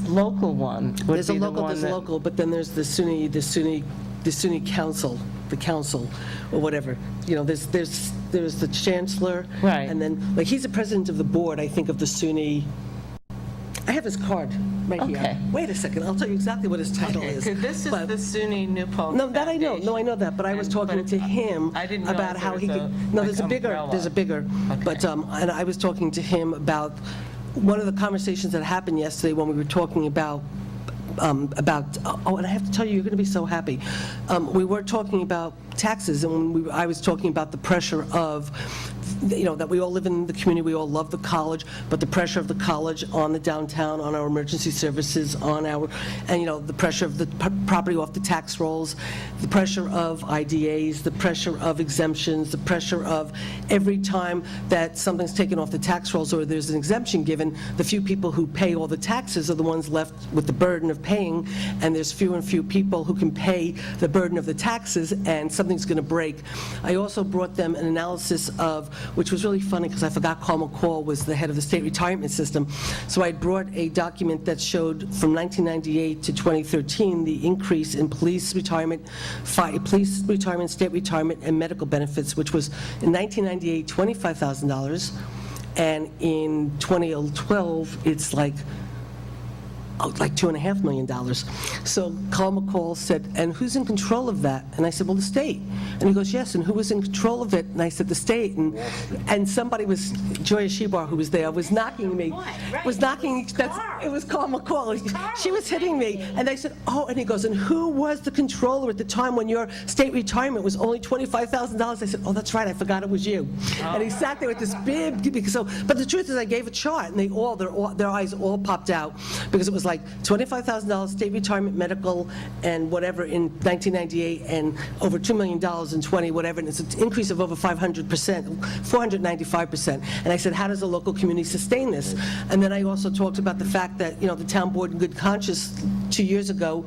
local one would There's a be the local, one there's a that... local, but then there's the SUNY council, the council, or whatever. There's the chancellor. Right. And then, like, he's the president of the board, I think, of the SUNY. I have his card right here. Okay. Wait a second, I'll tell you exactly what his title is. Okay, 'cause this is But- the SUNY New Paltz No, that I know. Foundation. No, I know that. But I was talking to him I didn't about realize how there he was could. a, No, like, there's a bigger. umbrella. There's a bigger. Okay. But and I was talking to him about one of the conversations that happened yesterday when we were talking about. And I have to tell you, you're going to be so happy. We were talking about taxes, and I was talking about the pressure of, that we all live in the community, we all love the college, but the pressure of the college on the downtown, on our emergency services, the pressure of the property off the tax rolls, the pressure of IDAs, the pressure of exemptions, the pressure of every time that something's taken off the tax rolls or there's an exemption given, the few people who pay all the taxes are the ones left with the burden of paying, and there's few and few people who can pay the burden of the taxes, and something's going to break. I also brought them an analysis of, which was really funny because I forgot Carl McCall was the head of the state retirement system, so I brought a document that showed from 1998 to 2013 the increase in police retirement, state retirement, and medical benefits, which was in 1998 $25,000, and in 2012 it's like $2.5 million. So Carl McCall said, and who's in control of that? And I said, well, the state. And he goes, yes, and who was in control of it? And I said, the state. And somebody was, Joya Shebar, who was there, was knocking me. It was Carl McCall. She was hitting me. And I said, oh, and he goes, and who was the controller at the time when your state retirement was only $25,000? I said, oh, that's right, I forgot it was you. And he sat there with this big, but the truth is I gave a chart, and their eyes all popped out, because it was like $25,000 state retirement, medical, and whatever in 1998, and over $2 million in 20, whatever, and it's an increase of over 500%, 495%. And I said, how does the local community sustain this? And then I also talked about the fact that, the town board in good conscience 2 years ago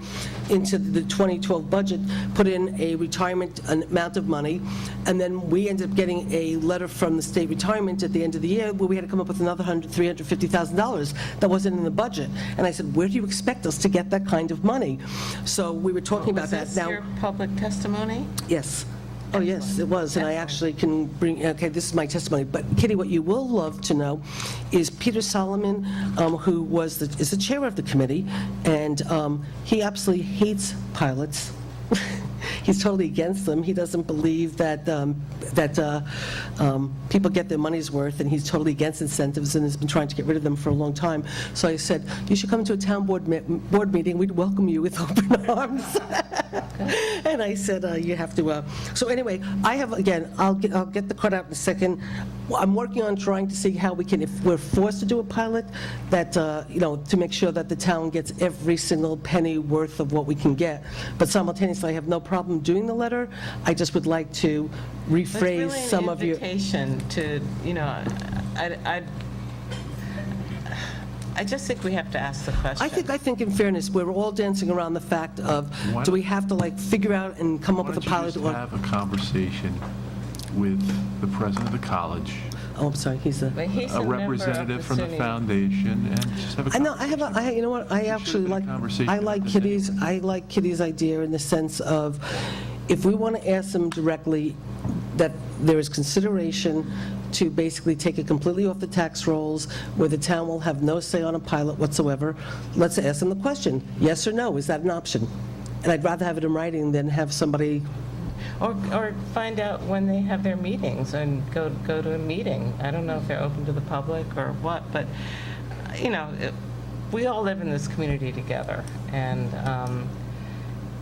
into the 2012 budget put in a retirement amount of money, and then we ended up getting a letter from the state retirement at the end of the year where we had to come up with another $350,000 that wasn't in the budget. And I said, where do you expect us to get that kind of money? So we were talking about that. Was this your public testimony? Yes. Oh, yes, it was, and I actually can bring, okay, this is my testimony, but Kitty, what you will love to know is Peter Solomon, who is the chair of the committee, and he absolutely hates pilots. He's totally against them. He doesn't believe that people get their money's worth, and he's totally against incentives and has been trying to get rid of them for a long time. So I said, you should come to a town board meeting. We'd welcome you with open arms. And I said, you have to. So anyway, I'll get the card out in a second. I'm working on trying to see how we can, if we're forced to do a pilot, that, to make sure that the town gets every single penny worth of what we can get. But simultaneously, I have no problem doing the letter. I just would like to rephrase some of your... It's really an invitation to, I just think we have to ask the question. I think in fairness, we're all dancing around the fact of, Why- do we have to like figure out and come up Why with a don't you pilot? just or- have a conversation with the president of the college, Oh, I'm sorry, he's But he's a member of representative from the SUNY. foundation, and just have a I know, conversation. you know what, I actually been a like, conversation I like with Kitty's idea in the sense of, if we want to ask them directly, that there is consideration to basically take it completely off the tax rolls, where the town will have no say on a pilot whatsoever, let's ask them the question, yes or no, is that an option? And I'd rather have it in writing than have somebody, Or find out when they have their meetings and go to a meeting. I don't know if they're open to the public or what, but, you know, we all live in this community together. And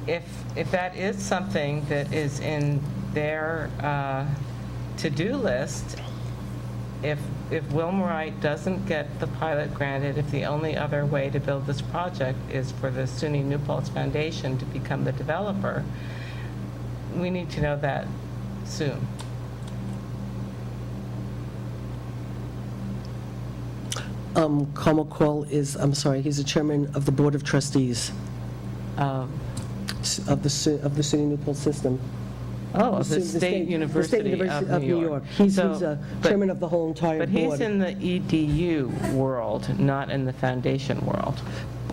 if that is something that is in their to-do list, if Wilmerite doesn't get the pilot granted, if the only other way to build this project is for the SUNY New Paltz Foundation to become the developer, we need to know that soon. Carmel Call is, I'm sorry, he's the chairman of the Board of Trustees of the SUNY New Paltz system. Oh, the The State University of New York. He's So, chairman of the whole entire board. But he's in the EDU world, not in the foundation world.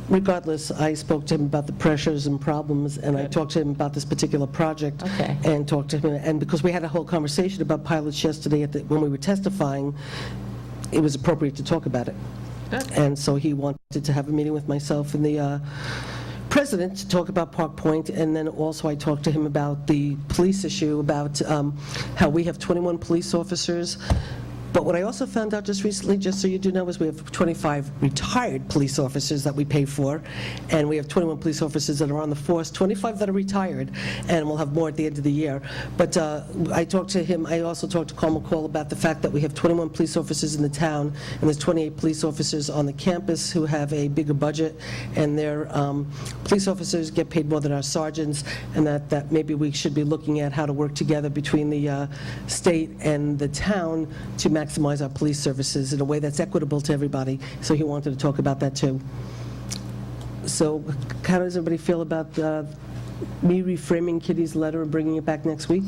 Regardless, I spoke to him about the pressures and problems, and I talked to him about this particular project. Okay. And talked to him, and because we had a whole conversation about pilots yesterday when we were testifying, it was appropriate to talk about it. Good. And so he wanted to have a meeting with myself and the president to talk about Park Point, and then also I talked to him about the police issue, about how we have 21 police officers. But what I also found out just recently, just so you do know, is we have 25 retired police officers that we pay for, and we have 21 police officers that are on the force, 25 that are retired, and we'll have more at the end of the year. But I talked to him, I also talked to Carl McCall about the fact that we have 21 police officers in the town, and there's 28 police officers on the campus who have a bigger budget, and their police officers get paid more than our sergeants, and that maybe we should be looking at how to work together between the state and the town to maximize our police services in a way that's equitable to everybody. So he wanted to talk about that too. So how does everybody feel about me reframing Kitty's letter and bringing it back next week?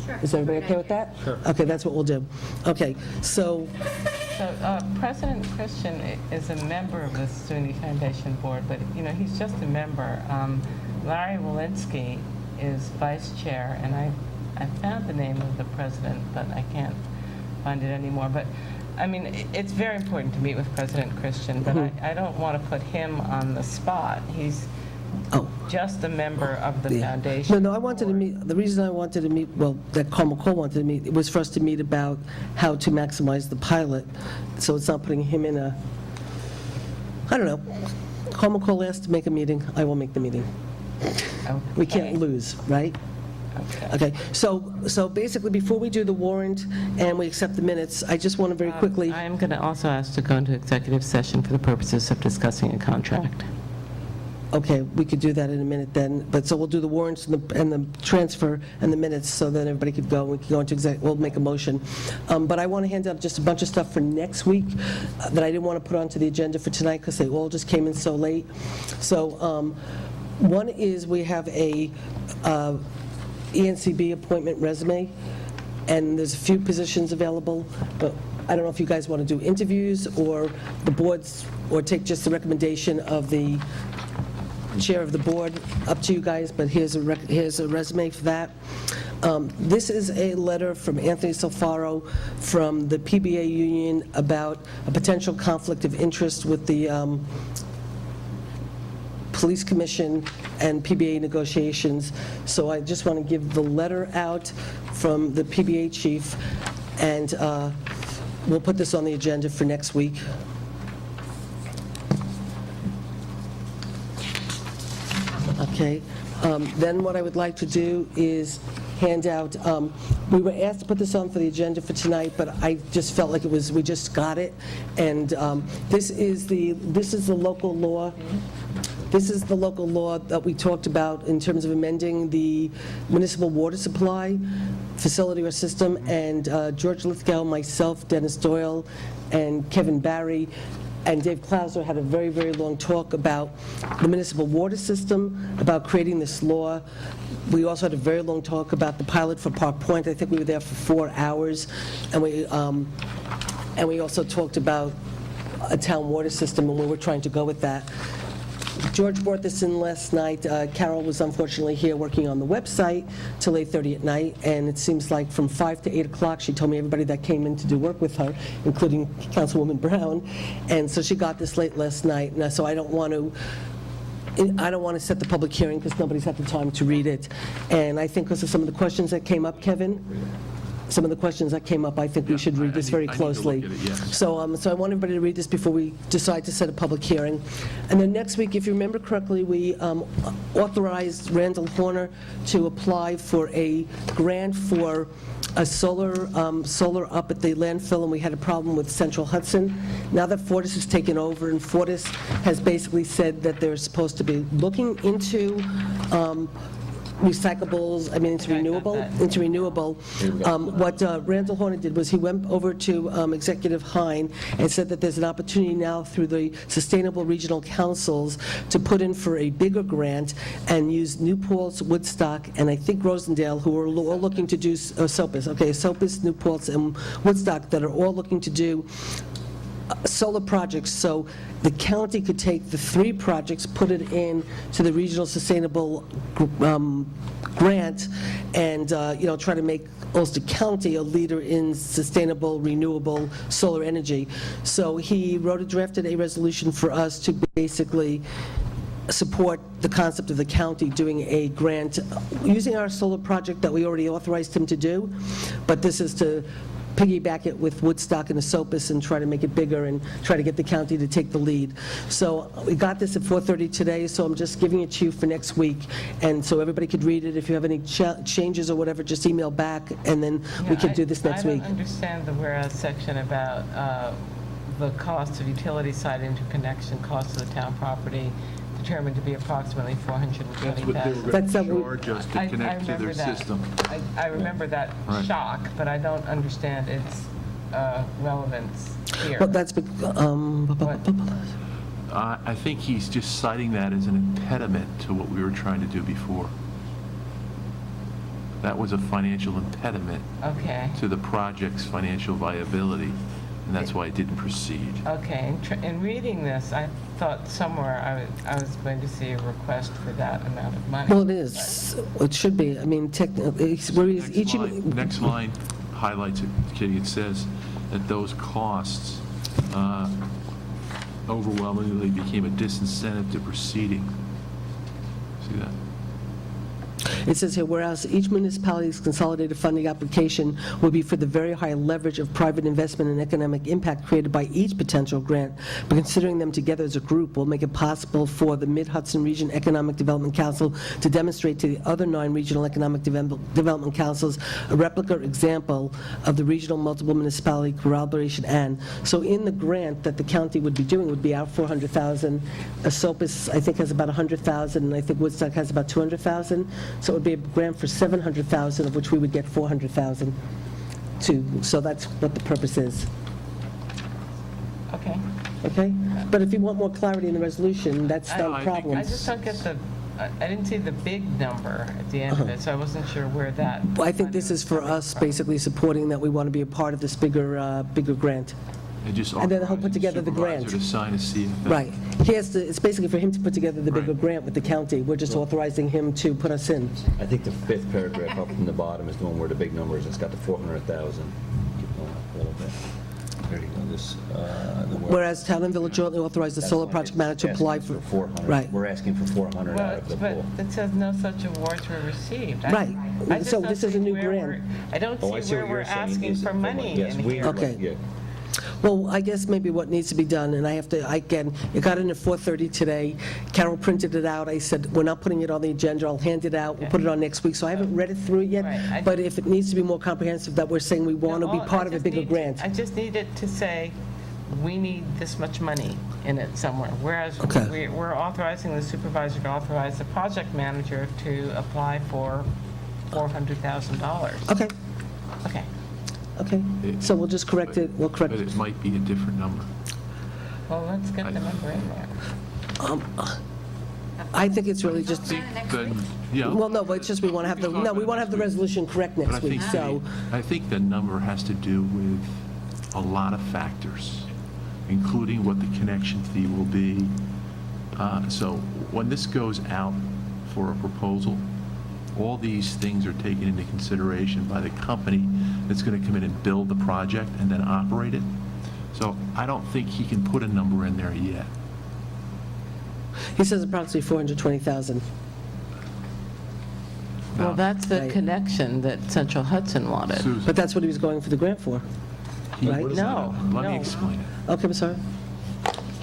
Sure. Is everybody okay with that? Sure. Okay, that's what we'll do. Okay, so, So President Christian is a member of the SUNY Foundation Board, but, you know, he's just a member. Larry Walensky is vice chair, and I found the name of the president, but I can't find it anymore. But, I mean, it's very important to meet with President Christian, but I don't want to put him on the spot. He's just a member of the foundation. no, I wanted to meet, the reason I wanted to meet, well, that Carl McCall wanted to meet, was for us to meet about how to maximize the pilot, so it's not putting him in a, I don't know. Carl McCall asked to make a meeting, I will make the meeting. We can't lose, right? Okay, so basically, before we do the warrant and we accept the minutes, I just want to very quickly... I am going to also ask to go into executive session for the purposes of discussing a contract. Okay, we could do that in a minute then, but so we'll do the warrants and the transfer and the minutes, so then everybody could go, we can go into we'll make a motion. But I want to hand out just a bunch of stuff for next week that I didn't want to put onto the agenda for tonight, because they all just came in so late. So, one is we have a ENCB appointment resume, and there's a few positions available, but I don't know if you guys want to do interviews or the boards, or take just the recommendation of the chair of the board, up to you guys, but here's a resume for that. This is a letter from Anthony Solfaro from the PBA union about a potential conflict of interest with the police commission and PBA negotiations. So I just want to give the letter out from the PBA chief, and we'll put this on the agenda for next week. Okay, then what I would like to do is hand out, we were asked to put this on for the agenda for tonight, but I just felt like we just got it, and this is the local law. This is the local law that we talked about in terms of amending the municipal water supply facility or system, and George Lithgow, myself, Dennis Doyle, and Kevin Barry, and Dave Klauser had a very, very long talk about the municipal water system, about creating this law. We also had a very long talk about the pilot for Park Point. I think we were there for 4 hours, and we also talked about a town water system and where we're trying to go with that. George brought this in last night. Carol was unfortunately here working on the website till 8:30 at night, and it seems like from 5 to 8 o'clock, she told me everybody that came in to do work with her, including Councilwoman Brown, and so she got this late last night, and so I don't want to set the public hearing because nobody's had the time to read it. And I think because of some of the questions that came up, Kevin, some of the questions that came up, I think we should read this very closely. I need to look at it, yes. So I want everybody to read this before we decide to set a public hearing. And then next week, if you remember correctly, we authorized Randall Horner to apply for a grant for a solar up at the landfill, and we had a problem with Central Hudson. Now that Fortis has taken over, and Fortis has basically said that they're supposed to be looking into recyclables, into renewable. What Randall Horner did was he went over to Executive Hein and said that there's an opportunity now through the Sustainable Regional Councils to put in for a bigger grant and use New Paltz, Woodstock, and I think Rosendale, who are all looking to do, Sopus, New Paltz, and Woodstock, that are all looking to do solar projects, so the county could take the 3 projects, put it in to the Regional Sustainable Grant, and, try to make Ulster County a leader in sustainable, renewable solar energy. So he drafted a resolution for us to basically support the concept of the county doing a grant using our solar project that we already authorized him to do, but this is to piggyback it with Woodstock and Esopus and try to make it bigger and try to get the county to take the lead. So we got this at 4:30 today, so I'm just giving it to you for next week, and so everybody could read it. If you have any changes or whatever, just email back, and then we could do this next week. I don't understand the whereas section about the cost of utility site interconnection, cost of the town property, determined to be approximately That's what they were That's going what we- to charge us to connect to their system. I remember that Right. shock, but I don't understand its relevance here. Well, that's, I think he's just citing that as an impediment to what we were trying to do before. That was a financial impediment Okay. to the project's financial viability, and that's why it didn't proceed. Okay, in reading this, I thought somewhere I was going to see a request for that amount of money. well, it is. It should be. Technically, Next line highlights it, Kitty. It says that those costs overwhelmingly became a disincentive to proceeding. See that? It says here, whereas each municipality's consolidated funding application will be for the very high leverage of private investment and economic impact created by each potential grant, but considering them together as a group will make it possible for the Mid-Hudson Region Economic Development Council to demonstrate to the other 9 regional economic development councils a replica example of the regional multiple municipality collaboration. And so in the grant that the county would be doing would be our $400,000. Esopus, I think, has about $100,000, and I think Woodstock has about $200,000. So it would be a grant for $700,000, of which we would get $400,000 to. So that's what the purpose is. Okay. Okay? But if you want more clarity in the resolution, that's not a I problem. just don't get I didn't see the big number at the end of it, so I wasn't sure where that. Well, I think this is for us basically supporting that we want to be a part of this bigger grant. And then he'll put together the grant. Supervisor to sign a CFA. Right. He has to, it's basically for him to put together the bigger grant with the county. We're just authorizing him to put us in. I think the 5th paragraph up from the bottom is the one where the big number is. It's got the 400,000. Keep going up a little bit. There you go. Whereas town and village jointly authorize the solar project manager to apply for. 400. Right. We're asking for 400 out of the But pool. it says no such awards were received. Right. I just So don't this is a see new where grant. I don't Oh, I see see where what we're you're saying asking is for from money yes, in we here. Okay. Yeah. Well, I guess maybe what needs to be done, and again, it got in at 4:30 today. Carol printed it out. I said, we're not putting it on the agenda. I'll hand it out. We'll put it on next week. So I haven't read it through it yet. Right. But if it needs to be more comprehensive, that we're saying we want to be part of a bigger grant. I just need it to say, we need this much money in it somewhere. Whereas Okay. we're authorizing the supervisor to authorize the project manager to apply for $400,000. Okay. Okay. Okay, so we'll just correct it, we'll correct But it. it might be a different number. Well, let's get the number in there. I think it's really just, Then, yeah. well, no, but it's just we want to have the, no, we want to have the resolution correct But I next week, think so, I think the number has to do with a lot of factors, including what the connection fee will be. So when this goes out for a proposal, all these things are taken into consideration by the company that's going to come in and build the project and then operate it. So I don't think he can put a number in there yet. he says approximately 420,000. Well, that's the Right. connection that Central Hudson wanted. Susan, But that's what he was going for the grant for, right? No, let me no. explain it. Okay, I'm sorry.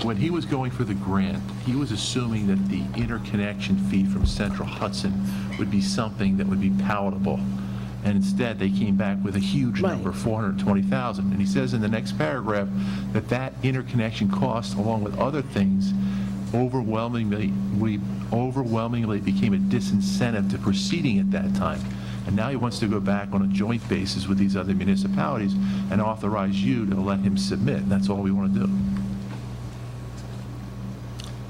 When he was going for the grant, he was assuming that the interconnection fee from Central Hudson would be something that would be palatable. And instead, they came back with a huge Right. number, 420,000. And he says in the next paragraph that that interconnection cost, along with other things, overwhelmingly became a disincentive to proceeding at that time. And now he wants to go back on a joint basis with these other municipalities and authorize you to let him submit. And that's all we want to do.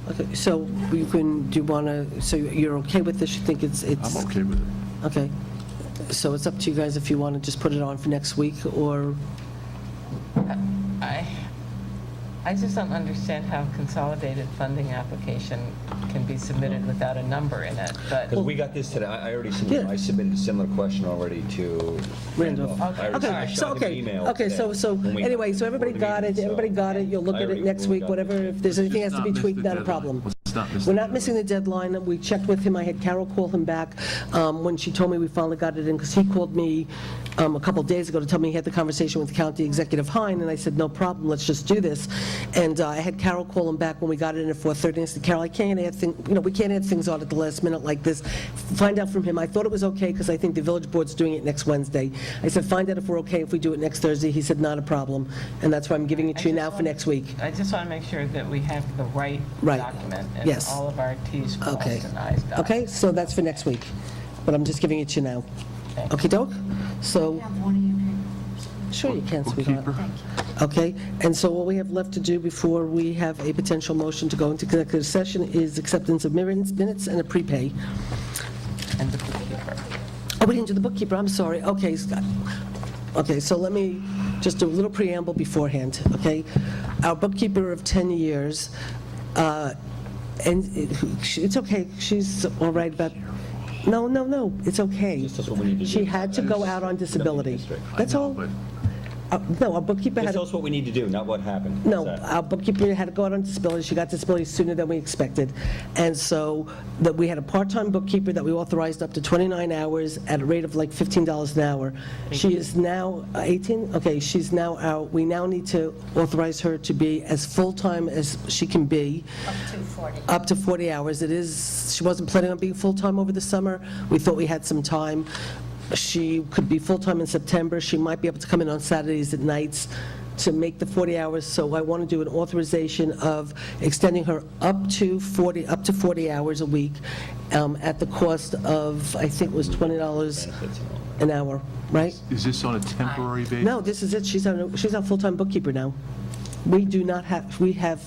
Okay, so you can, do you want to, so you're okay with this? You think it's? I'm okay with it. Okay. So it's up to you guys if you want to just put it on for next week, or, I just don't understand how a consolidated funding application can be submitted without a number in it, but... Because we got this today, I already submitted, Yeah. I submitted a similar question already to Randolph. I already- I Okay, shot so, him an okay, email okay, today so when we- anyway, so everybody before the got it, meeting, so everybody got it, you'll look I at it already- next we week, got whatever, it. if there's anything has to be Let's not miss tweaked, the not a deadline. problem. Let's not miss We're the not missing the deadline, we checked with him, I had Carol call him back when she told me we finally got it in, because he called me a couple days ago to tell me he had the conversation with County Executive Hine, and I said, no problem, let's just do this. And I had Carol call him back when we got it in at 4:30, and I said, Carol, I can't add things, we can't add things on at the last minute like this. Find out from him. I thought it was okay, because I think the village board's doing it next Wednesday. I said, find out if we're okay if we do it next Thursday. He said, not a problem, and that's why I'm giving it to you now for next week. I just want to make sure that we have the right Right. document and Yes. all of our Ts crossed Okay. and Is dotted. Okay, so that's for next week, but I'm just giving it to you now. Okay, doke? So, sure you can, sweetheart. Bookkeeper? Okay, and so what we have left to do before we have a potential motion to go into executive session is acceptance of minutes and a prepay. And the bookkeeper. Oh, we didn't do the bookkeeper, I'm sorry. Okay, Scott. Okay, so let me just do a little preamble beforehand, okay? Our bookkeeper of 10 years, and it's okay, she's all right about, no, it's okay. That's what we need to do. She had to go out on disability. That's all. But No, our bookkeeper had Just to... tell us what we need to do, not what happened. No, That's that. our bookkeeper had to go out on disability. She got disability sooner than we expected. And so that we had a part-time bookkeeper that we authorized up to 29 hours at a rate of like $15 an hour. She is now 18? Okay, she's now out. We now need to authorize her to be as full-time as she can be. Up to 40 hours. It is, she wasn't planning on being full-time over the summer. We thought we had some time. She could be full-time in September. She might be able to come in on Saturdays at nights to make the 40 hours. So I want to do an authorization of extending her up to 40 hours a week at the cost of, I think it was $20 an hour, right? is this on a temporary basis? No, this is it. She's our full-time bookkeeper now. We do not have, we have,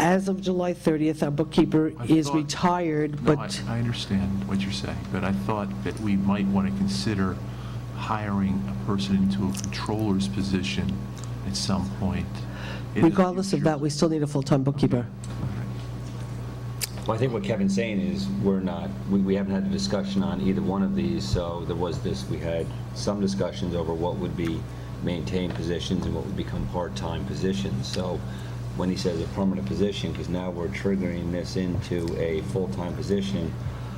as of July 30th, our bookkeeper I is thought- retired, No, but... I understand what you're saying, but I thought that we might want to consider hiring a person into a controller's position at some point. in the Regardless of future. that, we still need a full-time bookkeeper. Well, I think what Kevin's saying is, we haven't had a discussion on either one of these, so there was this, we had some discussions over what would be maintained positions and what would become part-time positions. So when he says a permanent position, because now we're triggering this into a full-time position,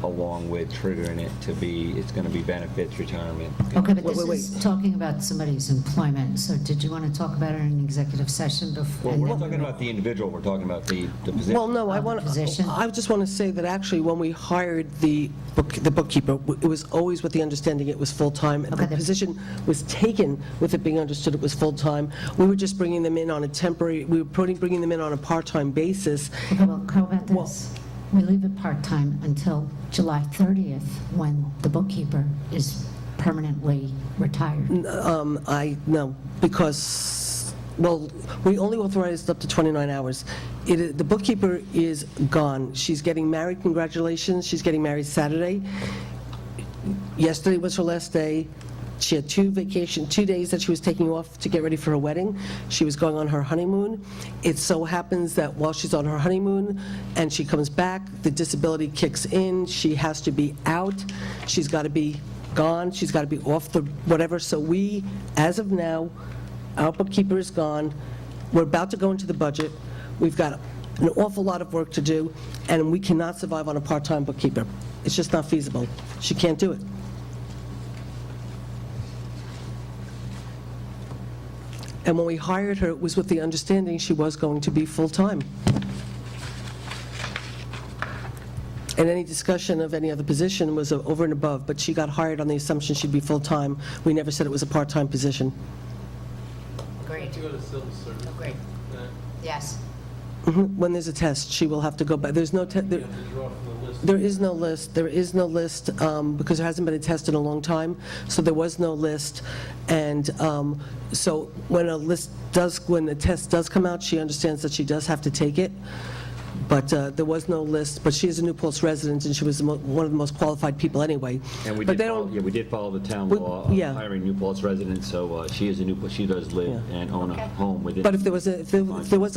along with triggering it to be, it's going to be benefits, retirement. Okay, but Wait, this wait, is talking about somebody's employment, so did you want to talk about it in an executive session before? Well, we're not talking about the individual, we're talking about the position. Well, no, Position? I just want to say that actually, when we hired the bookkeeper, it was always with the understanding it was full-time. The position was taken with it being understood it was full-time. We were just bringing them in on a temporary, we were bringing them in on a part-time basis. Okay, well, how about this? We leave it part-time until July 30th, when the bookkeeper is permanently retired? No, because, well, we only authorized up to 29 hours. The bookkeeper is gone. She's getting married, congratulations. She's getting married Saturday. Yesterday was her last day. She had 2 days that she was taking off to get ready for her wedding. She was going on her honeymoon. It so happens that while she's on her honeymoon and she comes back, the disability kicks in. She has to be out. She's got to be gone. She's got to be off the whatever. So we, as of now, our bookkeeper is gone. We're about to go into the budget. We've got an awful lot of work to do, and we cannot survive on a part-time bookkeeper. It's just not feasible. She can't do it. And when we hired her, it was with the understanding she was going to be full-time. And any discussion of any other position was over and above, but she got hired on the assumption she'd be full-time. We never said it was a part-time position. Great. To go to civil service. Oh, great. Yes. When there's a test, she will have to go back. There's no test. You have to draw from the list. There is no list. There is no list because there hasn't been a test in a long time, so there was no list. And so when when the test does come out, she understands that she does have to take it. But there was no list. But she is a New Paltz resident, and she was one of the most qualified people anyway. And we But did they follow, don't- yeah, we did follow the town law of yeah. hiring New Paltz residents, so she is she does live and own a home within. But if there was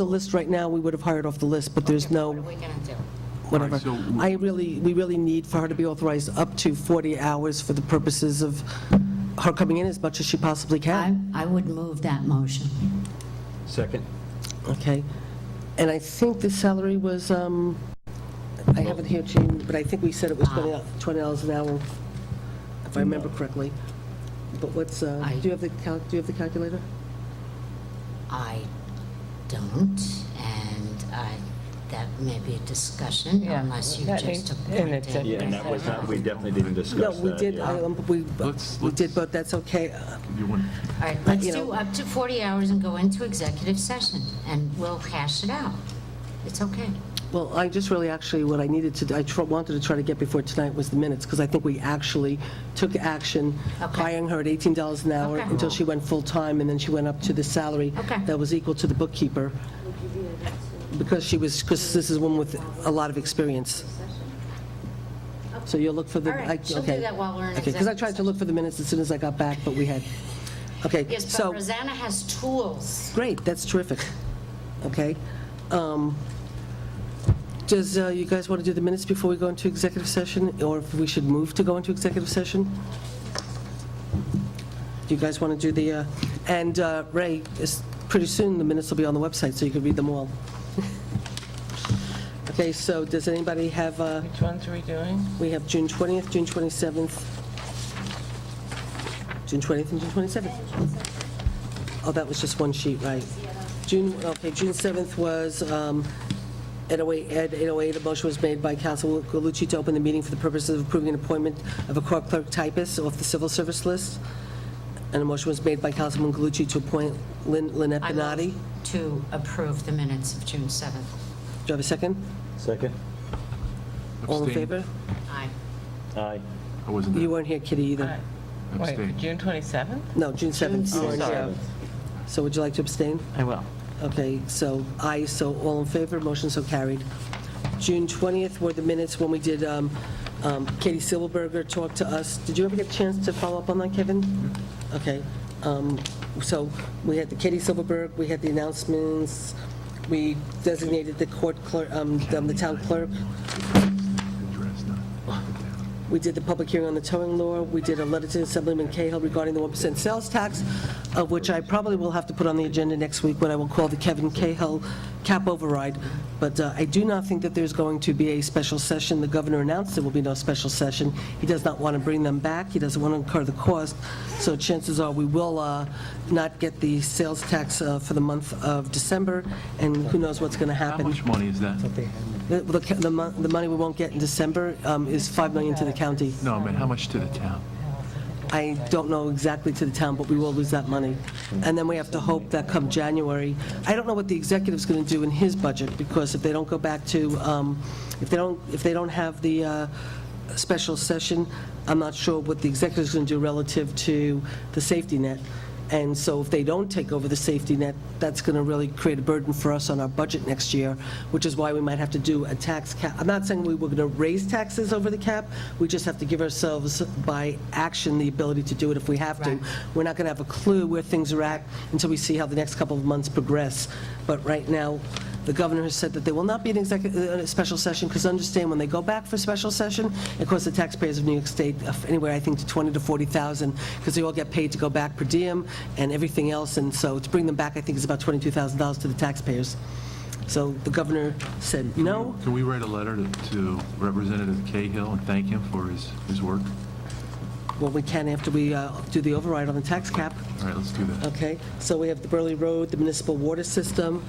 a list right now, we would have hired off the list. But there's no. What are we going to do? Whatever. All right, so We really need for her to be authorized up to 40 hours for the purposes of her coming in as much as she possibly can. I would move that motion. Second? Okay. And I think the salary was, I have it here, Jean, but I think we said it was $20 an hour, if I remember correctly. But what's, do you have the calculator? I don't, and that may be a discussion Yeah, unless you that just needs- appoint in it. executive Yeah, and that was not, we definitely didn't discuss No, that. we did, yeah. we did, but that's okay. You want, All right, let's you know- do up to 40 hours and go into executive session, and we'll hash it out. It's okay. Well, I just really actually, what I needed to, wanted to try to get before tonight was the minutes, because I think we actually took action, Okay. hiring her at $18 an hour Okay. until she went full-time, and then she went up to the salary Okay. that was equal to the bookkeeper, because this is one with a lot of experience. So you'll look for the... All right, she'll do okay. that while we're in Okay, because I executive tried to look for the minutes as soon as I got back, but we had... Okay, Yes, but so... Rosanna has tools. Great, that's terrific. Okay. Does you guys want to do the minutes before we go into executive session, or if we should move to go into executive session? Do you guys want to do the, and Ray, pretty soon the minutes will be on the website, so you can read them all. Okay, so does anybody have, Which ones are we doing? we have June 20th, June 27th, June 20th and June 27th. Oh, that was just one sheet, right? June 7th was at 8:08, a motion was made by Councilor Galucci to open the meeting for the purpose of approving an appointment of a court clerk typist off the civil service list. And a motion was made by Councilman Galucci to appoint Lynette I Benatti. move to approve the minutes of June 7th. Do you have a second? Second? All in Abstain. favor? Aye. Aye. I wasn't You there. weren't here, Kitty, either. Wait, for Abstain. June 27th? No, June 7th. you Oh, weren't here. sorry. So would you like to abstain? I will. Okay, so aye, so all in favor, motion so carried. June 20th were the minutes when we did, Katie Silverberger talked to us. Did you ever get a chance to follow up on that, Kevin? Okay, so we had the Katie Silverberg, we had the announcements, we designated the court clerk, the town clerk. Address, not- We did the public hearing on the towing law. We did a letter to Assemblyman Cahill regarding the 1% sales tax, of which I probably will have to put on the agenda next week when I will call the Kevin Cahill cap override. But I do not think that there's going to be a special session. The governor announced there will be no special session. He does not want to bring them back. He doesn't want to incur the cost. So chances are we will not get the sales tax for the month of December, and who knows what's going to How happen. much money is that? The money we won't get in December is $5 million to the county. No, man, how much to the town? I don't know exactly to the town, but we will lose that money. And then we have to hope that come January, I don't know what the executive's going to do in his budget, because if they don't go back to, if they don't have the special session. I'm not sure what the executive's going to do relative to the safety net. And so if they don't take over the safety net, that's going to really create a burden for us on our budget next year, which is why we might have to do a tax cap. I'm not saying we were going to raise taxes over the cap. We just have to give ourselves, by action, the ability to do it if we have to. Right. We're not going to have a clue where things are at until we see how the next couple of months progress. But right now, the governor has said that there will not be a special session, because understand, when they go back for special session, it costs the taxpayers of New York State anywhere, I think, to $20,000 to $40,000, because they all get paid to go back per diem and everything else, and so to bring them back, I think, is about $22,000 to the taxpayers. So the governor said no. Can we write a letter to Representative Cahill and thank him for his work? Well, we can after we do the override on the tax cap. All right, let's do that. Okay, so we have the Burley Road, the municipal water system,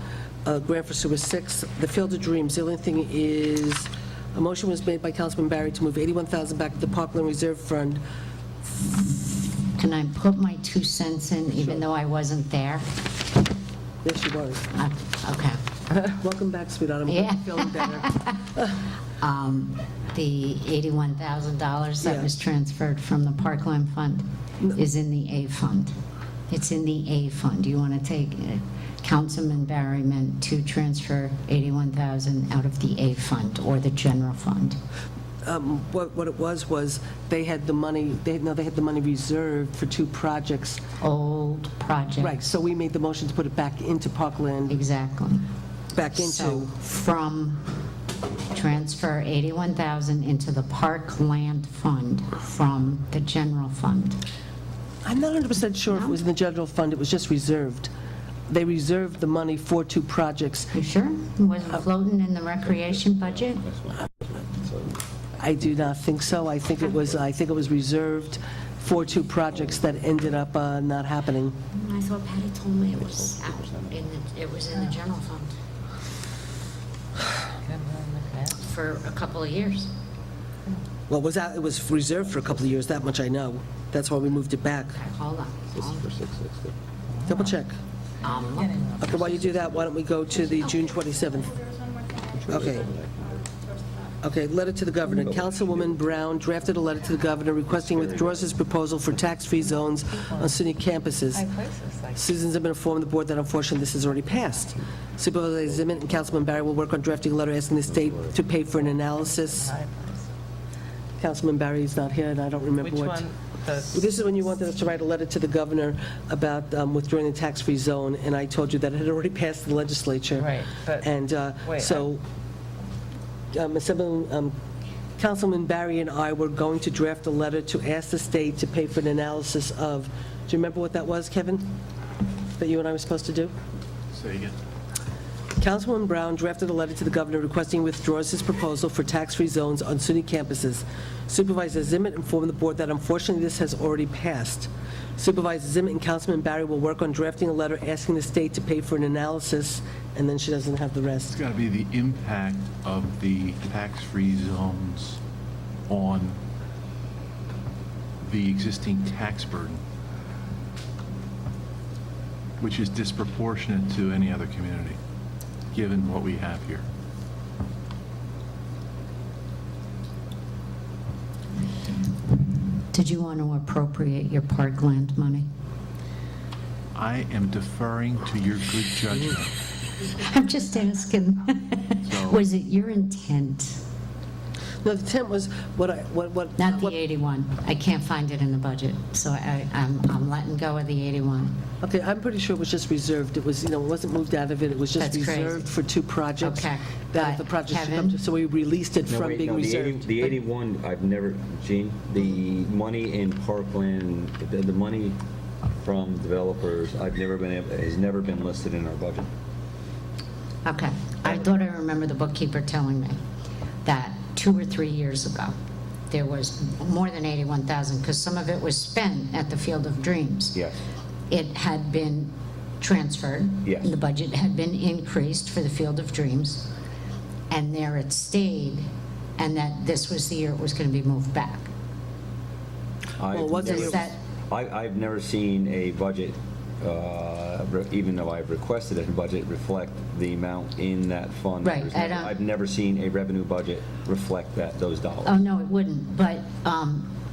grant for sewer 6, the Field of Dreams. The only thing is, a motion was made by Councilman Barry to move $81,000 back to the Parkland Reserve Fund. Can I put my 2 cents in, even though I wasn't there? Yes, you was. Okay. Welcome back, sweetheart. I'm Yeah. feeling better. The $81,000 that Yeah. was transferred from the Parkland Fund is in the A Fund. It's in the A Fund. Do you want to take, Councilman Barry meant to transfer $81,000 out of the A Fund or the general fund? What it was they had the money, they had the money reserved for 2 projects. Old project. Right, so we made the motion to put it back into Parkland. Exactly. Back So into, from, transfer $81,000 into the Parkland Fund from the general fund. I'm not 100% sure if it was in the general fund, it was just reserved. They reserved the money for 2 projects. You sure? Was it floating in the recreation budget? I do not think so. I think it was reserved for 2 projects that ended up not happening. I thought Patty told me it was out, it was in the general fund for a couple of years. Well, it was reserved for a couple of years, that much I know. That's why we moved it back. Hold on. Double check. Okay, while you do that, why don't we go to the June 27th? Okay. Okay, letter to the governor. Councilwoman Brown drafted a letter to the governor requesting withdraws his proposal for tax-free zones on SUNY campuses. Citizens have been informed the board that unfortunately this has already passed. Supervisor Zimmet and Councilman Barry will work on drafting a letter asking the state to pay for an analysis. Councilman Barry is not here, and I don't remember Which what. one? This is when you wanted us to write a letter to the governor about withdrawing the tax-free zone, and I told you that it had already passed the legislature. Right, but- And wait, so, Councilman Barry and I were going to draft a letter to ask the state to pay for an analysis of, do you remember what that was, Kevin? That you and I were supposed to do? Say again. Councilwoman Brown drafted a letter to the governor requesting withdraws his proposal for tax-free zones on SUNY campuses. Supervisor Zimmet informed the board that unfortunately this has already passed. Supervisor Zimmet and Councilman Barry will work on drafting a letter asking the state to pay for an analysis, and then she doesn't have the It's rest. got to be the impact of the tax-free zones on the existing tax burden, which is disproportionate to any other community, given what we have here. Did you want to appropriate your Parkland money? I am deferring to your good judgment. I'm just asking. So- Was it your intent? No, the intent was, Not the 81. I can't find it in the budget, so I'm letting go of the 81. Okay, I'm pretty sure it was just reserved. It was, it wasn't moved out of it, it was just That's crazy. reserved for 2 projects. Okay, That but the project should come Kevin? to, so we released it No, from wait, being no, reserved. The 81, I've never, Gene, the money in Parkland, the money from developers, has never been listed in our budget. Okay. I thought I remember the bookkeeper telling me that 2 or 3 years ago, there was more than 81,000, because some of it was spent at the Field of Dreams. Yes. It had been transferred. Yes. The budget had been increased for the Field of Dreams, and there it stayed, and that this was the year it was going to be moved back. Well, what's Does that, I've never seen a budget even though I've requested a budget, reflect the amount in that fund. Right, There's I no- don't- I've never seen a revenue budget reflect those dollars. Oh, no, it wouldn't, but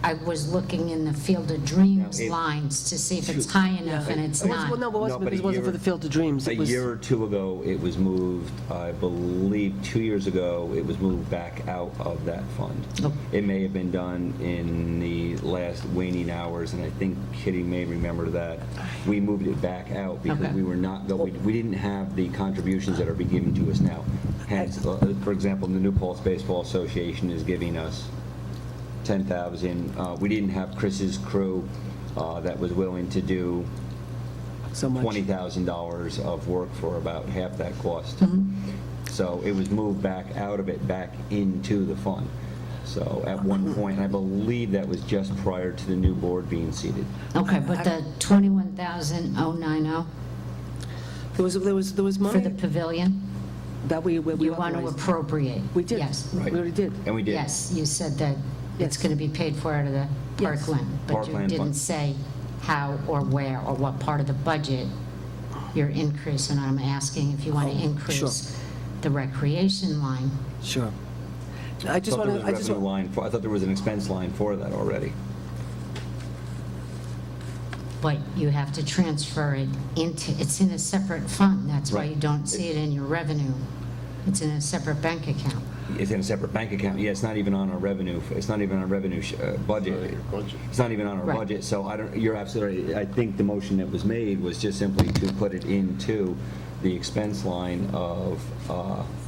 I was looking in the Field of Dreams No, it- lines to see if it's high enough, and it's not. Well, no, but it wasn't No, but because it wasn't for the Field of Dreams. A It was- year or two ago, it was moved, I believe 2 years ago, it was moved back out of that fund. Oh. It may have been done in the last waning hours, and I think Kitty may remember that. We moved it back out because Okay. we were not, we didn't have the contributions that are being given to us now. Hence, for example, the New Paltz Baseball Association is giving us 10,000. We didn't have Chris's crew that was willing to do So much. $20,000 of work for about half that cost. So it was moved back out of it, back into the fund. So at one point, I believe that was just prior to the new board being seated. Okay, but the 21,090 There was for money the pavilion, that we you want to authorized. appropriate? We did. Yes. We already did. And we did. Yes, you said that it's Yes. going to be paid for out of the Yes. Parkland, but you Parkland didn't fund. say how or where or what part of the budget you're increasing. I'm asking if you want to increase the recreation line. Sure. I just thought want there to, was a revenue line I thought there was an expense line for that already. But you have to transfer it into, it's in a separate fund. That's why Right. you don't see it in your revenue. It's in a separate bank account. It's in a separate bank account. Yeah, it's not even on our revenue. It's not even on our revenue budget. It's not even on our Right. budget. So you're absolutely right. I think the motion that was made was just simply to put it into the expense line of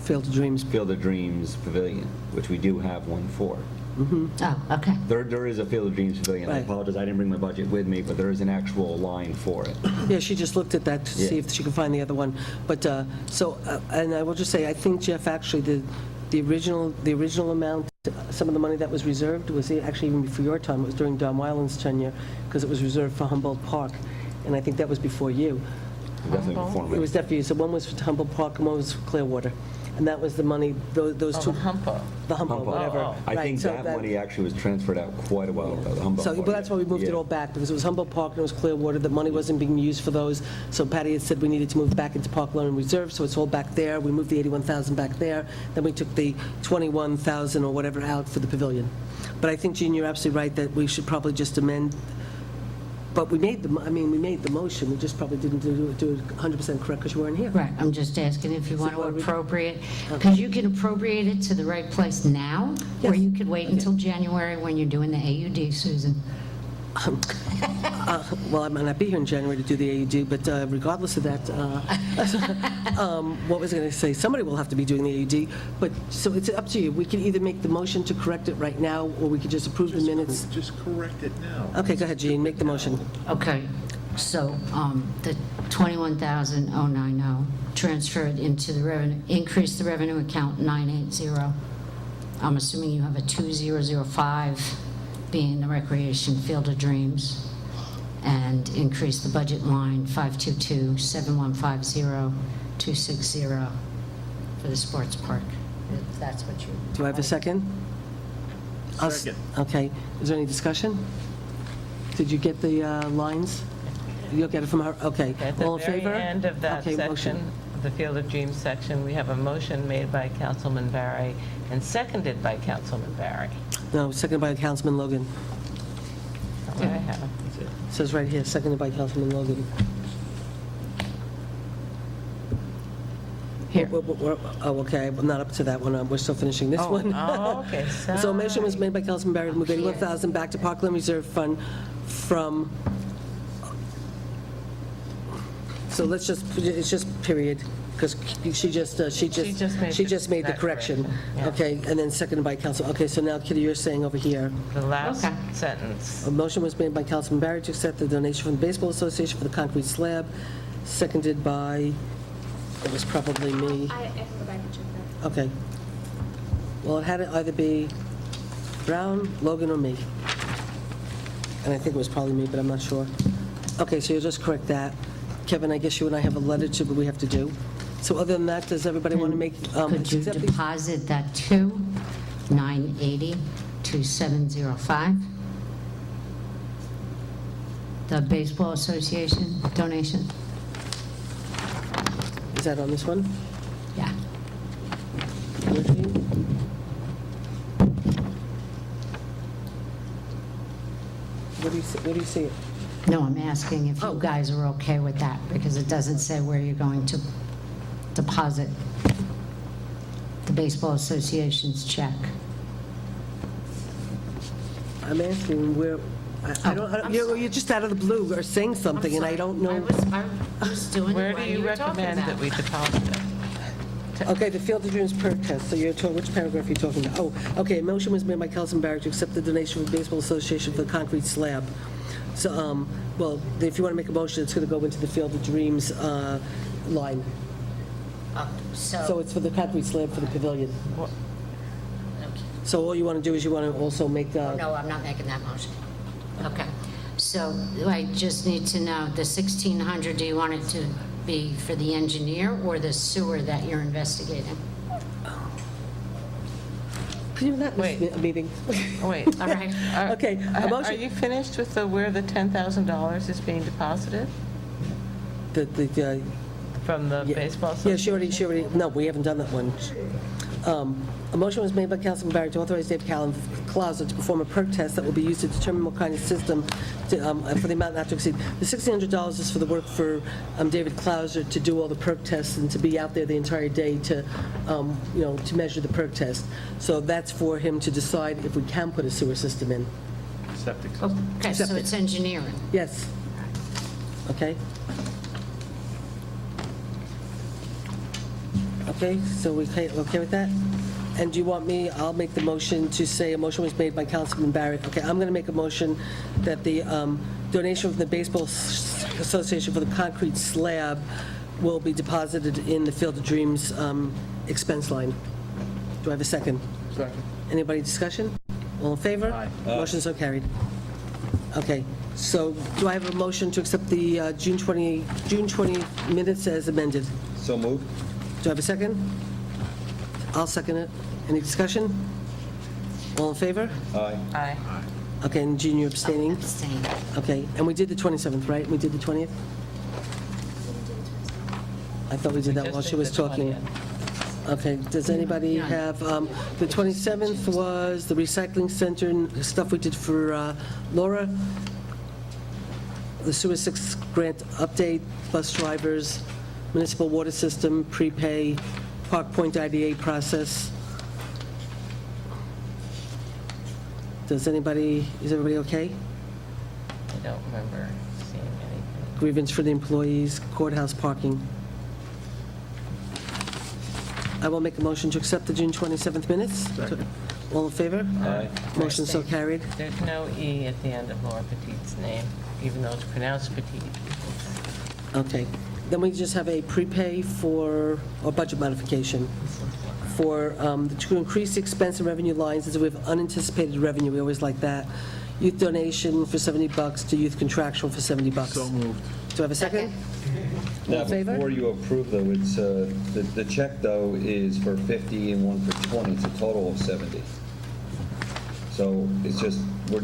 Field of Dreams. Field of Dreams Pavilion, which we do have one for. Oh, okay. There is a Field of Dreams Pavilion. I Right. apologize, I didn't bring my budget with me, but there is an actual line for it. Yeah, she just looked at that to see Yeah. if she could find the other one. But, and I will just say, I think, Jeff, actually, the original amount, some of the money that was reserved was actually even before your time. It was during Don Weiland's tenure, because it was reserved for Humboldt Park. And I think that was before you. Definitely before It me. was definitely, so one was for Humboldt Park and one was for Clearwater. And that was the money, those Oh, two. the Humpo. The Humboldt, Humboldt. whatever. Oh, I Right, think so that money actually was transferred out quite a while ago. the Humboldt So, money. but that's why we moved it Yeah. all back, because it was Humboldt Park and it was Clearwater, the money wasn't being used for those. So Patty had said we needed to move it back into Park Lawn Reserve, so it's all back there. We moved the 81,000 back there, then we took the 21,000 or whatever out for the pavilion. But I think, Jean, you're absolutely right that we should probably just amend, but we made the motion, we just probably didn't do it 100% correct because you weren't here. Right, I'm just asking if you want to what we- appropriate, because you can appropriate it to the right place now, or Yes. you could wait until January when you're doing the AUD, Susan. Well, I might not be here in January to do the AUD, but regardless of that, what was I going to say? Somebody will have to be doing the AUD, but, so it's up to you. We can either make the motion to correct it right now, or we could just approve the minutes. Just correct it now. Okay, go ahead, Jean, make the motion. Okay, so the 21,090, transfer it into the revenue, increase the revenue account 980. I'm assuming you have a 2005 being the Recreation Field of Dreams, and increase the budget line 522-7150-260 for the sports park. If that's what you... Do I have a second? Second. Okay, is there any discussion? Did you get the lines? You'll get it from her, okay. At the All in very favor? end of that Okay, section, motion. the Field of Dreams section, we have a motion made by Councilman Barry and seconded by Councilman Barry. No, seconded by Councilman Logan. That's what I have. It says right here, seconded by Councilman Logan. Here. Oh, okay, I'm not up to that one, we're still finishing this Oh, one. oh, okay, So a motion was made by Councilman Barry to move 81,000 back to Parkland Reserve Fund from, so let's just, it's just period, because she just made the that correction. correction, yeah. Okay, and then seconded by Council, okay, so now Kitty, you're saying over here, The last Okay. sentence. a motion was made by Councilman Barry to accept the donation from the Baseball Association for the concrete slab, seconded by, it was probably me. I can go back and check that. Okay. Well, it had to either be Brown, Logan, or me. And I think it was probably me, but I'm not sure. Okay, so you'll just correct that. Kevin, I guess you and I have a letter to, we have to do. So other than that, does everybody want to make? Could you accept these? deposit that to 980-2705? The Baseball Association donation? Is that on this one? Yeah. What do you see? No, I'm asking if you guys are okay with that, because it doesn't say where you're going to deposit the Baseball Association's check. I'm asking where, I don't, I'm you're just out of the blue or saying something, and I don't know. I was doing Where it do when you you were talking recommend that about we it. deposit it? Okay, the Field of Dreams perk test, so you're told, which paragraph are you talking about? Oh, okay, a motion was made by Councilman Barrett to accept the donation from the Baseball Association for the concrete slab. So, well, if you want to make a motion, it's going to go into the Field of Dreams line. So it's for the concrete slab for the pavilion. So all you want to do is you want to also make... No, I'm not making that motion. Okay. So I just need to know, the 1,600, do you want it to be for the engineer or the sewer that you're investigating? Can you not miss a meeting? Wait. All right. Okay, a Are motion... you finished with where the $10,000 is being deposited? From the baseball association? Yeah, she already, no, we haven't done that one. A motion was made by Councilman Barrett to authorize Dave Clauser to perform a perk test that will be used to determine what kind of system for the amount not to exceed. The $1,600 is for the work for David Clauser to do all the perk tests and to be out there the entire day to, to measure the perk test. So that's for him to decide if we can put a sewer system in. Septic Okay, so it's engineering. Yes. Okay. Okay, so we okay with that? And do you want me, I'll make the motion to say a motion was made by Councilman Barrett. Okay, I'm going to make a motion that the donation from the Baseball Association for the concrete slab will be deposited in the Field of Dreams expense line. Do I have a second? Second. Anybody discussion? All in favor? Aye. Motion so carried. Okay, so do I have a motion to accept the June 20 minutes as amended? So moved. Do I have a second? I'll second it. Any discussion? All in favor? Aye. Aye. Okay, and Jean, you're abstaining? Abstain. Okay, and we did the 27th, right? We did the 20th? I thought we did that while she was talking. Okay, does anybody have, the 27th was the recycling center and stuff we did for Laura, the Sewer 6 grant update, bus drivers, municipal water system, prepay, Park Point IDA process. Is everybody okay? I don't remember seeing anything. Grievance for the employees, courthouse parking. I will make a motion to accept the June 27th minutes. All in favor? Aye. Motion so carried. There's no E at the end of Laura Petite's name, even though it's pronounced Petite. Okay. Then we just have a prepay for, or budget modification for, to increase the expense and revenue lines as we have unanticipated revenue. We always like that. Youth donation for $70 to youth contractual for $70. So moved. Do I have a second? All Now, in favor? before you approve, though, it's, the check, though, is for 50 and one for 20. It's a total of 70. So it's just, we're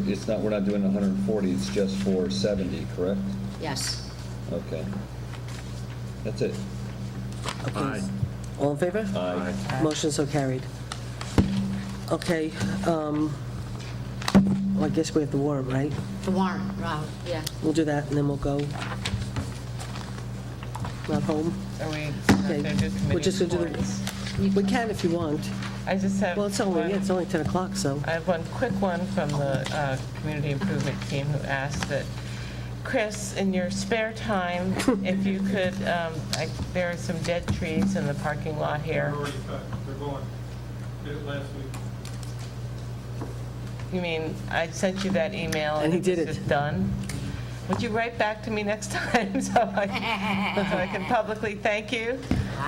not doing 140, it's just for 70, correct? Yes. Okay. That's it. Okay. Aye. All in favor? Aye. Motion so carried. Okay, well, I guess we have the warrant, right? The warrant, yeah. We'll do that, and then we'll go. Not home? Are we Okay. going to do We're just committee gonna do reports? We can if you want. I just have Well, it's only one- 10 o'clock, so. I have one quick one from the community improvement team who asked that, Chris, in your spare time, if you could, there are some dead trees in the parking lot here. They're already cut, they're going, did it last week. You mean, I sent you that email? And he did it's it. just done? Would you write back to me next time so I can publicly thank you?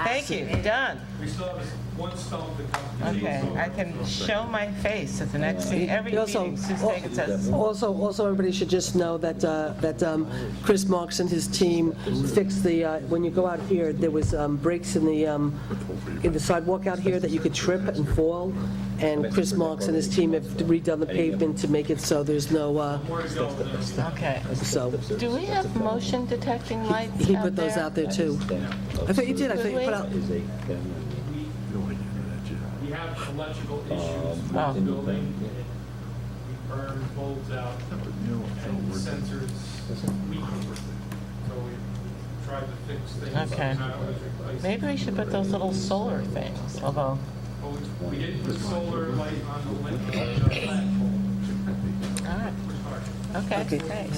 Thank you, done. We still have one stump that comes. Okay, I can show my face at the next, every He also- meeting, Sue Stagen says, Also, everybody should just know that Chris Marks and his team fixed the, when you go out here, there was breaks in the sidewalk out here that you could trip and fall, and Chris Marks and his team have redone the pavement to make it so there's no, More to go. Okay. so, Do we have motion detecting lights he out put those there? out there too. I thought you did, I thought you put out, We have electrical issues with Oh. the building. We burn bulbs out and the sensors weak. So we tried to fix things. Okay. Somehow it was replaced. Maybe we should put those little solar things, although, Well, we did put solar light on the flagpole. all right. Okay, Okay. great.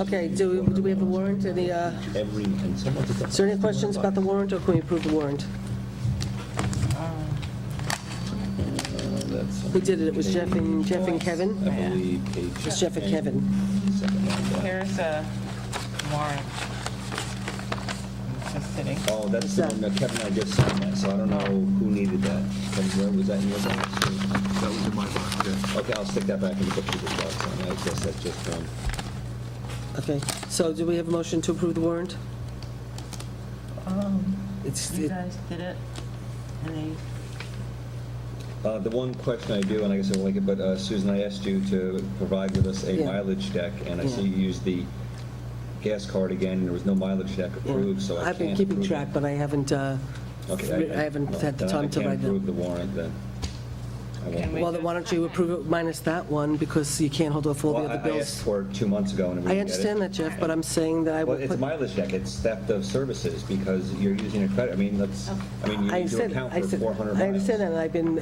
okay, do we have a warrant? Any, is there any questions about the warrant, or can we approve the warrant? Who did it? It was Jeff and Kevin? Yeah. It was Jeff and Kevin. Here's a warrant. It's just sitting. Oh, that's the one that Kevin and I just signed that, so I don't know who needed that. Kevin, where was that in your box? That was in my box, yeah. Okay, I'll stick that back in the bookkeeper's box, and I guess that's just one. Okay, so do we have a motion to approve the warrant? You guys did it? Any? The one question I do, and I guess I will like it, but Susan, I asked you to provide with us a Yeah. mileage deck, and I see Yeah. you used the gas card again, and there was no mileage deck approved, so I can't I've been keeping approve track, it. but I haven't, Okay, I haven't had the time to write I can't them. approve the warrant, then. I won't. Can we Well, then why don't you approve it minus that one, because you can't hold off all the Well, other I bills. asked for it 2 months ago, and we I didn't get it. understand that, Jeff, but I'm saying that I will Well, it's a put... mileage deck, it's theft of services, because you're using a credit, I mean, you need to understand- account I for said- 400 miles. I understand that, and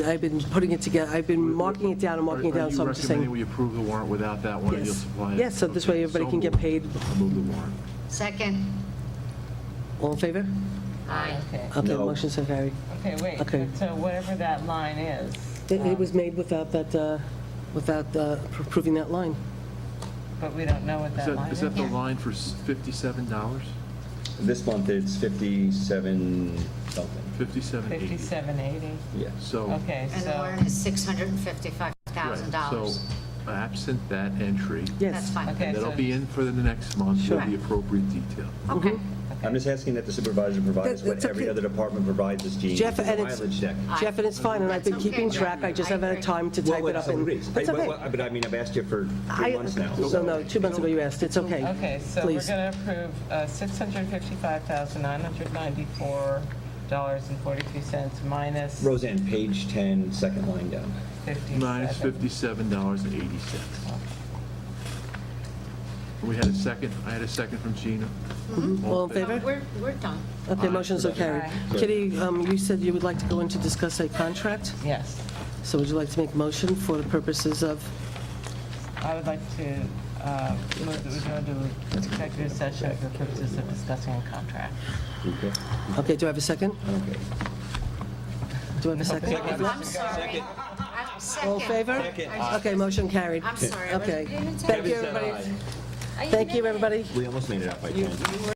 I've been putting it together, I've been marking it down and marking it down, so I'm just Are you recommending saying... we approve the warrant without that one, and you'll Yes. supply it? Yes, so this way Okay, everybody so can get moved. paid. I'll move the warrant. Second. All in favor? Aye. Okay. Okay, No. motion so carried. Okay, wait, Okay. so whatever that line is. It was made without that, without approving that line. But we don't know what that line is. Is that the line for $57? This month, it's 57 something. $57.80. 5780. Yeah. So, Okay, And the so, warrant is right, $655,000. so absent that entry, That's Yes. fine. Okay. that'll so- be in for the next month Sure. with the appropriate detail. Okay. I'm just asking that the supervisor provide us what That's every okay. other department provides us, Gene, Jeff, which is a and it's- mileage deck. Jeff, and it's fine, and I've been That's okay, keeping Jeff. track, I just I haven't had agree. time to type it up. So and agrees. That's okay. But I mean, I've asked you for 3 months now. No, 2 months ago you asked, it's okay. okay, so we're Please. going to approve $655,994.43 minus Roseanne, page 10, second line down. 57. Minus $57.80. We had a second, I had a second from Gina. All in favor? We're done. Okay, motion so carried. Aye. Kitty, you said you would like to go in to discuss a contract, Yes, so would you like to make a motion for the purposes of, I would like to move that we go into executive session for purposes of discussing a contract. Okay. okay, do I have a second? Okay. Do I have a second? I'm sorry. All in favor? Okay, motion carried. I'm sorry. I wasn't Okay, paying attention. thank you, Kevin said everybody. aye. I Thank you, admit it. everybody. We almost made it up by 10.